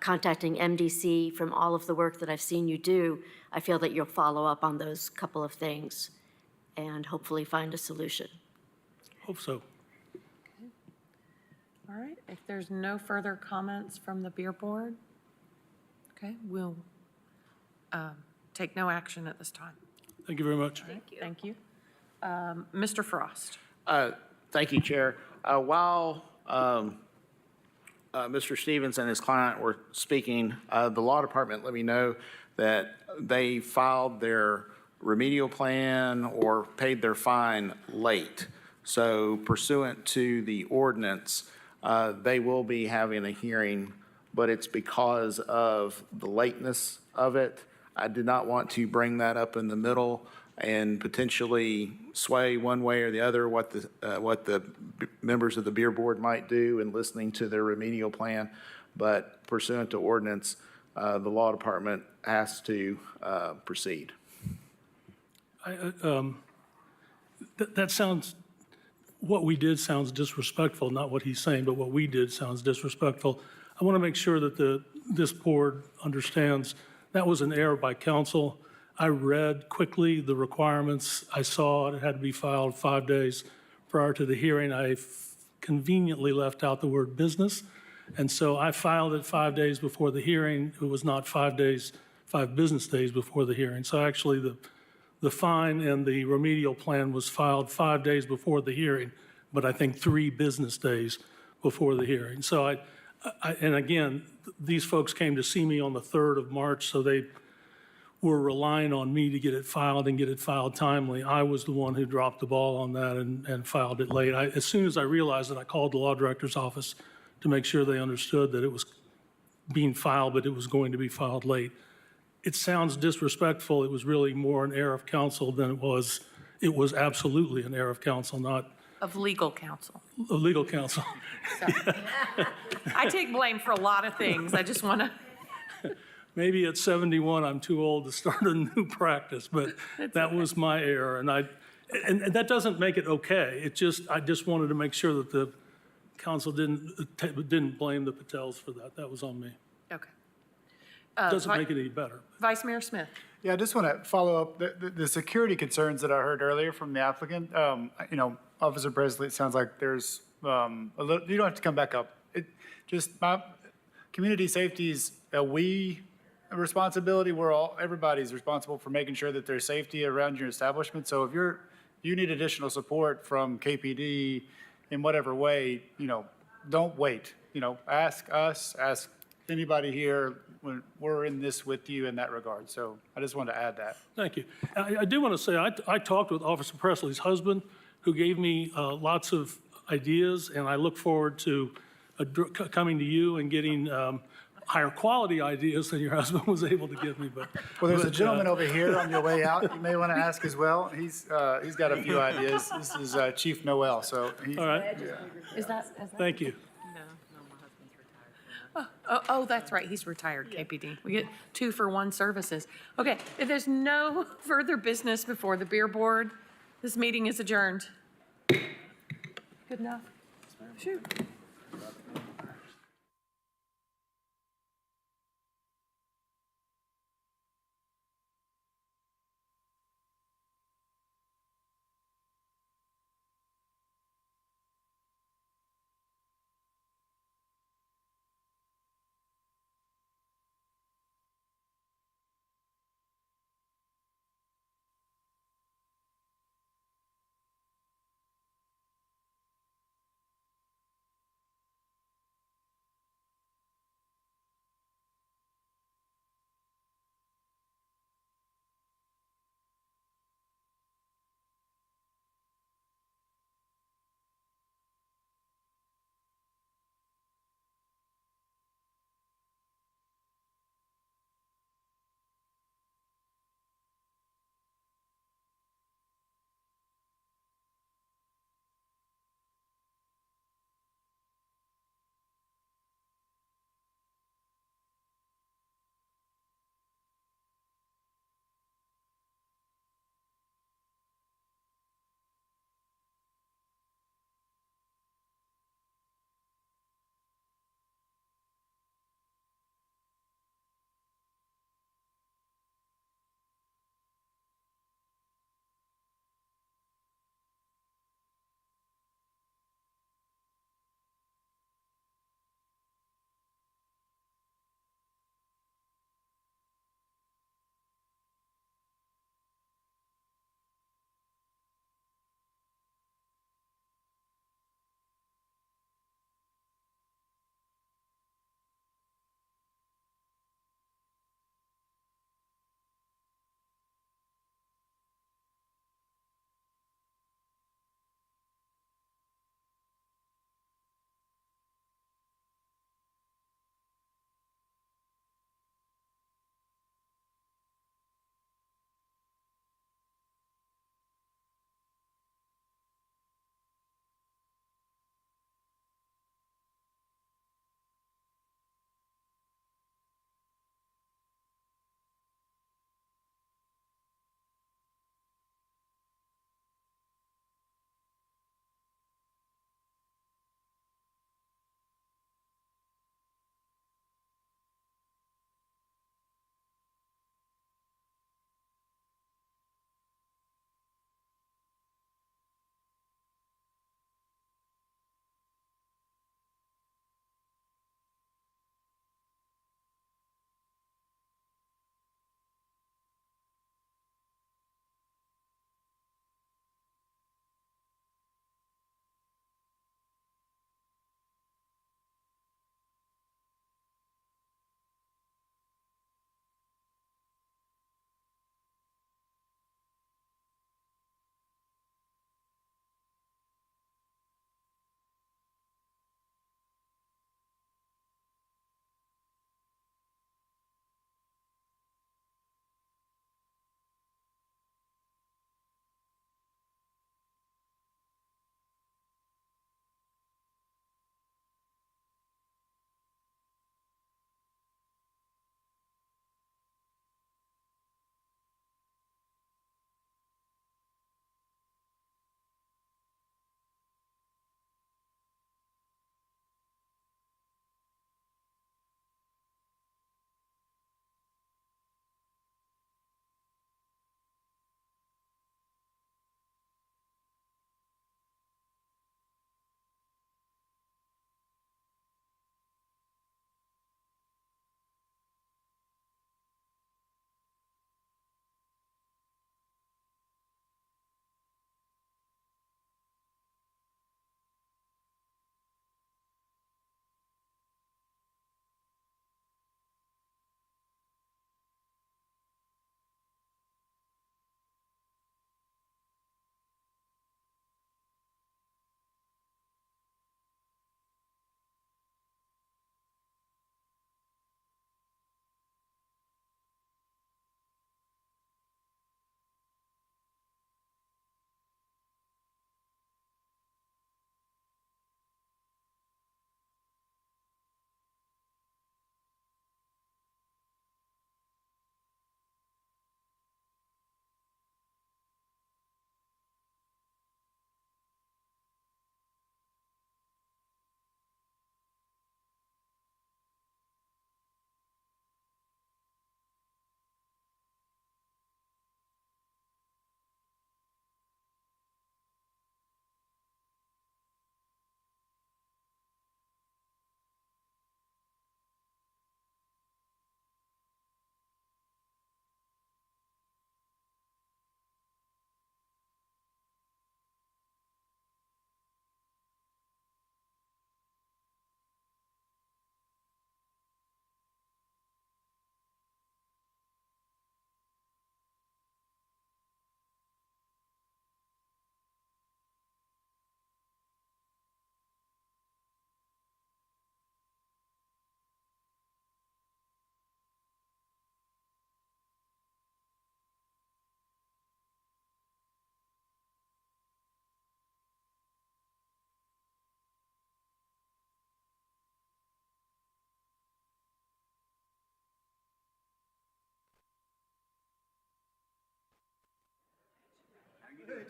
contacting MDC from all of the work that I've seen you do, I feel that you'll follow up on those couple of things and hopefully find a solution. Hope so. All right, if there's no further comments from the beer board, okay, we'll take no action at this time. Thank you very much. Thank you. Mr. Frost. Thank you, Chair. While Mr. Stevens and his client were speaking, the law department let me know that they filed their remedial plan or paid their fine late. So pursuant to the ordinance, they will be having a hearing, but it's because of the lateness of it. I did not want to bring that up in the middle and potentially sway one way or the other what the members of the beer board might do in listening to their remedial plan. But pursuant to ordinance, the law department has to proceed. That sounds, what we did sounds disrespectful, not what he's saying, but what we did sounds disrespectful. I want to make sure that this board understands that was an error by council. I read quickly the requirements. I saw it had to be filed 5 days prior to the hearing. I conveniently left out the word business. And so I filed it 5 days before the hearing. It was not 5 business days before the hearing. So actually the fine and the remedial plan was filed 5 days before the hearing, but I think 3 business days before the hearing. So And again, these folks came to see me on the 3rd of March, so they were relying on me to get it filed and get it filed timely. I was the one who dropped the ball on that and filed it late. As soon as I realized it, I called the law director's office to make sure they understood that it was being filed, but it was going to be filed late. It sounds disrespectful. It was really more an error of counsel than it was absolutely an error of counsel, not Of legal counsel. a legal counsel. I take blame for a lot of things. I just want to. Maybe at 71, I'm too old to start a new practice, but that was my error. And that doesn't make it okay. I just wanted to make sure that the council didn't blame the Patels for that. That was on me. Okay. Doesn't make it any better. Vice Mayor Smith. Yeah, I just want to follow up, the security concerns that I heard earlier from the applicant, Officer Presley, it sounds like there's a little, you don't have to come back up. Community safety is a responsibility. Everybody's responsible for making sure that there's safety around your establishment. So if you need additional support from KPD in whatever way, don't wait. Ask us, ask anybody here. We're in this with you in that regard. So I just wanted to add that. Thank you. I do want to say, I talked with Officer Presley's husband, who gave me lots of ideas, and I look forward to coming to you and getting higher quality ideas than your husband was able to give me. Well, there's a gentleman over here on your way out. You may want to ask as well. He's got a few ideas. This is Chief Noel. So all right. Is that? Thank you. Oh, that's right. He's retired, KPD. We get 2-for-1 services. Okay, if there's no further business before the beer board, this meeting is adjourned. Good enough? Shoot.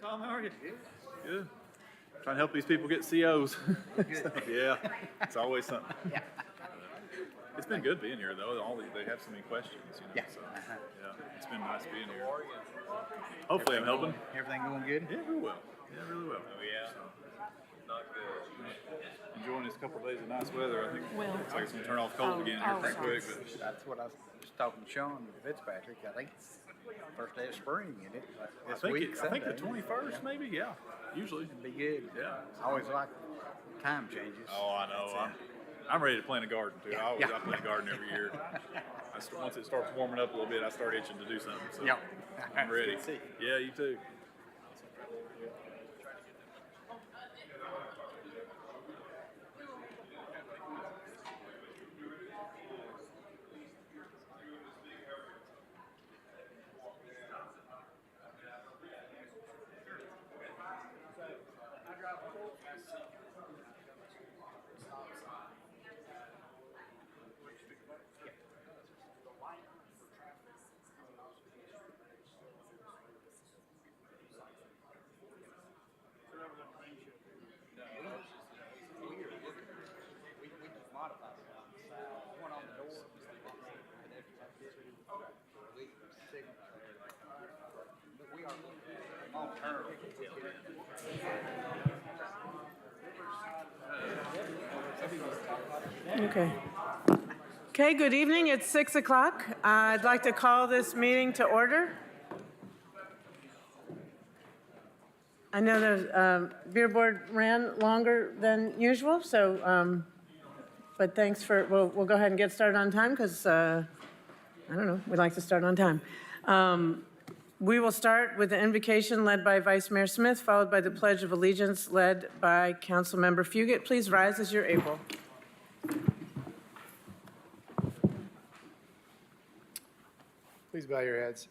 Tom, how are you? Good. Trying to help these people get COs. Yeah, it's always something. Yeah. It's been good being here, though. They have so many questions, you know. Yeah. So, yeah, it's been nice being here. Hopefully I'm helping. Everything going good? Yeah, real well. Yeah, really well. Oh, yeah. Not good. Enjoying this couple of days of nice weather. I think it's like it's going to turn off cold again here pretty quick. But That's what I was just talking to Sean Fitzpatrick. I think it's first day of spring, isn't it? This week, I think the Sunday. 21st, maybe. Yeah, usually. It'd be good. Yeah. I always like time changes. Oh, I know. I'm ready to plant a garden too. I plant a garden every year. Once it starts warming up a little bit, I start itching to do something. So Yep. I'm ready. Good to see you. Yeah, you too. Okay. Okay, good evening. It's 6 o'clock. I'd like to call this meeting to order. I know the beer board ran longer than usual, so, but thanks for, we'll go ahead and get started on time because, I don't know, we like to start on time. We will start with the invocation led by Vice Mayor Smith, followed by the Pledge of Allegiance led by Councilmember Fugit. Please rise as you're able. Please bow your heads.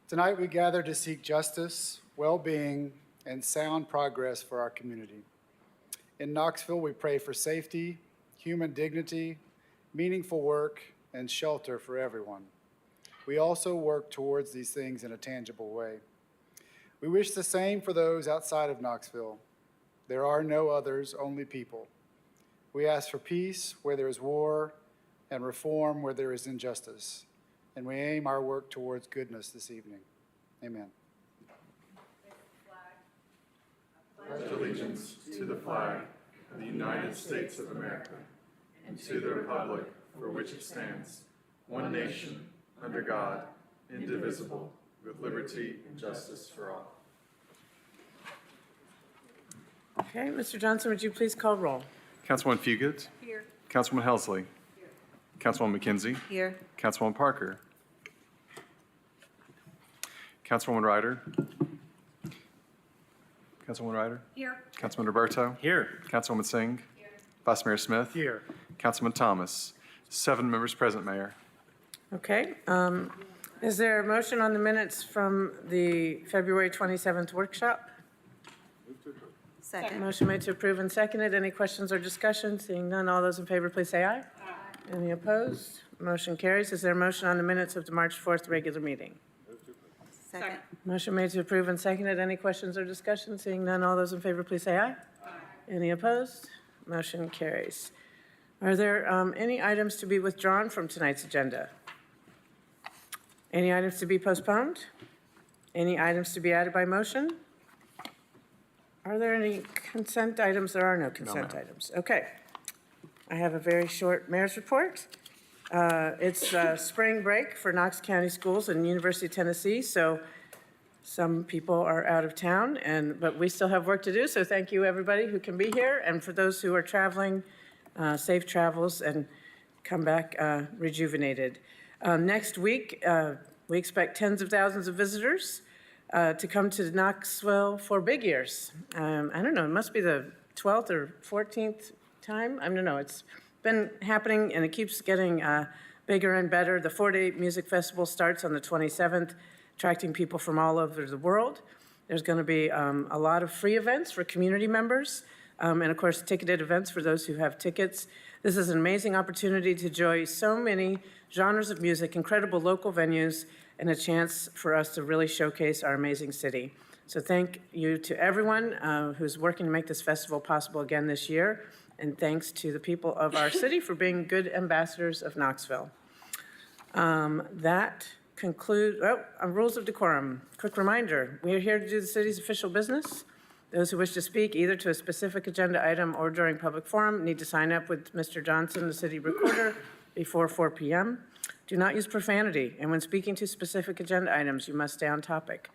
Tonight we gather to seek justice, well-being, and sound progress for our community. In Knoxville, we pray for safety, human dignity, meaningful work, and shelter for everyone. We also work towards these things in a tangible way. We wish the same for those outside of Knoxville. There are no others, only people. We ask for peace where there is war and reform where there is injustice. And we aim our work towards goodness this evening. Amen. Pledge allegiance to the flag of the United States of America and to the republic for which it stands, one nation, under God, indivisible, with liberty and justice for all. Okay, Mr. Johnson, would you please call roll? Councilwoman Fugit. Here. Councilwoman Helsley. Councilwoman McKenzie. Here. Councilwoman Parker. Councilwoman Ryder. Councilwoman Ryder. Here. Councilman Roberto. Here. Councilwoman Singh. Vice Mayor Smith. Here. Councilman Thomas. 7 members present, Mayor. Okay. Is there a motion on the minutes from the February 27th workshop? Second. Motion made to approve and seconded. Any questions or discussion? Seeing none, all those in favor, please say aye. Aye. Any opposed? Motion carries. Is there a motion on the minutes of the March 4th regular meeting? Second. Motion made to approve and seconded. Any questions or discussion? Seeing none, all those in favor, please say aye. Aye. Any opposed? Motion carries. Are there any items to be withdrawn from tonight's agenda? Any items to be postponed? Any items to be added by motion? Are there any consent items? There are no consent items. Okay. I have a very short mayor's report. It's spring break for Knox County Schools and University of Tennessee, so some people are out of town, but we still have work to do, so thank you, everybody who can be here, and for those who are traveling, safe travels and come back rejuvenated. Next week, we expect tens of thousands of visitors to come to Knoxville for Big Ears. I don't know, it must be the 12th or 14th time. I don't know, it's been happening and it keeps getting bigger and better. The 4-day music festival starts on the 27th, attracting people from all over the world. There's going to be a lot of free events for community members, and of course, ticketed events for those who have tickets. This is an amazing opportunity to enjoy so many genres of music, incredible local venues, and a chance for us to really showcase our amazing city. So thank you to everyone who's working to make this festival possible again this year, and thanks to the people of our city for being good ambassadors of Knoxville. That concludes, rules of decorum. Quick reminder, we are here to do the city's official business. Those who wish to speak either to a specific agenda item or during public forum need to sign up with Mr. Johnson, the city recorder, before 4 p.m. Do not use profanity, and when speaking to specific agenda items, you must stay on topic.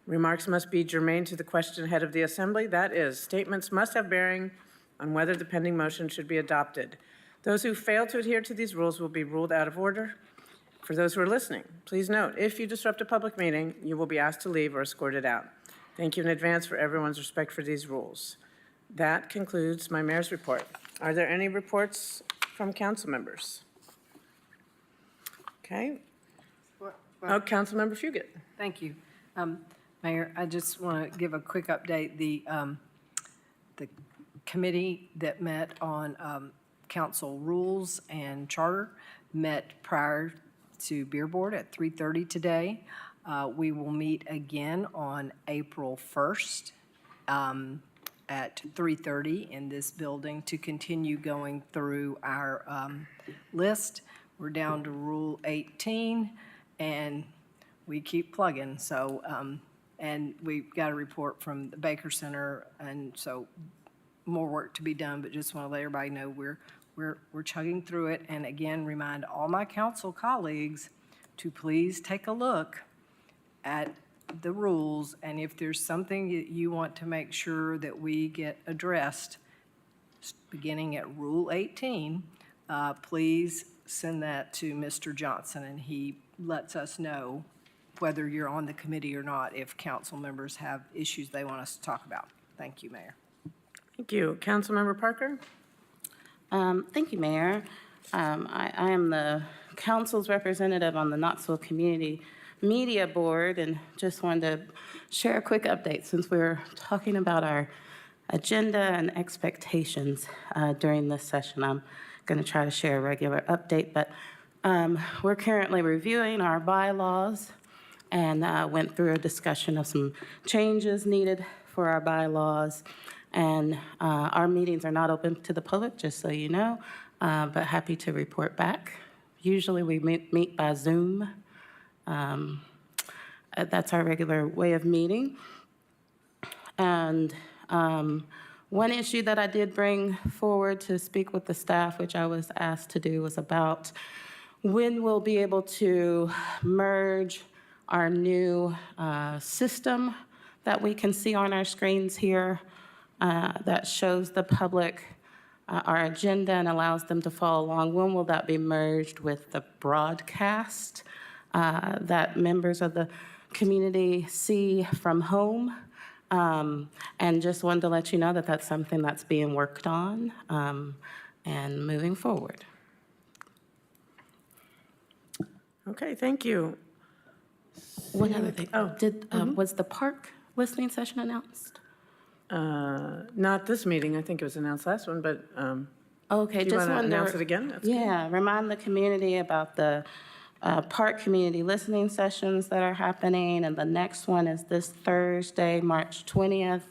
Remarks must be germane to the question ahead of the assembly. That is, statements must have bearing on whether the pending motion should be adopted. Those who fail to adhere to these rules will be ruled out of order. For those who are listening, please note, if you disrupt a public meeting, you will be asked to leave or escorted out. Thank you in advance for everyone's respect for these rules. That concludes my mayor's report. Are there any reports from council members? Okay. Oh, Councilmember Fugit. Thank you. Mayor, I just want to give a quick update. The committee that met on council rules and charter met prior to Beer Board at 3:30 today. We will meet again on April 1st at 3:30 in this building to continue going through our list. We're down to Rule 18, and we keep plugging. So, and we've got a report from the Baker Center, and so more work to be done. But just want to let everybody know we're chugging through it. And again, remind all my council colleagues to please take a look at the rules, and if there's something that you want to make sure that we get addressed, beginning at Rule 18, please send that to Mr. Johnson, and he lets us know whether you're on the committee or not if council members have issues they want us to talk about. Thank you, Mayor. Thank you. Councilmember Parker? Thank you, Mayor. I am the council's representative on the Knoxville Community Media Board, and just wanted to share a quick update since we're talking about our agenda and expectations during this session. I'm going to try to share a regular update, but we're currently reviewing our bylaws and went through a discussion of some changes needed for our bylaws. And our meetings are not open to the public, just so you know, but happy to report back. Usually we meet by Zoom. That's our regular way of meeting. And one issue that I did bring forward to speak with the staff, which I was asked to do, was about when we'll be able to merge our new system that we can see on our screens here that shows the public our agenda and allows them to follow along. When will that be merged with the broadcast that members of the community see from home? And just wanted to let you know that that's something that's being worked on and moving forward. Okay, thank you. One other thing. Was the park listening session announced? Not this meeting. I think it was announced last one, but okay, do you want to announce it again? That's good. Remind the community about the park community listening sessions that are happening, and the next one is this Thursday, March 20th,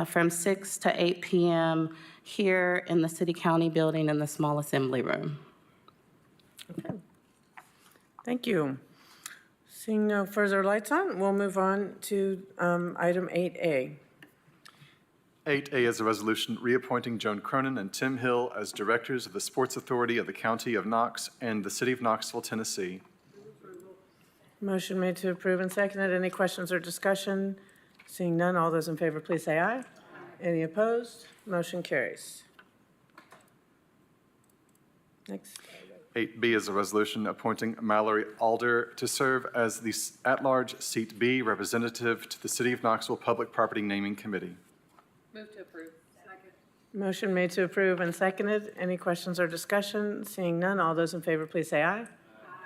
from 6 to 8 p.m. here in the City County building in the small assembly room. Okay. Thank you. Seeing no further lights on, we'll move on to item 8A. 8A is a resolution reappointing Joan Cronin and Tim Hill as directors of the Sports Authority of the County of Knox and the City of Knoxville, Tennessee. Motion made to approve and seconded. Any questions or discussion? Seeing none, all those in favor, please say aye. Any opposed? Motion carries. Next. 8B is a resolution appointing Mallory Alder to serve as the at-large Seat B representative to the City of Knoxville Public Property Naming Committee. Move to approve. Second. Motion made to approve and seconded. Any questions or discussion? Seeing none, all those in favor, please say aye. Aye.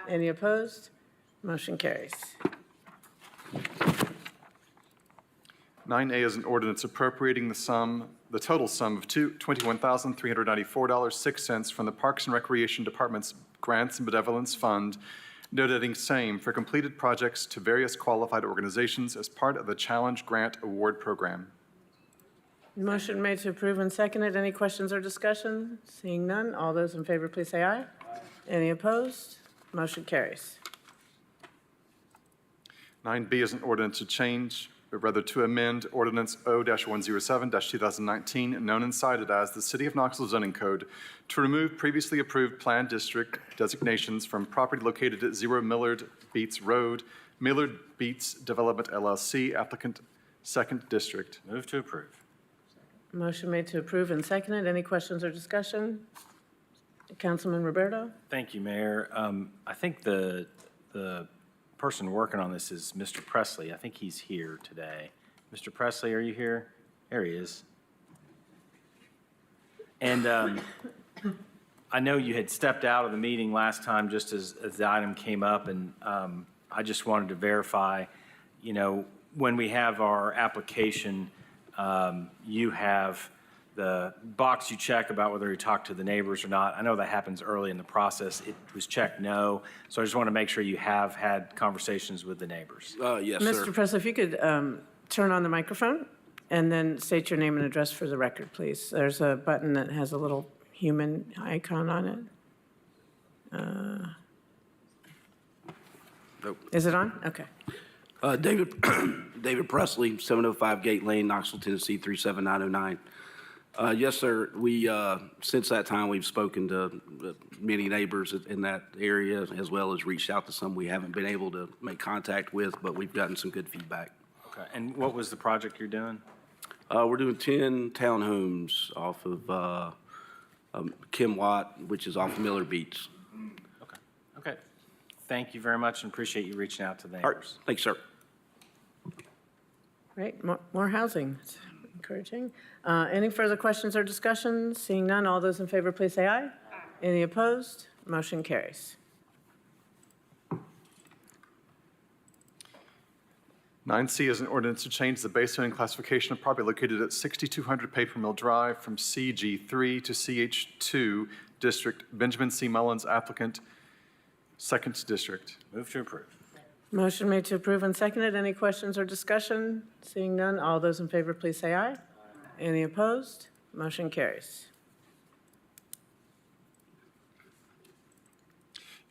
Any opposed? Motion carries. 9A is an ordinance appropriating the total sum of $21,394.06 from the Parks and Recreation Department's Grants and Benevolence Fund donating same for completed projects to various qualified organizations as part of the Challenge Grant Award Program. Motion made to approve and seconded. Any questions or discussion? Seeing none, all those in favor, please say aye. Any opposed? Motion carries. 9B is an ordinance to change, or rather to amend Ordinance O-107-2019, known and cited as the City of Knoxville Zoning Code, to remove previously approved planned district designations from property located at 0 Millard Beats Road, Millard Beats Development LLC, applicant 2nd District. Move to approve. Motion made to approve and seconded. Any questions or discussion? Councilman Roberto? Thank you, Mayor. I think the person working on this is Mr. Presley. I think he's here today. Mr. Presley, are you here? There he is. And I know you had stepped out of the meeting last time just as the item came up, and I just wanted to verify, you know, when we have our application, you have the box you check about whether you talk to the neighbors or not. I know that happens early in the process. It was checked no, so I just want to make sure you have had conversations with the neighbors. Yes, sir. Mr. Presley, if you could turn on the microphone and then state your name and address for the record, please. There's a button that has a little human icon on it. Nope. Is it on? Okay. David Presley, 705 Gate Lane, Knoxville, Tennessee, 37909. Yes, sir. We, since that time, we've spoken to many neighbors in that area, as well as reached out to some we haven't been able to make contact with, but we've gotten some good feedback. Okay. And what was the project you're doing? We're doing 10 townhomes off of Kim Watt, which is off of Miller Beats. Okay. Okay. Thank you very much and appreciate you reaching out to the All right. neighbors. Thanks, sir. Great. More housing. It's encouraging. Any further questions or discussions? Seeing none, all those in favor, please say aye. Any opposed? Motion carries. 9C is an ordinance to change the base zoning classification of property located at 6200 Paper Mill Drive from CG3 to CH2 District. Benjamin C. Mullins, applicant, 2nd District. Move to approve. Motion made to approve and seconded. Any questions or discussion? Seeing none, all those in favor, please say aye. Any opposed? Motion carries.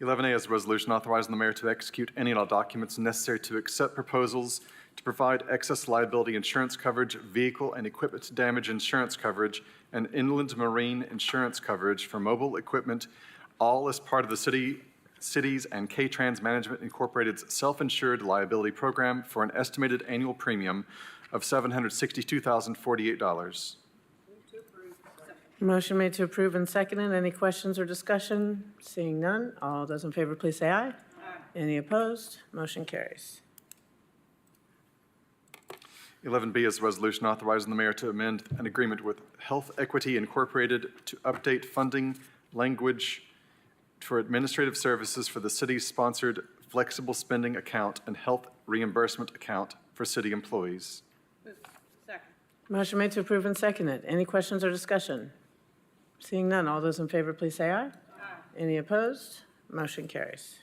11A is a resolution authorizing the mayor to execute any and all documents necessary to accept proposals to provide excess liability insurance coverage, vehicle and equipment damage insurance coverage, and inland marine insurance coverage for mobile equipment, all as part of the Cities and K-Trans Management Incorporated's self-insured liability program for an estimated annual premium of $762,048. Motion made to approve and seconded. Any questions or discussion? Seeing none, all those in favor, please say aye. Any opposed? Motion carries. 11B is a resolution authorizing the mayor to amend an agreement with Health Equity Incorporated to update funding language for administrative services for the city's sponsored flexible spending account and health reimbursement account for city employees. Motion made to approve and seconded. Any questions or discussion? Seeing none, all those in favor, please say aye. Any opposed? Motion carries.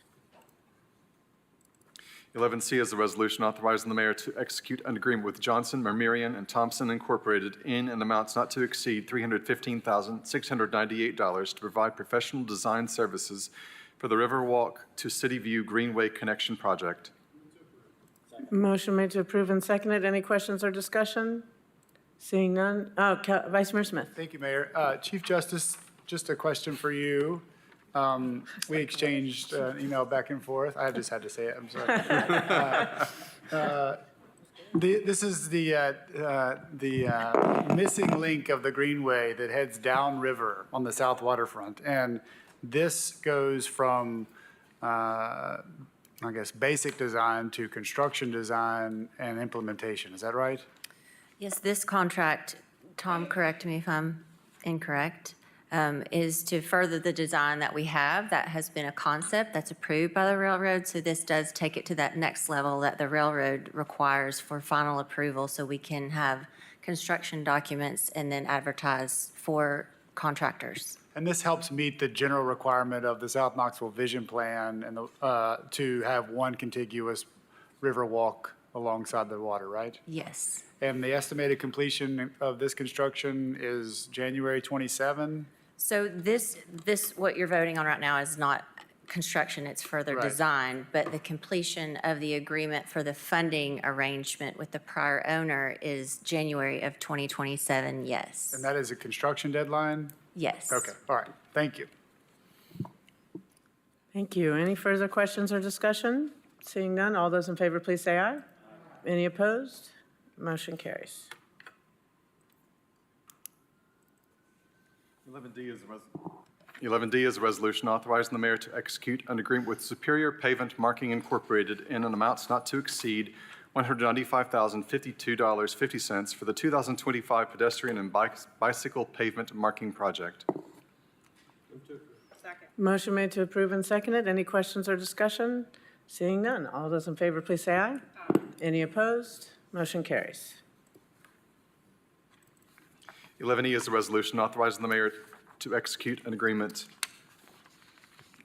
11C is a resolution authorizing the mayor to execute an agreement with Johnson, Marmirian, and Thompson Incorporated in an amounts not to exceed $315,698 to provide professional design services for the Riverwalk to City View Greenway Connection Project. Motion made to approve and seconded. Any questions or discussion? Seeing none. Vice Mayor Smith. Thank you, Mayor. Chief Justice, just a question for you. We exchanged an email back and forth. I just had to say it, I'm sorry. This is the missing link of the Greenway that heads downriver on the south waterfront. And this goes from, I guess, basic design to construction design and implementation. Is that right? Yes, this contract, Tom, correct me if I'm incorrect, is to further the design that we have. That has been a concept that's approved by the railroad. So this does take it to that next level that the railroad requires for final approval, so we can have construction documents and then advertise for contractors. And this helps meet the general requirement of the South Knoxville Vision Plan and to have one contiguous river walk alongside the water, right? Yes. And the estimated completion of this construction is January 27? So this, what you're voting on right now is not construction, it's further Right. design, but the completion of the agreement for the funding arrangement with the prior owner is January of 2027, yes. And that is a construction deadline? Yes. Okay, all right, thank you. Thank you. Any further questions or discussion? Seeing none, all those in favor, please say aye. Any opposed? Motion carries. 11D is a resolution authorizing the mayor to execute an agreement with Superior Pavement Marking Incorporated in an amount not to exceed $195,052.50 for the 2025 pedestrian and bicycle pavement marking project. Motion made to approve and seconded. Any questions or discussion? Seeing none, all those in favor, please say aye. Any opposed? Motion carries. 11E is a resolution authorizing the mayor to execute an agreement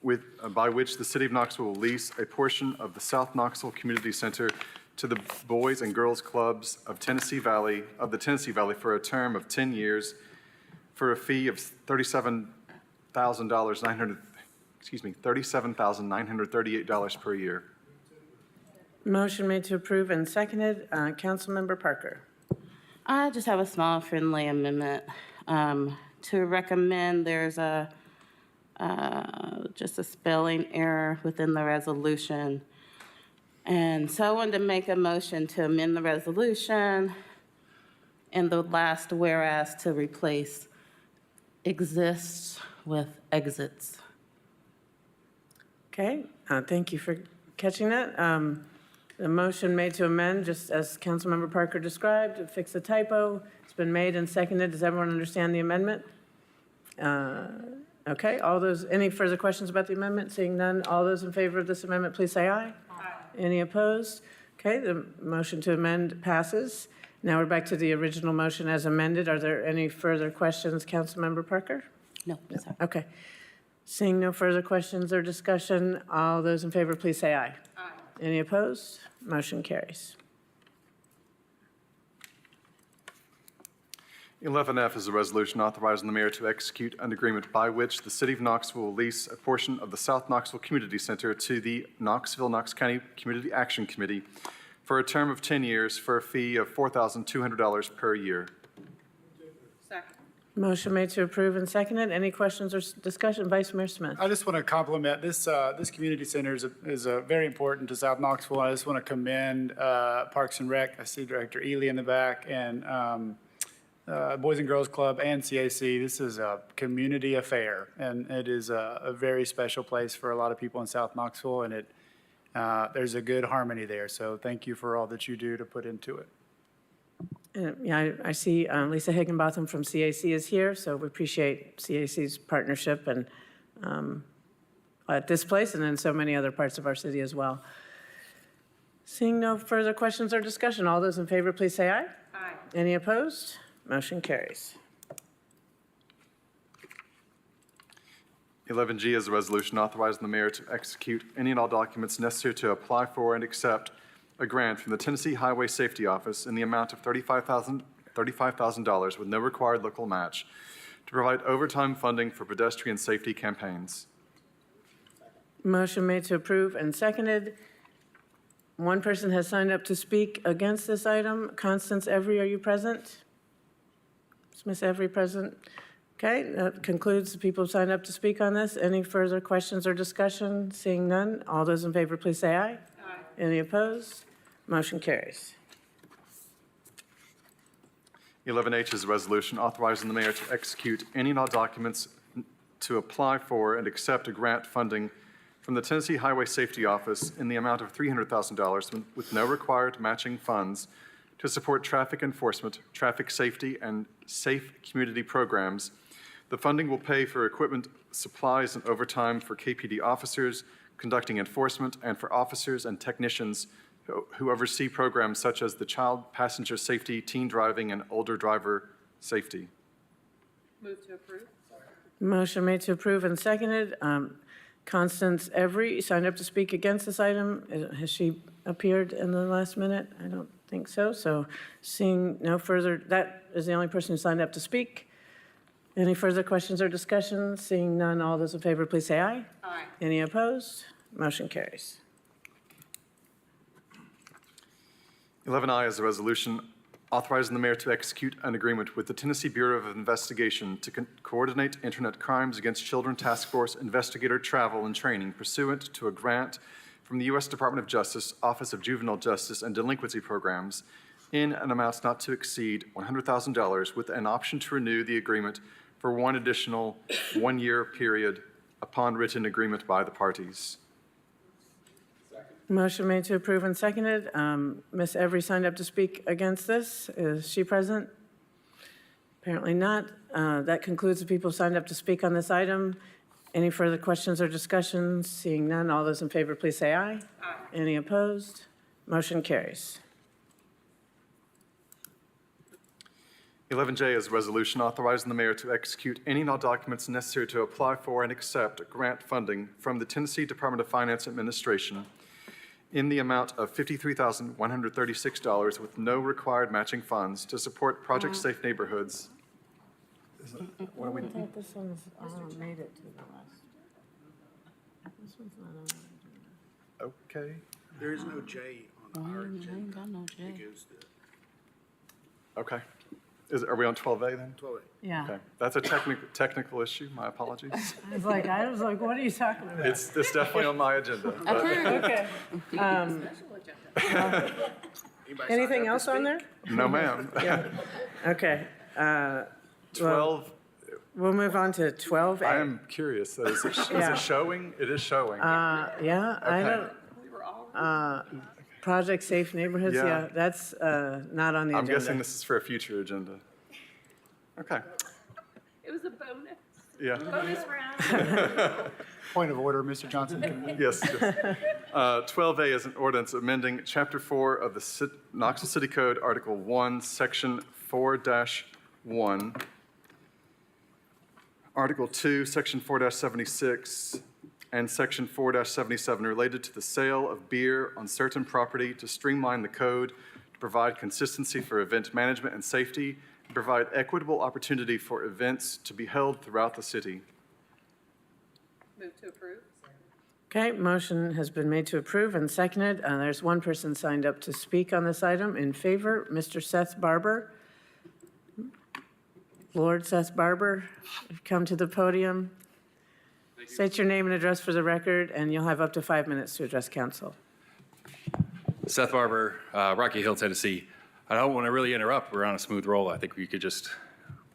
with, by which the city of Knoxville will lease a portion of the South Knoxville Community Center to the Boys and Girls Clubs of the Tennessee Valley for a term of 10 years for a fee of $37,938 per year. Motion made to approve and seconded. Councilmember Parker. I just have a small friendly amendment to recommend. There's just a spelling error within the resolution. And so I wanted to make a motion to amend the resolution in the last whereas to replace exists with exits. Okay, thank you for catching that. The motion made to amend, just as Councilmember Parker described, to fix a typo. It's been made and seconded. Does everyone understand the amendment? Okay, any further questions about the amendment? Seeing none, all those in favor of this amendment, please say aye. Aye. Any opposed? Okay, the motion to amend passes. Now we're back to the original motion as amended. Are there any further questions, Councilmember Parker? No, sorry. Okay. Seeing no further questions or discussion, all those in favor, please say aye. Aye. Any opposed? Motion carries. 11F is a resolution authorizing the mayor to execute an agreement by which the city of Knoxville will lease a portion of the South Knoxville Community Center to the Knoxville-Knox County Community Action Committee for a term of 10 years for a fee of $4,200 per year. Motion made to approve and seconded. Any questions or discussion? Vice Mayor Smith. I just want to compliment this, this community center is very important to South Knoxville. I just want to commend Parks and Rec. I see Director Ely in the back, and Boys and Girls Club and CAC. This is a community affair, and it is a very special place for a lot of people in South Knoxville, and there's a good harmony there. So thank you for all that you do to put into it. Yeah, I see Lisa Higginbotham from CAC is here, so we appreciate CAC's partnership and at this place and in so many other parts of our city as well. Seeing no further questions or discussion, all those in favor, please say aye. Aye. Any opposed? Motion carries. 11G is a resolution authorizing the mayor to execute any and all documents necessary to apply for and accept a grant from the Tennessee Highway Safety Office in the amount of $35,000 with no required local match to provide overtime funding for pedestrian safety campaigns. Motion made to approve and seconded. One person has signed up to speak against this item. Constance Every, are you present? Is Ms. Every present? Okay, that concludes the people who signed up to speak on this. Any further questions or discussion? Seeing none, all those in favor, please say aye. Aye. Any opposed? Motion carries. 11H is a resolution authorizing the mayor to execute any and all documents to apply for and accept a grant funding from the Tennessee Highway Safety Office in the amount of $300,000 with no required matching funds to support traffic enforcement, traffic safety, and safe community programs. The funding will pay for equipment, supplies, and overtime for KPD officers conducting enforcement and for officers and technicians who oversee programs such as the child passenger safety, teen driving, and older driver safety. Move to approve. Motion made to approve and seconded. Constance Every signed up to speak against this item. Has she appeared in the last minute? I don't think so. So seeing no further, that is the only person who signed up to speak. Any further questions or discussions? Seeing none, all those in favor, please say aye. Aye. Any opposed? Motion carries. 11I is a resolution authorizing the mayor to execute an agreement with the Tennessee Bureau of Investigation to coordinate Internet Crimes Against Children Task Force investigator travel and training pursuant to a grant from the U.S. Department of Justice, Office of Juvenile Justice and Delinquency Programs in an amount not to exceed $100,000 with an option to renew the agreement for one additional one-year period upon written agreement by the parties. Motion made to approve and seconded. Ms. Every signed up to speak against this. Is she present? Apparently not. That concludes the people who signed up to speak on this item. Any further questions or discussions? Seeing none, all those in favor, please say aye. Aye. Any opposed? Motion carries. 11J is a resolution authorizing the mayor to execute any and all documents necessary to apply for and accept grant funding from the Tennessee Department of Finance Administration in the amount of $53,136 with no required matching funds to support Project Safe Neighborhoods. What are we doing? This one's made it to the last. This one's not on. Okay. There is no J on our agenda. I ain't got no J. It goes to Okay. Are we on 12A then? 12A. Yeah. Okay. That's a technical issue. My apologies. I was like, what are you talking about? It's definitely on my agenda. but- Okay. Anything else on there? No, ma'am. Yeah. Okay. 12, We'll move on to 12A. I am curious. Is Yeah. it showing? It is showing. Yeah, I Okay. don't. Project Safe Neighborhoods, Yeah. yeah, that's not on the I'm agenda. guessing this is for a future agenda. Okay. It was a bonus. Yeah. Bonus round. Point of order, Mr. Johnson. Yes. 12A is an ordinance amending Chapter 4 of the Knoxville City Code, Article 1, Section 4-1, Article 2, Section 4-76, and Section 4-77 related to the sale of beer on certain property to streamline the code, to provide consistency for event management and safety, and provide equitable opportunity for events to be held throughout the city. Move to approve. Okay, motion has been made to approve and seconded. There's one person signed up to speak on this item in favor, Mr. Seth Barber. Lord Seth Barber, come to the podium. State your name and address for the record, and you'll have up to 5 minutes to address council. Seth Barber, Rocky Hill, Tennessee. I don't want to really interrupt. We're on a smooth roll. I think we could just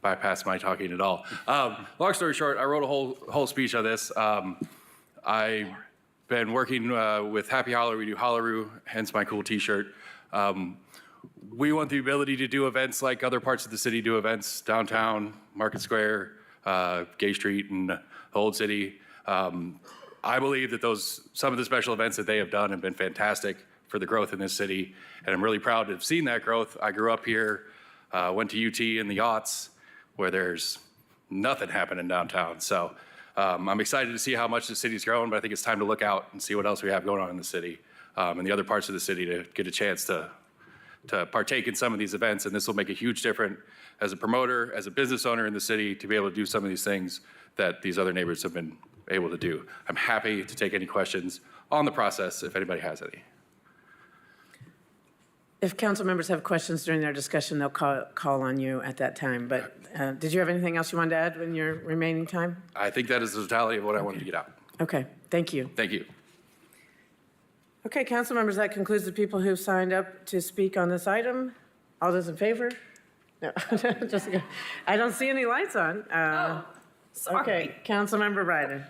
bypass my talking at all. Long story short, I wrote a whole speech on this. I've been working with Happy Holler. We do Hollaroo, hence my cool T-shirt. We want the ability to do events like other parts of the city do events, downtown, Market Square, Gay Street, and the Old City. I believe that some of the special events that they have done have been fantastic for the growth in this city, and I'm really proud to have seen that growth. I grew up here, went to UT in the aughts, where there's nothing happening downtown. So I'm excited to see how much the city's grown, but I think it's time to look out and see what else we have going on in the city and the other parts of the city to get a chance to partake in some of these events. And this will make a huge difference as a promoter, as a business owner in the city, to be able to do some of these things that these other neighbors have been able to do. I'm happy to take any questions on the process if anybody has any. If council members have questions during their discussion, they'll call on you at that time. But did you have anything else you wanted to add in your remaining time? I think that is the totality of what I wanted to get out. Okay, thank you. Thank you. Okay, council members, that concludes the people who've signed up to speak on this item. All those in favor? No, just, I don't see any lights on. Sorry. Okay, Councilmember Ryder.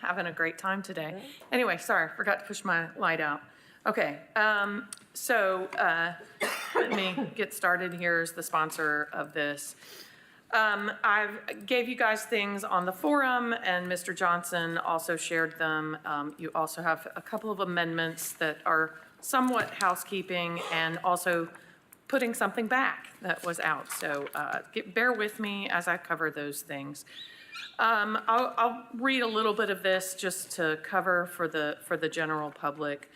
Having a great time today. Anyway, sorry, forgot to push my light out. Okay, so let me get started. Here's the sponsor of this. I gave you guys things on the forum, and Mr. Johnson also shared them. You also have a couple of amendments that are somewhat housekeeping and also putting something back that was out. So bear with me as I cover those things. I'll read a little bit of this just to cover for the general public.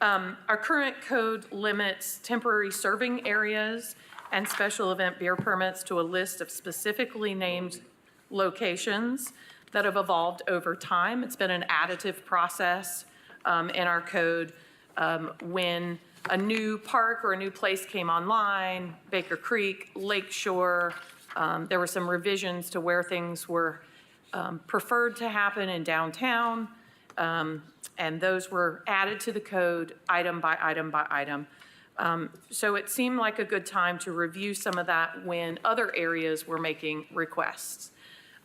Our current code limits temporary serving areas and special event beer permits to a list of specifically named locations that have evolved over time. It's been an additive process in our code. When a new park or a new place came online, Baker Creek, Lake Shore, there were some revisions to where things were preferred to happen in downtown, and those were added to the code item by item by item. So it seemed like a good time to review some of that when other areas were making requests.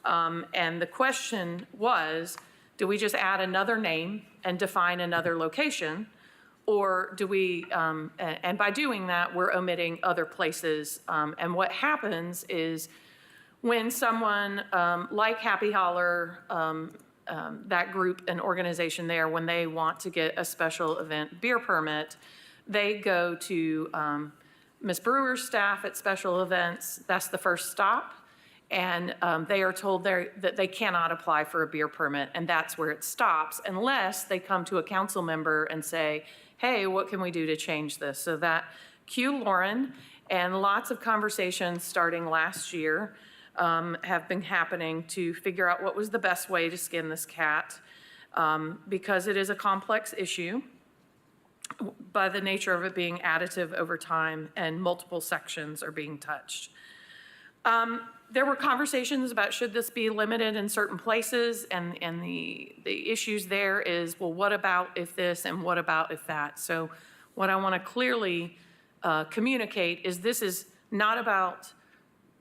And the question was, do we just add another name and define another location? Or do we, and by doing that, we're omitting other places. And what happens is when someone like Happy Holler, that group, an organization there, when they want to get a special event beer permit, they go to Ms. Brewer's staff at special events. That's the first stop. And they are told that they cannot apply for a beer permit, and that's where it stops, unless they come to a council member and say, hey, what can we do to change this? So that cue Lauren, and lots of conversations starting last year have been happening to figure out what was the best way to skin this cat, because it is a complex issue by the nature of it being additive over time and multiple sections are being touched. There were conversations about should this be limited in certain places, and the issues there is, well, what about if this and what about if that? So what I want to clearly communicate is this is not about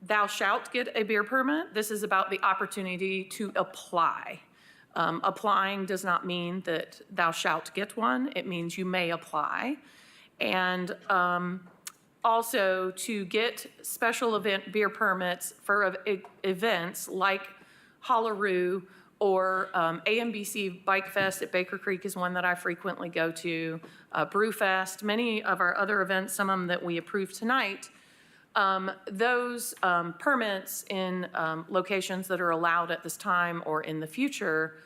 thou shalt get a beer permit. This is about the opportunity to apply. Applying does not mean that thou shalt get one. It means you may apply. And also to get special event beer permits for events like Hollaroo or AMBC Bike Fest at Baker Creek is one that I frequently go to, Brewfest, many of our other events, some of them that we approved tonight. Those permits in locations that are allowed at this time or in the future,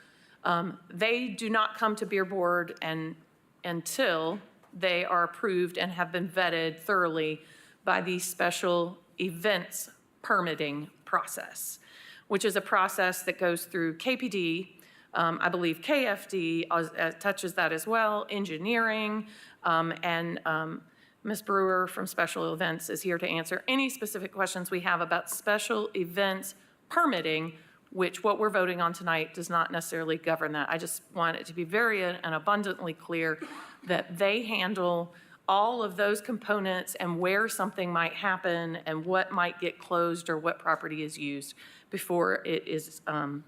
they do not come to Beer Board until they are approved and have been vetted thoroughly by the special events permitting process, which is a process that goes through KPD, I believe KFD touches that as well, engineering, and Ms. Brewer from Special Events is here to answer any specific questions we have about special events permitting, which what we're voting on tonight does not necessarily govern that. I just want it to be very and abundantly clear that they handle all of those components and where something might happen and what might get closed or what property is used before it is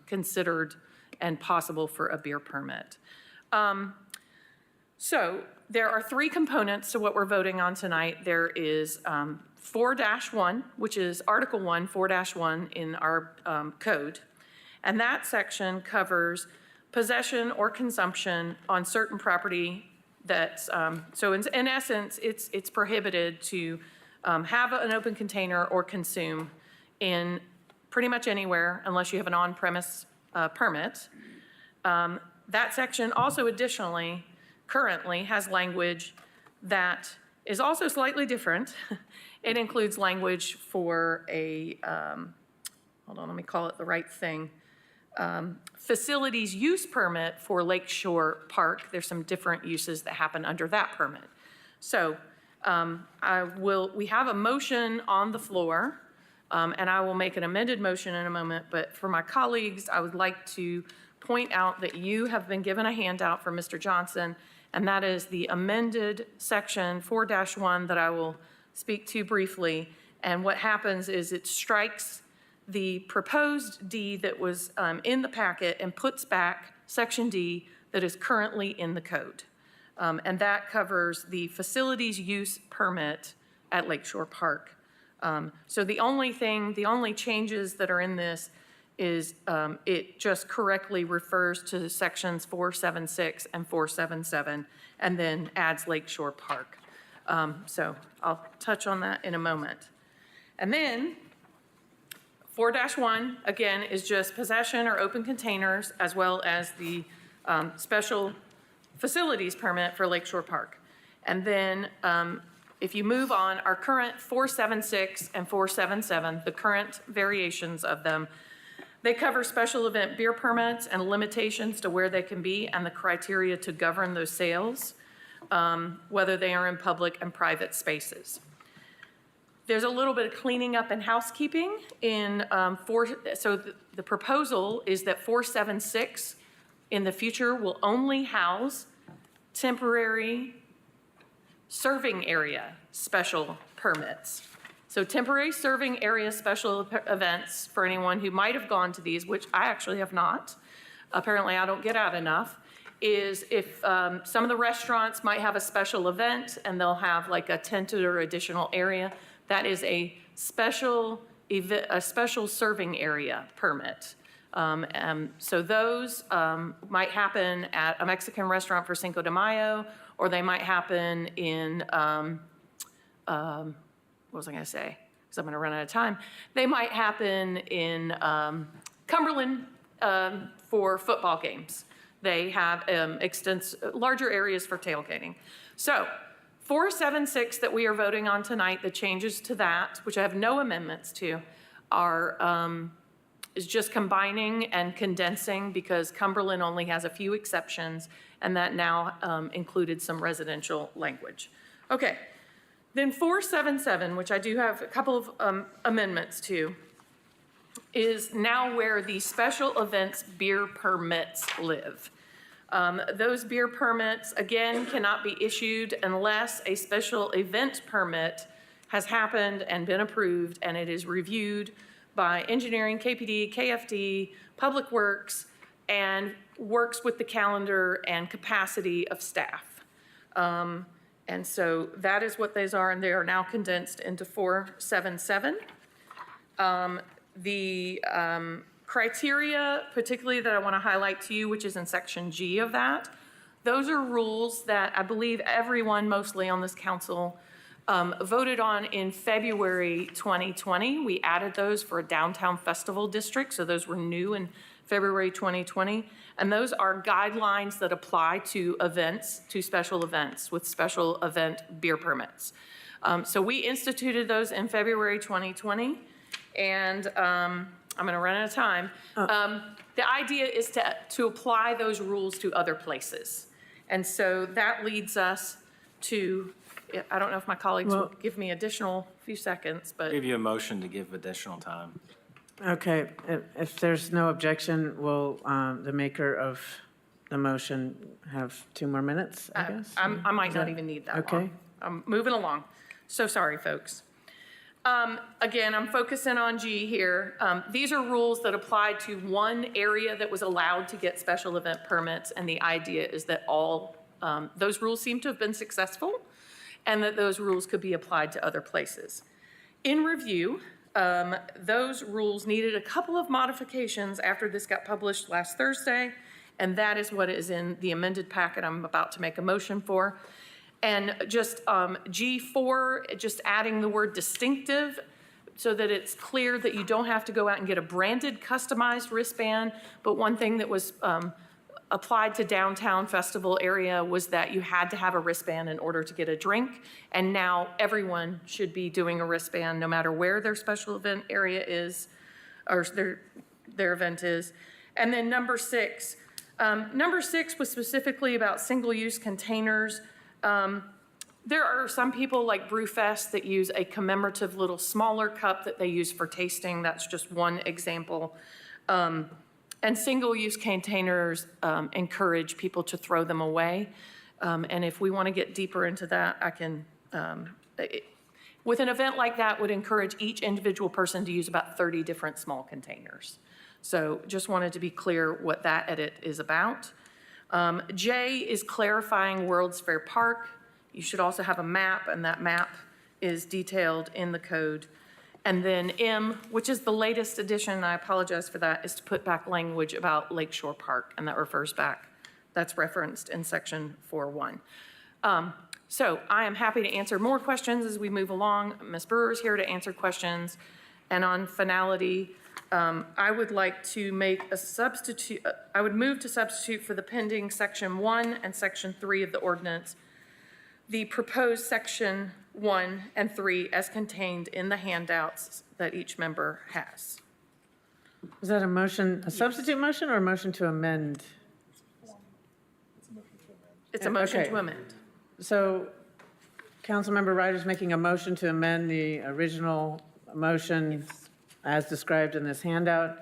considered and possible for a beer permit. So there are three components to what we're voting on tonight. There is 4-1, which is Article 1, 4-1 in our code. And that section covers possession or consumption on certain property that's, so in essence, it's prohibited to have an open container or consume in pretty much anywhere unless you have an on-premise permit. That section also additionally currently has language that is also slightly different. It includes language for a, hold on, let me call it the right thing. Facilities use permit for Lakeshore Park. There's some different uses that happen under that permit. So we have a motion on the floor, and I will make an amended motion in a moment, but for my colleagues, I would like to point out that you have been given a handout from Mr. Johnson, and that is the amended section 4-1 that I will speak to briefly. And what happens is it strikes the proposed D that was in the packet and puts back section D that is currently in the code. And that covers the facilities use permit at Lakeshore Park. So the only changes that are in this is it just correctly refers to sections 476 and 477 and then adds Lakeshore Park. So I'll touch on that in a moment. And then 4-1, again, is just possession or open containers, as well as the special facilities permit for Lakeshore Park. And then if you move on, our current 476 and 477, the current variations of them, they cover special event beer permits and limitations to where they can be and the criteria to govern those sales, whether they are in public and private spaces. There's a little bit of cleaning up and housekeeping in the proposal is that 476 in the future will only house temporary serving area special permits. So temporary serving area special events, for anyone who might have gone to these, which I actually have not, apparently I don't get out enough, is if some of the restaurants might have a special event and they'll have like a tented or additional area, that is a special serving area permit. So those might happen at a Mexican restaurant for Cinco de Mayo, or they might happen in, what was I gonna say? Because I'm gonna run out of time. They might happen in Cumberland for football games. They have larger areas for tailgating. So 476 that we are voting on tonight, the changes to that, which I have no amendments to, is just combining and condensing because Cumberland only has a few exceptions, and that now included some residential language. Okay, then 477, which I do have a couple of amendments to, is now where the special events beer permits live. Those beer permits, again, cannot be issued unless a special event permit has happened and been approved, and it is reviewed by engineering, KPD, KFD, Public Works, and works with the calendar and capacity of staff. And so that is what those are, and they are now condensed into 477. The criteria, particularly that I want to highlight to you, which is in section G of that, those are rules that I believe everyone mostly on this council voted on in February 2020. We added those for a downtown festival district, so those were new in February 2020. And those are guidelines that apply to events, to special events with special event beer permits. So we instituted those in February 2020, and I'm gonna run out of time. The idea is to apply those rules to other places. And so that leads us to, I don't know if my colleagues will give me additional few seconds, but. Give you a motion to give additional time. Okay, if there's no objection, will the maker of the motion have 2 more minutes, I guess? I might not even need that long. Okay. I'm moving along. So sorry, folks. Again, I'm focusing on G here. These are rules that apply to one area that was allowed to get special event permits, and the idea is that all those rules seem to have been successful, and that those rules could be applied to other places. In review, those rules needed a couple of modifications after this got published last Thursday, and that is what is in the amended packet I'm about to make a motion for. And just G4, just adding the word distinctive so that it's clear that you don't have to go out and get a branded customized wristband. But one thing that was applied to downtown festival area was that you had to have a wristband in order to get a drink. And now everyone should be doing a wristband no matter where their special event area is or their event is. And then number 6 was specifically about single-use containers. There are some people like Brewfest that use a commemorative little smaller cup that they use for tasting. That's just one example. And single-use containers encourage people to throw them away. And if we want to get deeper into that, I can, with an event like that, would encourage each individual person to use about 30 different small containers. So just wanted to be clear what that edit is about. J is clarifying World's Fair Park. You should also have a map, and that map is detailed in the code. And then M, which is the latest addition, and I apologize for that, is to put back language about Lakeshore Park, and that refers back. That's referenced in section 4.1. So I am happy to answer more questions as we move along. Ms. Brewer is here to answer questions. And on finality, I would like to make a substitute, I would move to substitute for the pending Section 1 and Section 3 of the ordinance, the proposed Section 1 and 3 as contained in the handouts that each member has. Is that a motion, a substitute motion or a motion to amend? It's a motion Okay. to amend. So Councilmember Ryder's making a motion to amend the original motion as described in this handout.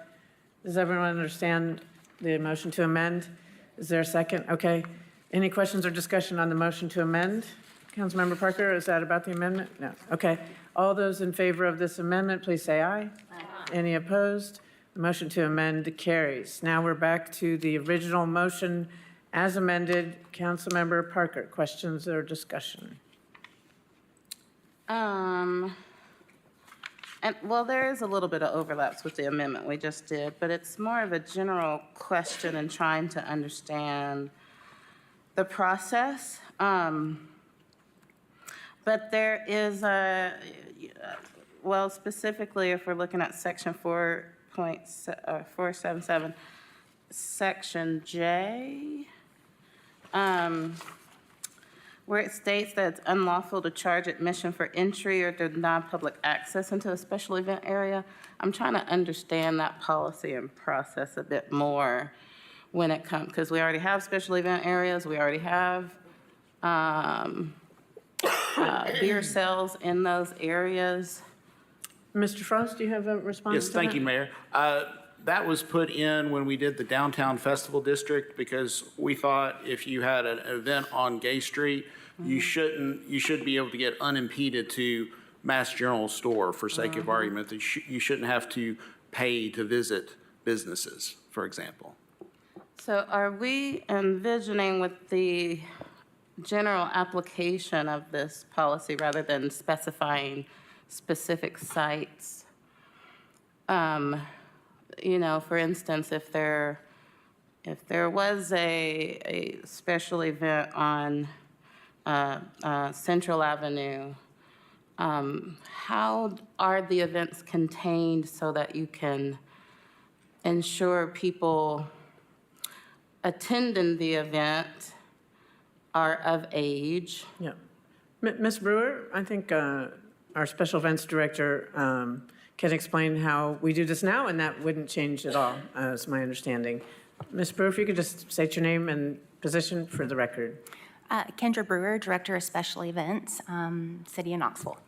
Does everyone understand the motion to amend? Is there a second? Okay. Any questions or discussion on the motion to amend? Councilmember Parker, is that about the amendment? No. Okay. All those in favor of this amendment, please say aye. Aye. Any opposed? The motion to amend carries. Now we're back to the original motion as amended. Councilmember Parker, questions or discussion? Well, there is a little bit of overlaps with the amendment we just did, but it's more of a general question and trying to understand the process. But there is well, specifically if we're looking at section 4.477, section J, where it states that it's unlawful to charge admission for entry or deny public access into a special event area. I'm trying to understand that policy and process a bit more when it comes, because we already have special event areas, we already have beer sales in those areas. Mr. Frost, do you have a response to Yes, that? thank you, Mayor. That was put in when we did the downtown festival district because we thought if you had an event on Gay Street, you should be able to get unimpeded to Mass General Store for sake of argument. You shouldn't have to pay to visit businesses, for example. So are we envisioning with the general application of this policy rather than specifying specific sites? You know, for instance, if there was a special event on Central Avenue, how are the events contained so that you can ensure people attending the event are of age? Yeah. Ms. Brewer, I think our special events director can explain how we do this now, and that wouldn't change at all, is my understanding. Ms. Brewer, if you could just state your name and position for the record. Kendra Brewer, Director of Special Events, City of Knoxville.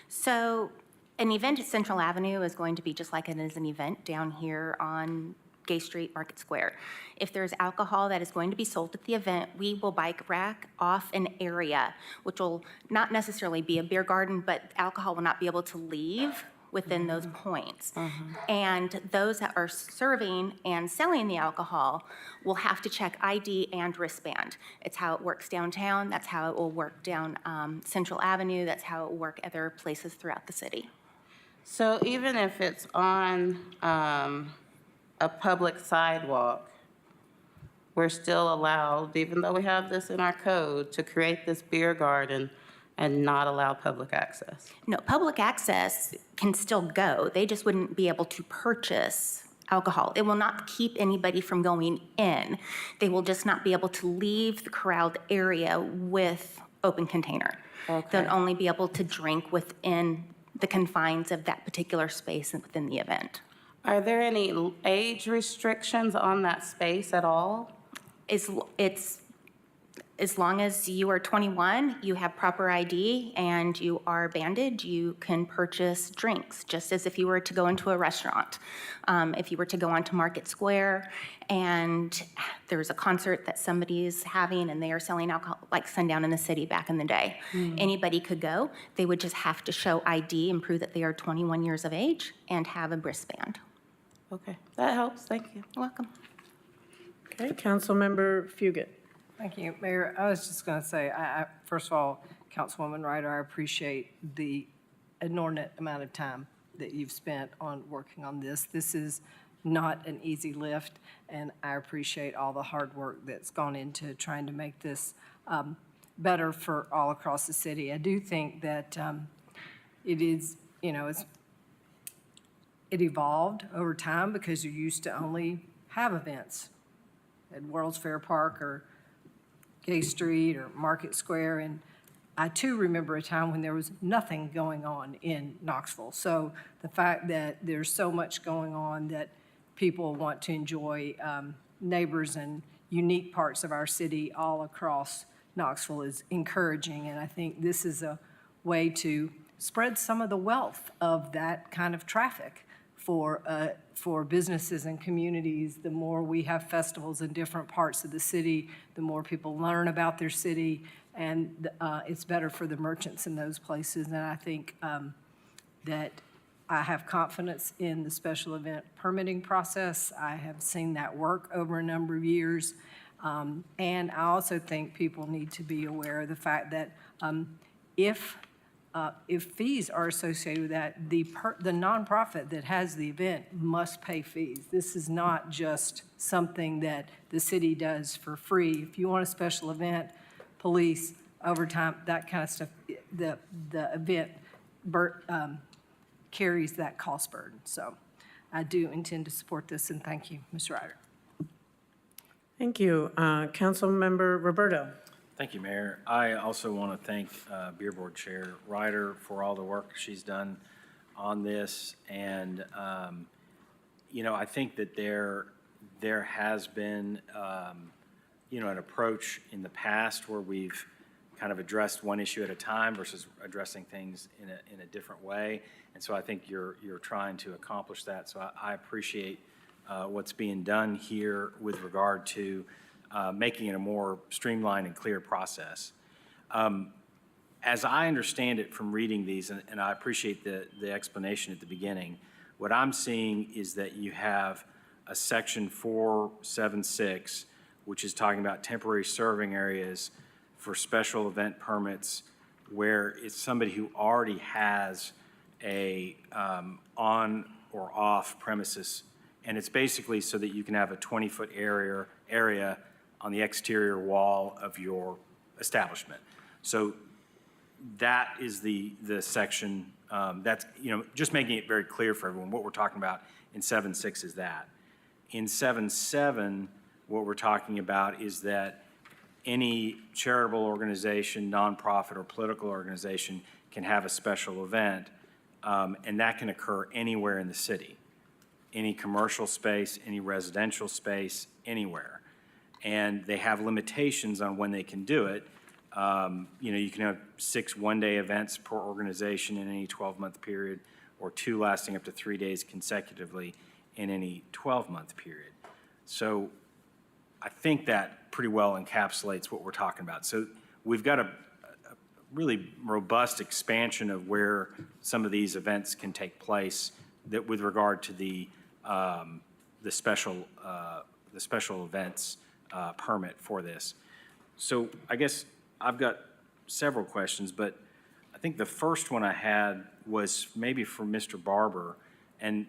So an event at Central Avenue is going to be just like it is an event down here on Gay Street, Market Square. If there's alcohol that is going to be sold at the event, we will bike rack off an area, which will not necessarily be a beer garden, but alcohol will not be able to leave within those points. And those that are serving and selling the alcohol will have to check ID and wristband. It's how it works downtown. That's how it will work down Central Avenue. That's how it will work other places throughout the city. So even if it's on a public sidewalk, we're still allowed, even though we have this in our code, to create this beer garden and not allow public access? No, public access can still go. They just wouldn't be able to purchase alcohol. It will not keep anybody from going in. They will just not be able to leave the corralled area with open container. Okay. They'll only be able to drink within the confines of that particular space and within the event. Are there any age restrictions on that space at all? As long as you are 21, you have proper ID, and you are banded, you can purchase drinks, just as if you were to go into a restaurant. If you were to go onto Market Square and there's a concert that somebody is having and they are selling alcohol, like Sundown in the City back in the day, anybody could go. They would just have to show ID and prove that they are 21 years of age and have a wristband. Okay, that helps. Thank you. You're welcome. Okay, Councilmember Fugit. Thank you, Mayor. I was just going to say, first of all, Councilwoman Ryder, I appreciate the inordinate amount of time that you've spent on working on this. This is not an easy lift, and I appreciate all the hard work that's gone into trying to make this better for all across the city. I do think that it is, it evolved over time because you used to only have events at World's Fair Park or Gay Street or Market Square. And I too remember a time when there was nothing going on in Knoxville. So the fact that there's so much going on that people want to enjoy, neighbors and unique parts of our city all across Knoxville is encouraging. And I think this is a way to spread some of the wealth of that kind of traffic for businesses and communities. The more we have festivals in different parts of the city, the more people learn about their city, and it's better for the merchants in those places. And I think that I have confidence in the special event permitting process. I have seen that work over a number of years. And I also think people need to be aware of the fact that if fees are associated with that, the nonprofit that has the event must pay fees. This is not just something that the city does for free. If you want a special event, police, overtime, that kind of stuff, the event carries that cost burden. So I do intend to support this, and thank you, Ms. Ryder. Thank you. Councilmember Roberto. Thank you, Mayor. I also want to thank Beer Board Chair Ryder for all the work she's done on this. And, I think that there has been, an approach in the past where we've kind of addressed one issue at a time versus addressing things in a different way. And so I think you're trying to accomplish that. So I appreciate what's being done here with regard to making it a more streamlined and clear process. As I understand it from reading these, and I appreciate the explanation at the beginning, what I'm seeing is that you have a section 476, which is talking about temporary serving areas for special event permits, where it's somebody who already has a on or off premises. And it's basically so that you can have a 20-foot area on the exterior wall of your establishment. So that is the section that's, just making it very clear for everyone. What we're talking about in 7.6 is that. In 7.7, what we're talking about is that any charitable organization, nonprofit, or political organization can have a special event, and that can occur anywhere in the city. Any commercial space, any residential space, anywhere. And they have limitations on when they can do it. You can have 6 one-day events per organization in any 12-month period, or 2 lasting up to 3 days consecutively in any 12-month period. So I think that pretty well encapsulates what we're talking about. So we've got a really robust expansion of where some of these events can take place that with regard to the special events permit for this. So I guess I've got several questions, but I think the first one I had was maybe for Mr. Barber. And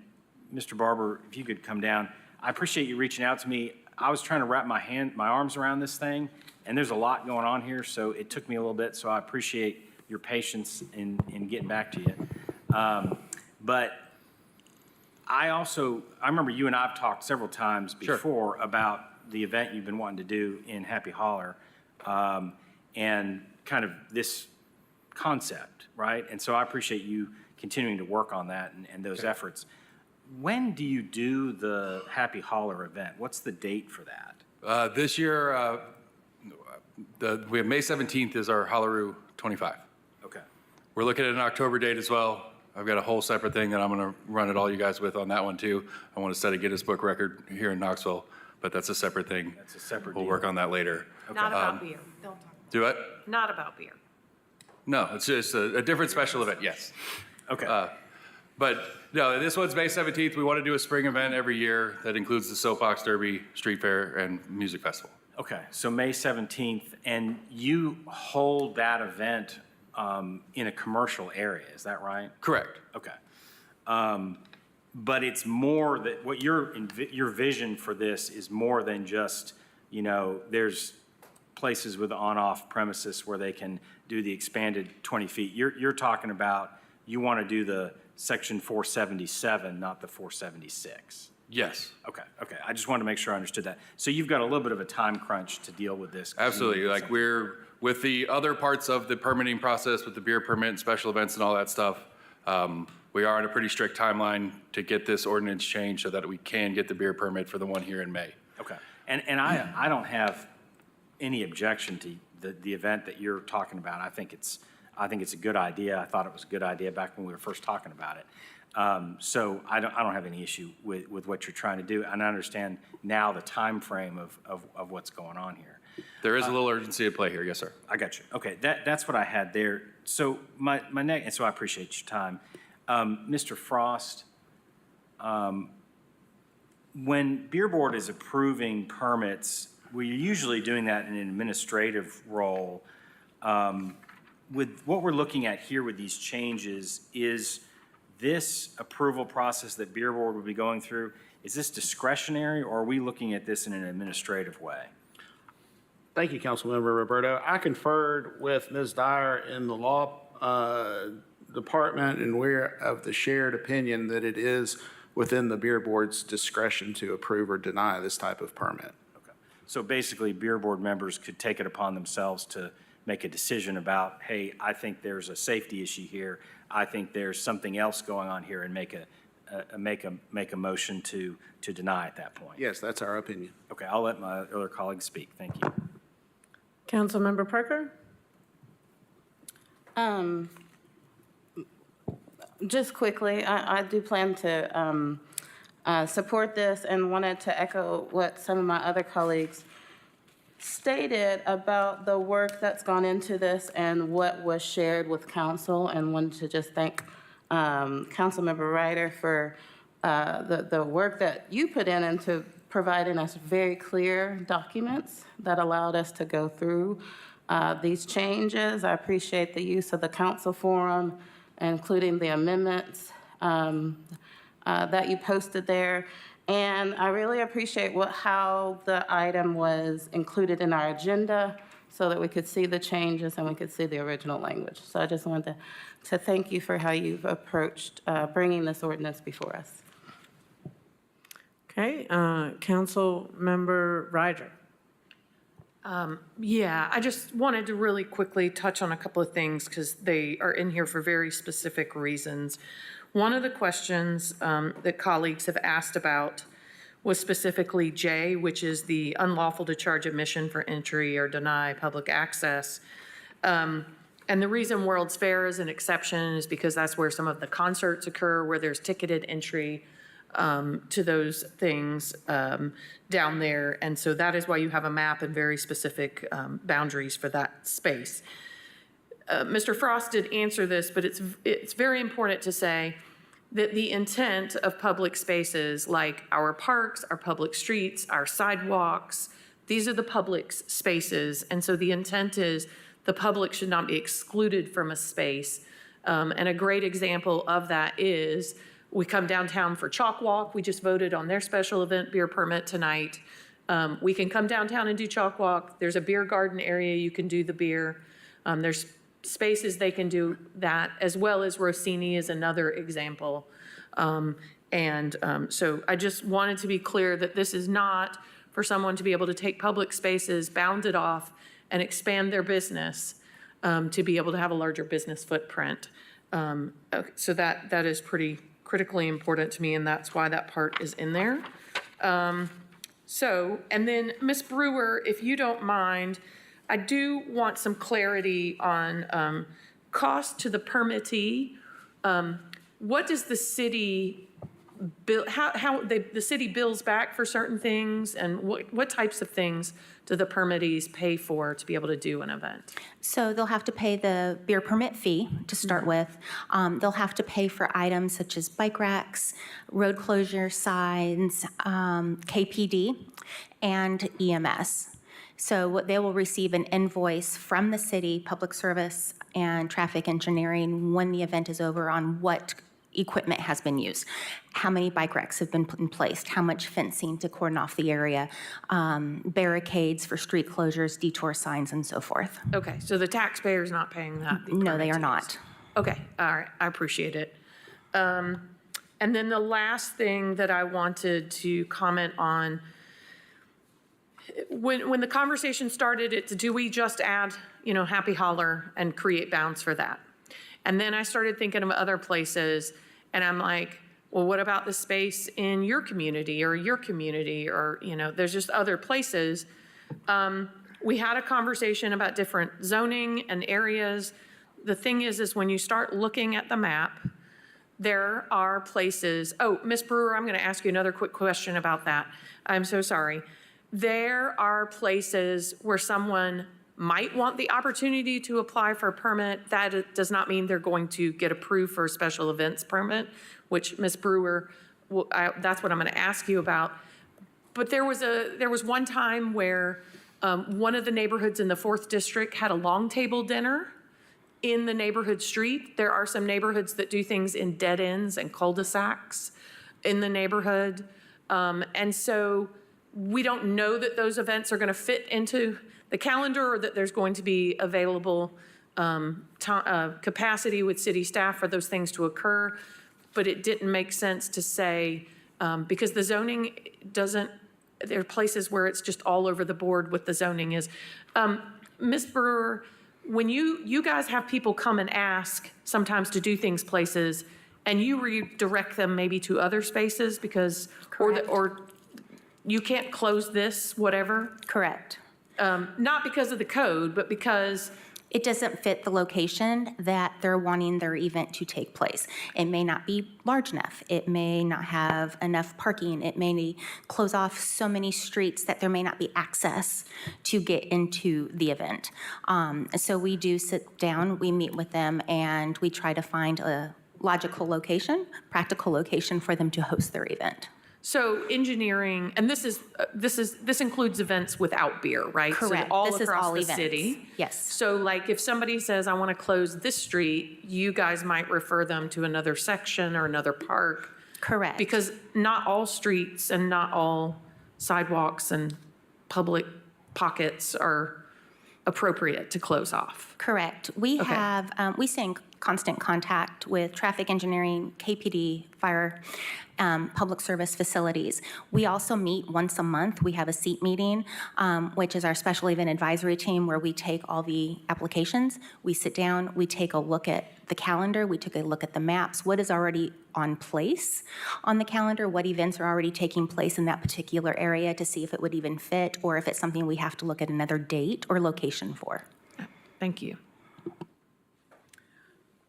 Mr. Barber, if you could come down. I appreciate you reaching out to me. I was trying to wrap my arms around this thing, and there's a lot going on here, so it took me a little bit, so I appreciate your patience in getting back to you. But I remember you and I have talked several times before about the event you've been wanting to do in Happy Holler, and kind of this concept, right? And so I appreciate you continuing to work on that and those efforts. When do you do the Happy Holler event? What's the date for that? This year, we have May 17th is our Hollaroo 25. Okay. We're looking at an October date as well. I've got a whole separate thing that I'm going to run at all you guys with on that one too. I want to set a Guinness Book record here in Knoxville, but that's a separate thing. That's a separate We'll deal. work on that later. Not about beer. Don't talk. Do it? Not about beer. No, it's just a different special event, yes. Okay. But no, this one's May 17th. We want to do a spring event every year that includes the Soapbox Derby, Street Fair, and Music Festival. Okay, so May 17th, and you hold that event in a commercial area, is that right? Correct. Okay. But it's more that what your vision for this is more than just, there's places with on-off premises where they can do the expanded 20 feet. You're talking about you want to do the section 477, not the 476. Yes. Okay. I just wanted to make sure I understood that. So you've got a little bit of a time crunch to deal with this. Absolutely. Like we're, with the other parts of the permitting process, with the beer permit and special events and all that stuff, we are on a pretty strict timeline to get this ordinance changed so that we can get the beer permit for the one here in May. Okay. And I don't have any objection to the event that you're talking about. I think it's a good idea. I thought it was a good idea back when we were first talking about it. So I don't have any issue with what you're trying to do. And I understand now the time frame of what's going on here. There is a little urgency at play here. Yes, sir. I got you. Okay, that's what I had there. So my next, and so I appreciate your time. Mr. Frost, when Beer Board is approving permits, we're usually doing that in an administrative role. With what we're looking at here with these changes, is this approval process that Beer Board will be going through, is this discretionary, or are we looking at this in an administrative way? Thank you, Councilmember Roberto. I conferred with Ms. Dyer in the law department, and we're of the shared opinion that it is within the Beer Board's discretion to approve or deny this type of permit. Okay. So basically, Beer Board members could take it upon themselves to make a decision about, hey, I think there's a safety issue here. I think there's something else going on here, and make a motion to deny at that point. Yes, that's our opinion. Okay, I'll let my other colleagues speak. Thank you. Councilmember Parker? Just quickly, I do plan to support this, and wanted to echo what some of my other colleagues stated about the work that's gone into this and what was shared with council, and wanted to just thank Councilmember Ryder for the work that you put in into providing us very clear documents that allowed us to go through these changes. I appreciate the use of the council forum, including the amendments that you posted there. And I really appreciate how the item was included in our agenda so that we could see the changes and we could see the original language. So I just wanted to thank you for how you've approached bringing this ordinance before us. Okay, Councilmember Ryder. Yeah, I just wanted to really quickly touch on a couple of things because they are in here for very specific reasons. One of the questions that colleagues have asked about was specifically J, which is the unlawful to charge admission for entry or deny public access. And the reason World's Fair is an exception is because that's where some of the concerts occur, where there's ticketed entry to those things down there. And so that is why you have a map and very specific boundaries for that space. Mr. Frost did answer this, but it's very important to say that the intent of public spaces like our parks, our public streets, our sidewalks, these are the public spaces. And so the intent is the public should not be excluded from a space. And a great example of that is we come downtown for Chalk Walk. We just voted on their special event beer permit tonight. We can come downtown and do Chalk Walk. There's a beer garden area you can do the beer. There's spaces they can do that, as well as Rossini is another example. So I just wanted to be clear that this is not for someone to be able to take public spaces, bound it off, and expand their business to be able to have a larger business footprint. So that is pretty critically important to me, and that's why that part is in there. And then Ms. Brewer, if you don't mind, I do want some clarity on cost to the permittee. What does the city bill, how the city bills back for certain things, and what types of things do the permittees pay for to be able to do an event? So they'll have to pay the beer permit fee to start with. They'll have to pay for items such as bike racks, road closure signs, KPD, and EMS. So they will receive an invoice from the city, public service, and traffic engineering when the event is over on what equipment has been used, how many bike racks have been placed, how much fencing to cordon off the area, barricades for street closures, detour signs, and so forth. Okay, so the taxpayer's not paying that? No, they are not. Okay, all right, I appreciate it. And then the last thing that I wanted to comment on, when the conversation started, it's do we just add, Happy Holler and create bounds for that? And then I started thinking of other places, and I'm like, well, what about the space in your community or there's just other places. We had a conversation about different zoning and areas. The thing is when you start looking at the map, there are places, Ms. Brewer, I'm going to ask you another quick question about that. I'm so sorry. There are places where someone might want the opportunity to apply for a permit. That does not mean they're going to get approved for a special events permit, which Ms. Brewer, that's what I'm going to ask you about. But there was one time where one of the neighborhoods in the 4th District had a long table dinner in the neighborhood street. There are some neighborhoods that do things in dead ends and cul-de-sacs in the neighborhood. And so we don't know that those events are going to fit into the calendar or that there's going to be available capacity with city staff for those things to occur. But it didn't make sense to say, because the zoning doesn't, there are places where it's just all over the board what the zoning is. Ms. Brewer, when you guys have people come and ask sometimes to do things places, and you redirect them maybe to other spaces because, or you can't close this, whatever? Correct. Not because of the code, but because it doesn't fit the location that they're wanting their event to take place. It may not be large enough. It may not have enough parking. It may close off so many streets that there may not be access to get into the event. So we do sit down, we meet with them, and we try to find a logical location, practical location for them to host their event. So engineering, and this includes events without beer, right? Correct. So all This is across all the events. city. Yes. So like if somebody says, I want to close this street, you guys might refer them to another section or another park. Correct. Because not all streets and not all sidewalks and public pockets are appropriate to close off. Correct. We have, we stay in constant contact with traffic engineering, KPD, fire, public service facilities. We also meet once a month. We have a seat meeting, which is our special event advisory team, where we take all the applications, we sit down, we take a look at the calendar, we take a look at the maps, what is already on place on the calendar, what events are already taking place in that particular area to see if it would even fit or if it's something we have to look at another date or location for. Thank you.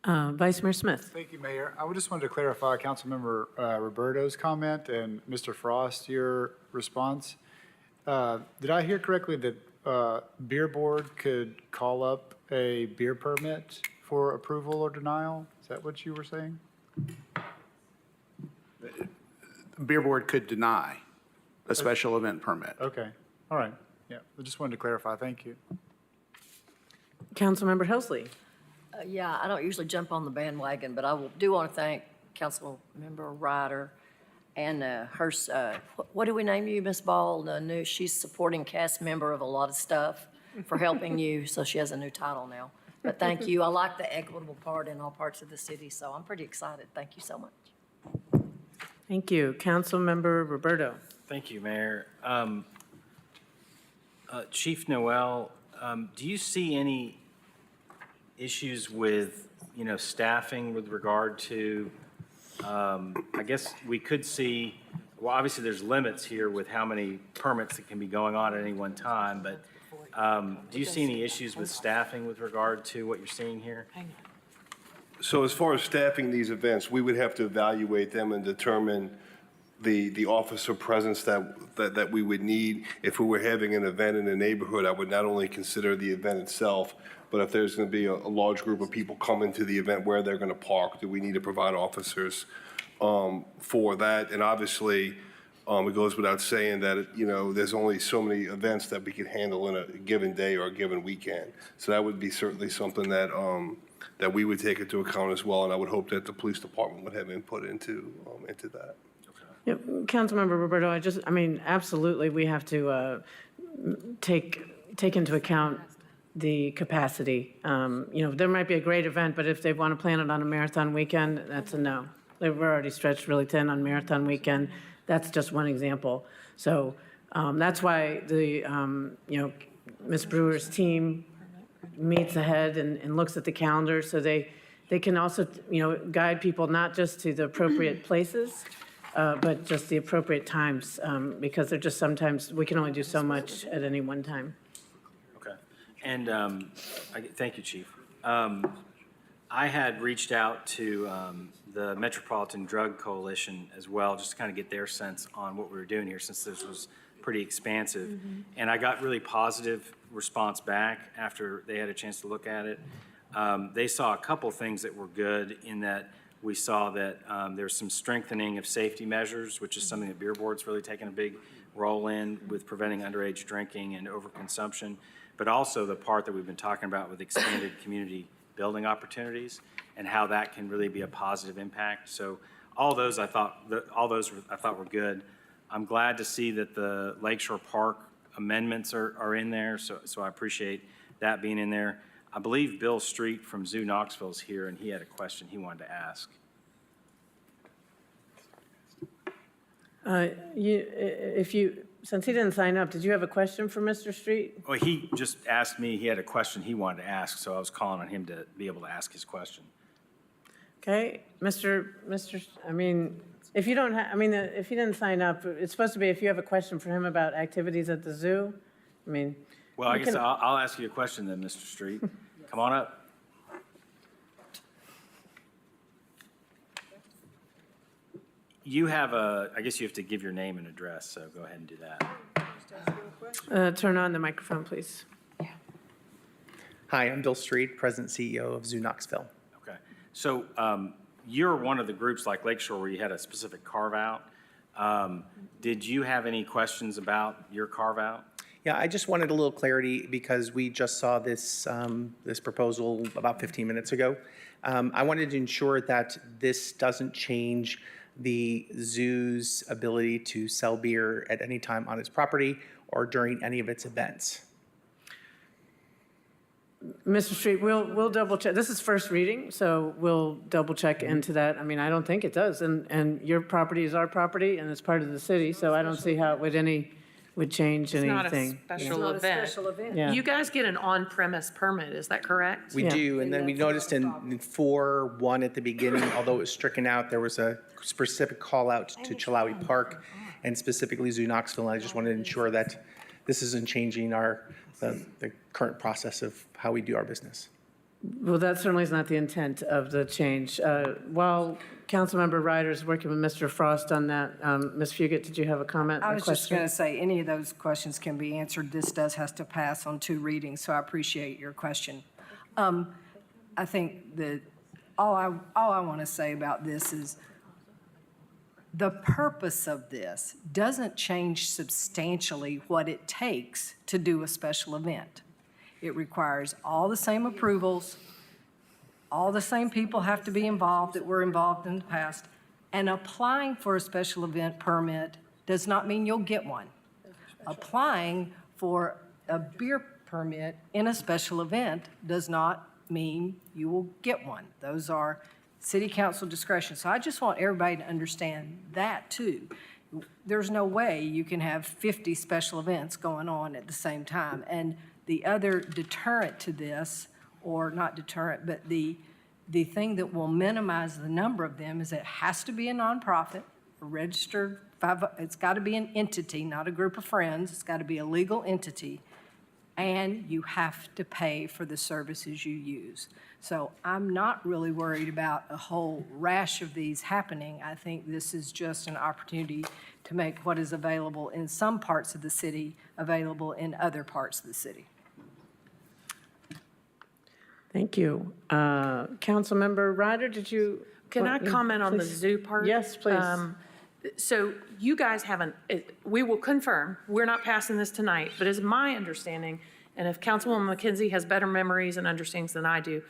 Vice Mayor Smith. Thank you, Mayor. I just wanted to clarify Councilmember Roberto's comment and Mr. Frost, your response. Did I hear correctly that Beer Board could call up a beer permit for approval or denial? Is that what you were saying? Beer Board could deny a special event permit. Okay, all right. Yeah, I just wanted to clarify. Thank you. Councilmember Helsley. Yeah, I don't usually jump on the bandwagon, but I do want to thank Councilmember Ryder and her, what do we name you, Ms. Ball? She's supporting cast member of a lot of stuff for helping you, so she has a new title now. But thank you. I like the equitable part in all parts of the city, so I'm pretty excited. Thank you so much. Thank you. Councilmember Roberto. Thank you, Mayor. Chief Noel, do you see any issues with, staffing with regard to, I guess we could see, well, obviously there's limits here with how many permits that can be going on at any one time, but do you see any issues with staffing with regard to what you're seeing here? So as far as staffing these events, we would have to evaluate them and determine the officer presence that we would need. If we were having an event in the neighborhood, I would not only consider the event itself, but if there's going to be a large group of people coming to the event, where they're going to park, do we need to provide officers for that? And obviously, it goes without saying that, there's only so many events that we can handle in a given day or a given weekend. So that would be certainly something that that we would take into account as well, and I would hope that the police department would have input into that. Yeah, Councilmember Roberto, absolutely, we have to take into account the capacity. There might be a great event, but if they want to plan it on a marathon weekend, that's a no. We're already stretched really thin on marathon weekend. That's just one example. So that's why Ms. Brewer's team meets ahead and looks at the calendar, so they can also, guide people not just to the appropriate places, but just the appropriate times, because they're just sometimes, we can only do so much at any one time. Okay. And thank you, Chief. I had reached out to the Metropolitan Drug Coalition as well, just to kind of get their sense on what we were doing here, since this was pretty expansive. And I got really positive response back after they had a chance to look at it. They saw a couple things that were good, in that we saw that there's some strengthening of safety measures, which is something that Beer Board's really taken a big role in with preventing underage drinking and overconsumption, but also the part that we've been talking about with expanded community building opportunities and how that can really be a positive impact. So all those I thought were good. I'm glad to see that the Lakeshore Park amendments are in there, so I appreciate that being in there. I believe Bill Street from Zoo Knoxville is here, and he had a question he wanted to ask. Since he didn't sign up, did you have a question for Mr. Street? Well, he just asked me, he had a question he wanted to ask, so I was calling on him to be able to ask his question. Okay, if you don't if he didn't sign up, it's supposed to be if you have a question for him about activities at the zoo. Well, I guess I'll ask you a question then, Mr. Street. Come on up. You have I guess you have to give your name and address, so go ahead and do that. Turn on the microphone, please. Hi, I'm Bill Street, President CEO of Zoo Knoxville. Okay. So you're one of the groups like Lakeshore where you had a specific carve-out. Did you have any questions about your carve-out? Yeah, I just wanted a little clarity because we just saw this, this proposal about 15 minutes ago. I wanted to ensure that this doesn't change the zoo's ability to sell beer at any time on its property or during any of its events. Mr. Street, we'll double check. This is first reading, so we'll double check into that. I don't think it does. And your property is our property and it's part of the city, so I don't see how it would change anything. It's not a special event. Yeah. You guys get an on-premise permit, is that correct? We do, and then we noticed in 4.1 at the beginning, although it was stricken out, there was a specific call out to Chalawi Park and specifically Zoo Knoxville. And I just wanted to ensure that this isn't changing the current process of how we do our business. Well, that certainly is not the intent of the change. While Councilmember Ryder is working with Mr. Frost on that, Ms. Fugit, did you have a comment or I was just question? going to say, any of those questions can be answered. This has to pass on 2 readings, so I appreciate your question. I think that all I want to say about this is the purpose of this doesn't change substantially what it takes to do a special event. It requires all the same approvals, all the same people have to be involved that were involved in the past, and applying for a special event permit does not mean you'll get one. Applying for a beer permit in a special event does not mean you will get one. Those are city council discretion. So I just want everybody to understand that too. There's no way you can have 50 special events going on at the same time. And the other deterrent to this, or not deterrent, but the thing that will minimize the number of them is it has to be a nonprofit, a registered, it's got to be an entity, not a group of friends. It's got to be a legal entity. And you have to pay for the services you use. So I'm not really worried about a whole rash of these happening. I think this is just an opportunity to make what is available in some parts of the city available in other parts of the city. Thank you. Councilmember Ryder, did you? Can I comment on the Please. zoo part? Yes, please. So you guys haven't, we will confirm, we're not passing this tonight, but it's my understanding, and if Councilwoman McKenzie has better memories and understandings than I do,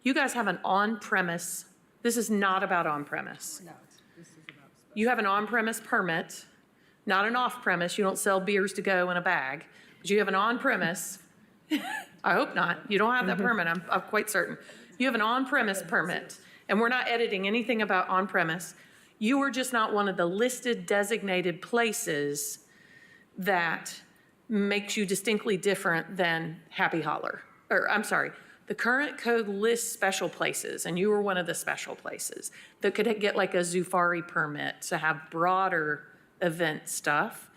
you guys have an on-premise, this is not about on-premise. No, this is about. You have an on-premise permit, not an off-premise. You don't sell beers to go in a bag, but you have an on-premise, I hope not. You don't have that permit, I'm quite certain. You have an on-premise permit, and we're not editing anything about on-premise. You are just not one of the listed designated places that makes you distinctly different than Happy Holler. Or, I'm sorry, the current code lists special places, and you were one of the special places that could get like a Zufari permit to have broader event stuff.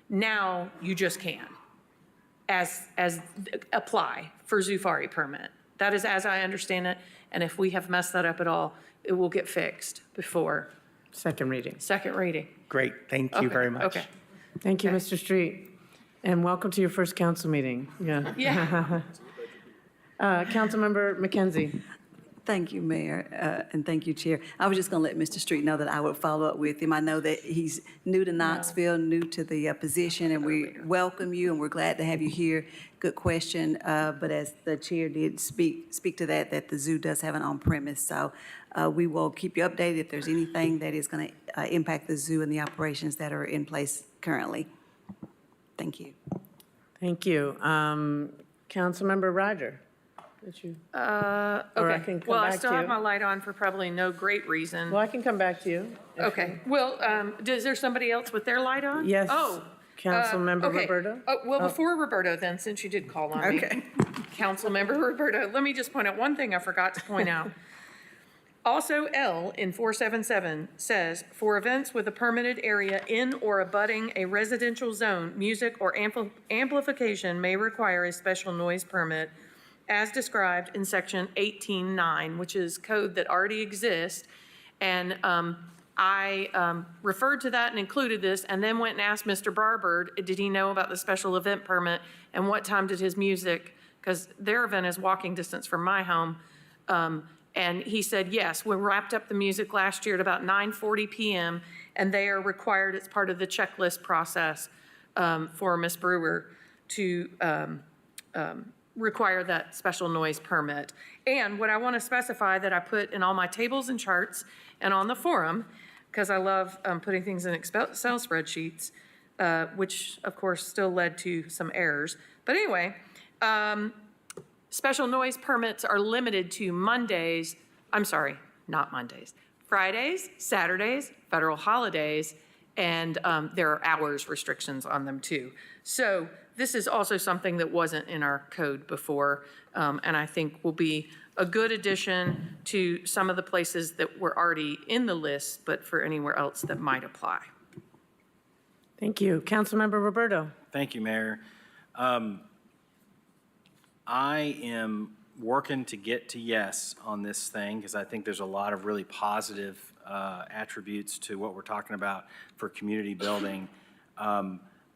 Now you just can, as apply for Zufari permit. That is as I understand it, and if we have messed that up at all, it will get fixed before Second reading. second reading. Great, thank you Okay, very much. Okay. Thank you, Mr. Street. And welcome to your first council meeting. Yeah. Yeah. Councilmember McKenzie. Thank you, Mayor, and thank you, Chair. I was just going to let Mr. Street know that I would follow up with him. I know that he's new to Knoxville, new to the position, and we welcome you, and we're glad to have you here. Good question, but as the Chair did speak to that the zoo does have an on-premise, so we will keep you updated if there's anything that is going to impact the zoo and the operations that are in place currently. Thank you. Thank you. Councilmember Ryder. Did you? Or I Okay. can come Well, I back still to have you. my light on for probably no great reason. Well, I can come back to you. Okay. Well, is there somebody else with their light on? Yes. Oh. Councilmember Okay. Roberto? Well, before Roberto then, since you did call on me. Okay. Councilmember Roberto, let me just point out one thing I forgot to point out. Also, L in 477 says, for events with a permitted area in or abutting a residential zone, music or amplification may require a special noise permit as described in section 18.9, which is code that already exists. And I referred to that and included this, and then went and asked Mr. Barber, did he know about the special event permit, and what time did his music, because their event is walking distance from my home, and he said, yes, we wrapped up the music last year at about 9:40 p.m., and they are required, it's part of the checklist process for Ms. Brewer to require that special noise permit. And what I want to specify that I put in all my tables and charts and on the forum, because I love putting things in Excel spreadsheets, which of course still led to some errors. But anyway, special noise permits are limited to Mondays, I'm sorry, not Mondays, Fridays, Saturdays, federal holidays, and there are hours restrictions on them too. So this is also something that wasn't in our code before, and I think will be a good addition to some of the places that were already in the list, but for anywhere else that might apply. Thank you. Councilmember Roberto. Thank you, Mayor. I am working to get to yes on this thing because I think there's a lot of really positive attributes to what we're talking about for community building.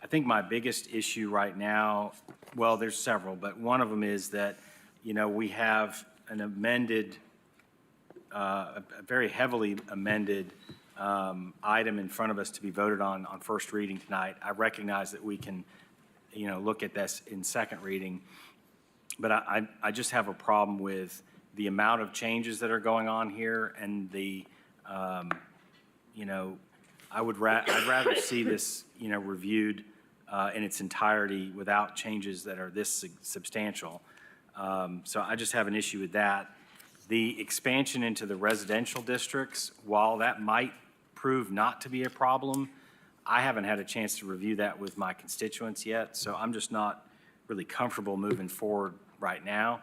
I think my biggest issue right now, well, there's several, but one of them is that, you know, we have an amended, a very heavily amended item in front of us to be voted on first reading tonight. I recognize that we can, you know, look at this in second reading, but I just have a problem with the amount of changes that are going on here and the, you know, I'd rather see this, you know, reviewed in its entirety without changes that are this substantial. So I just have an issue with that. The expansion into the residential districts, while that might prove not to be a problem, I haven't had a chance to review that with my constituents yet, so I'm just not really comfortable moving forward right now.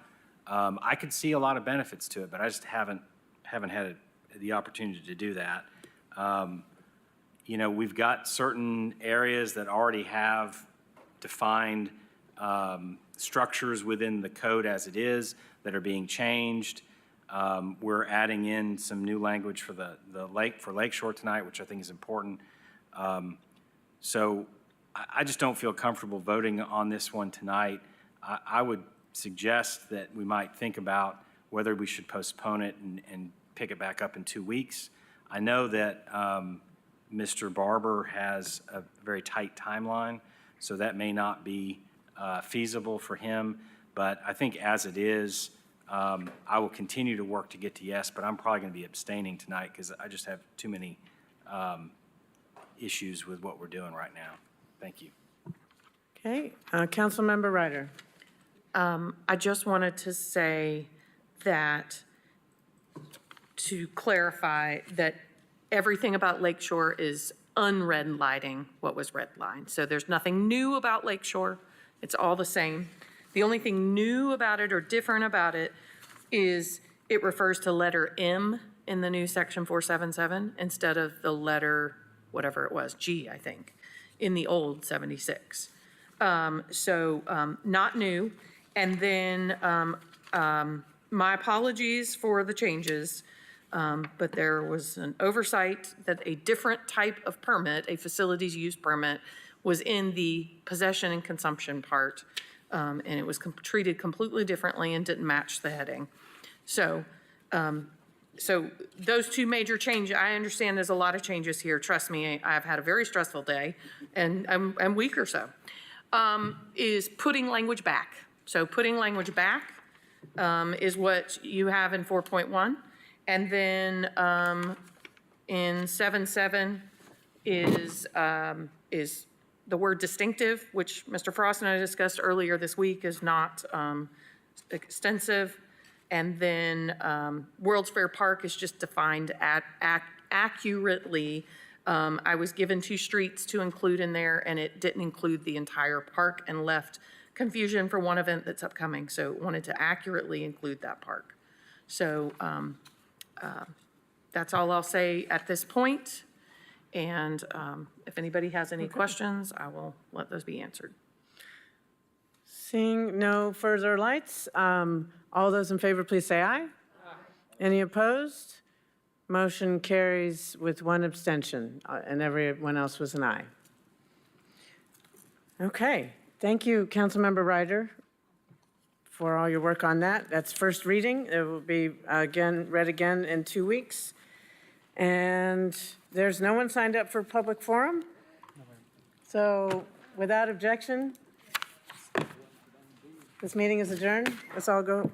I could see a lot of benefits to it, but I just haven't had the opportunity to do that. You know, we've got certain areas that already have defined structures within the code as it is that are being changed. We're adding in some new language for the Lakeshore tonight, which I think is important. So I just don't feel comfortable voting on this one tonight. I would suggest that we might think about whether we should postpone it and pick it back up in 2 weeks. I know that Mr. Barber has a very tight timeline, so that may not be feasible for him. But I think as it is, I will continue to work to get to yes, but I'm probably going to be abstaining tonight because I just have too many issues with what we're doing right now. Thank you. Okay, Councilmember Ryder. I just wanted to say that, to clarify, that everything about Lakeshore is unred lighting what was redlined. So there's nothing new about Lakeshore. It's all the same. The only thing new about it or different about it is it refers to letter M in the new section 477 instead of the letter, whatever it was, G, I think, in the old 76. Not new. And then my apologies for the changes, but there was an oversight that a different type of permit, a facilities use permit, was in the possession and consumption part, and it was treated completely differently and didn't match the heading. So those two major changes, I understand there's a lot of changes here. Trust me, I've had a very stressful day and a week or so, is putting language back. So putting language back is what you have in 4.1. And then in 7.7 is the word distinctive, which Mr. Frost and I discussed earlier this week is not extensive. And then World's Fair Park is just defined accurately. I was given 2 streets to include in there, and it didn't include the entire park and left confusion for one event that's upcoming. So wanted to accurately include that park. So that's all I'll say at this point. And if anybody has any questions, I will let those be answered. Seeing no further lights, all those in favor, please say aye. Aye. Any opposed? Motion carries with 1 abstention, and everyone else was an aye. Okay, thank you, Councilmember Ryder, for all your work on that. That's first reading. It will be read again in 2 weeks. And there's no one signed up for public forum? So without objection, this meeting is adjourned. Let's all go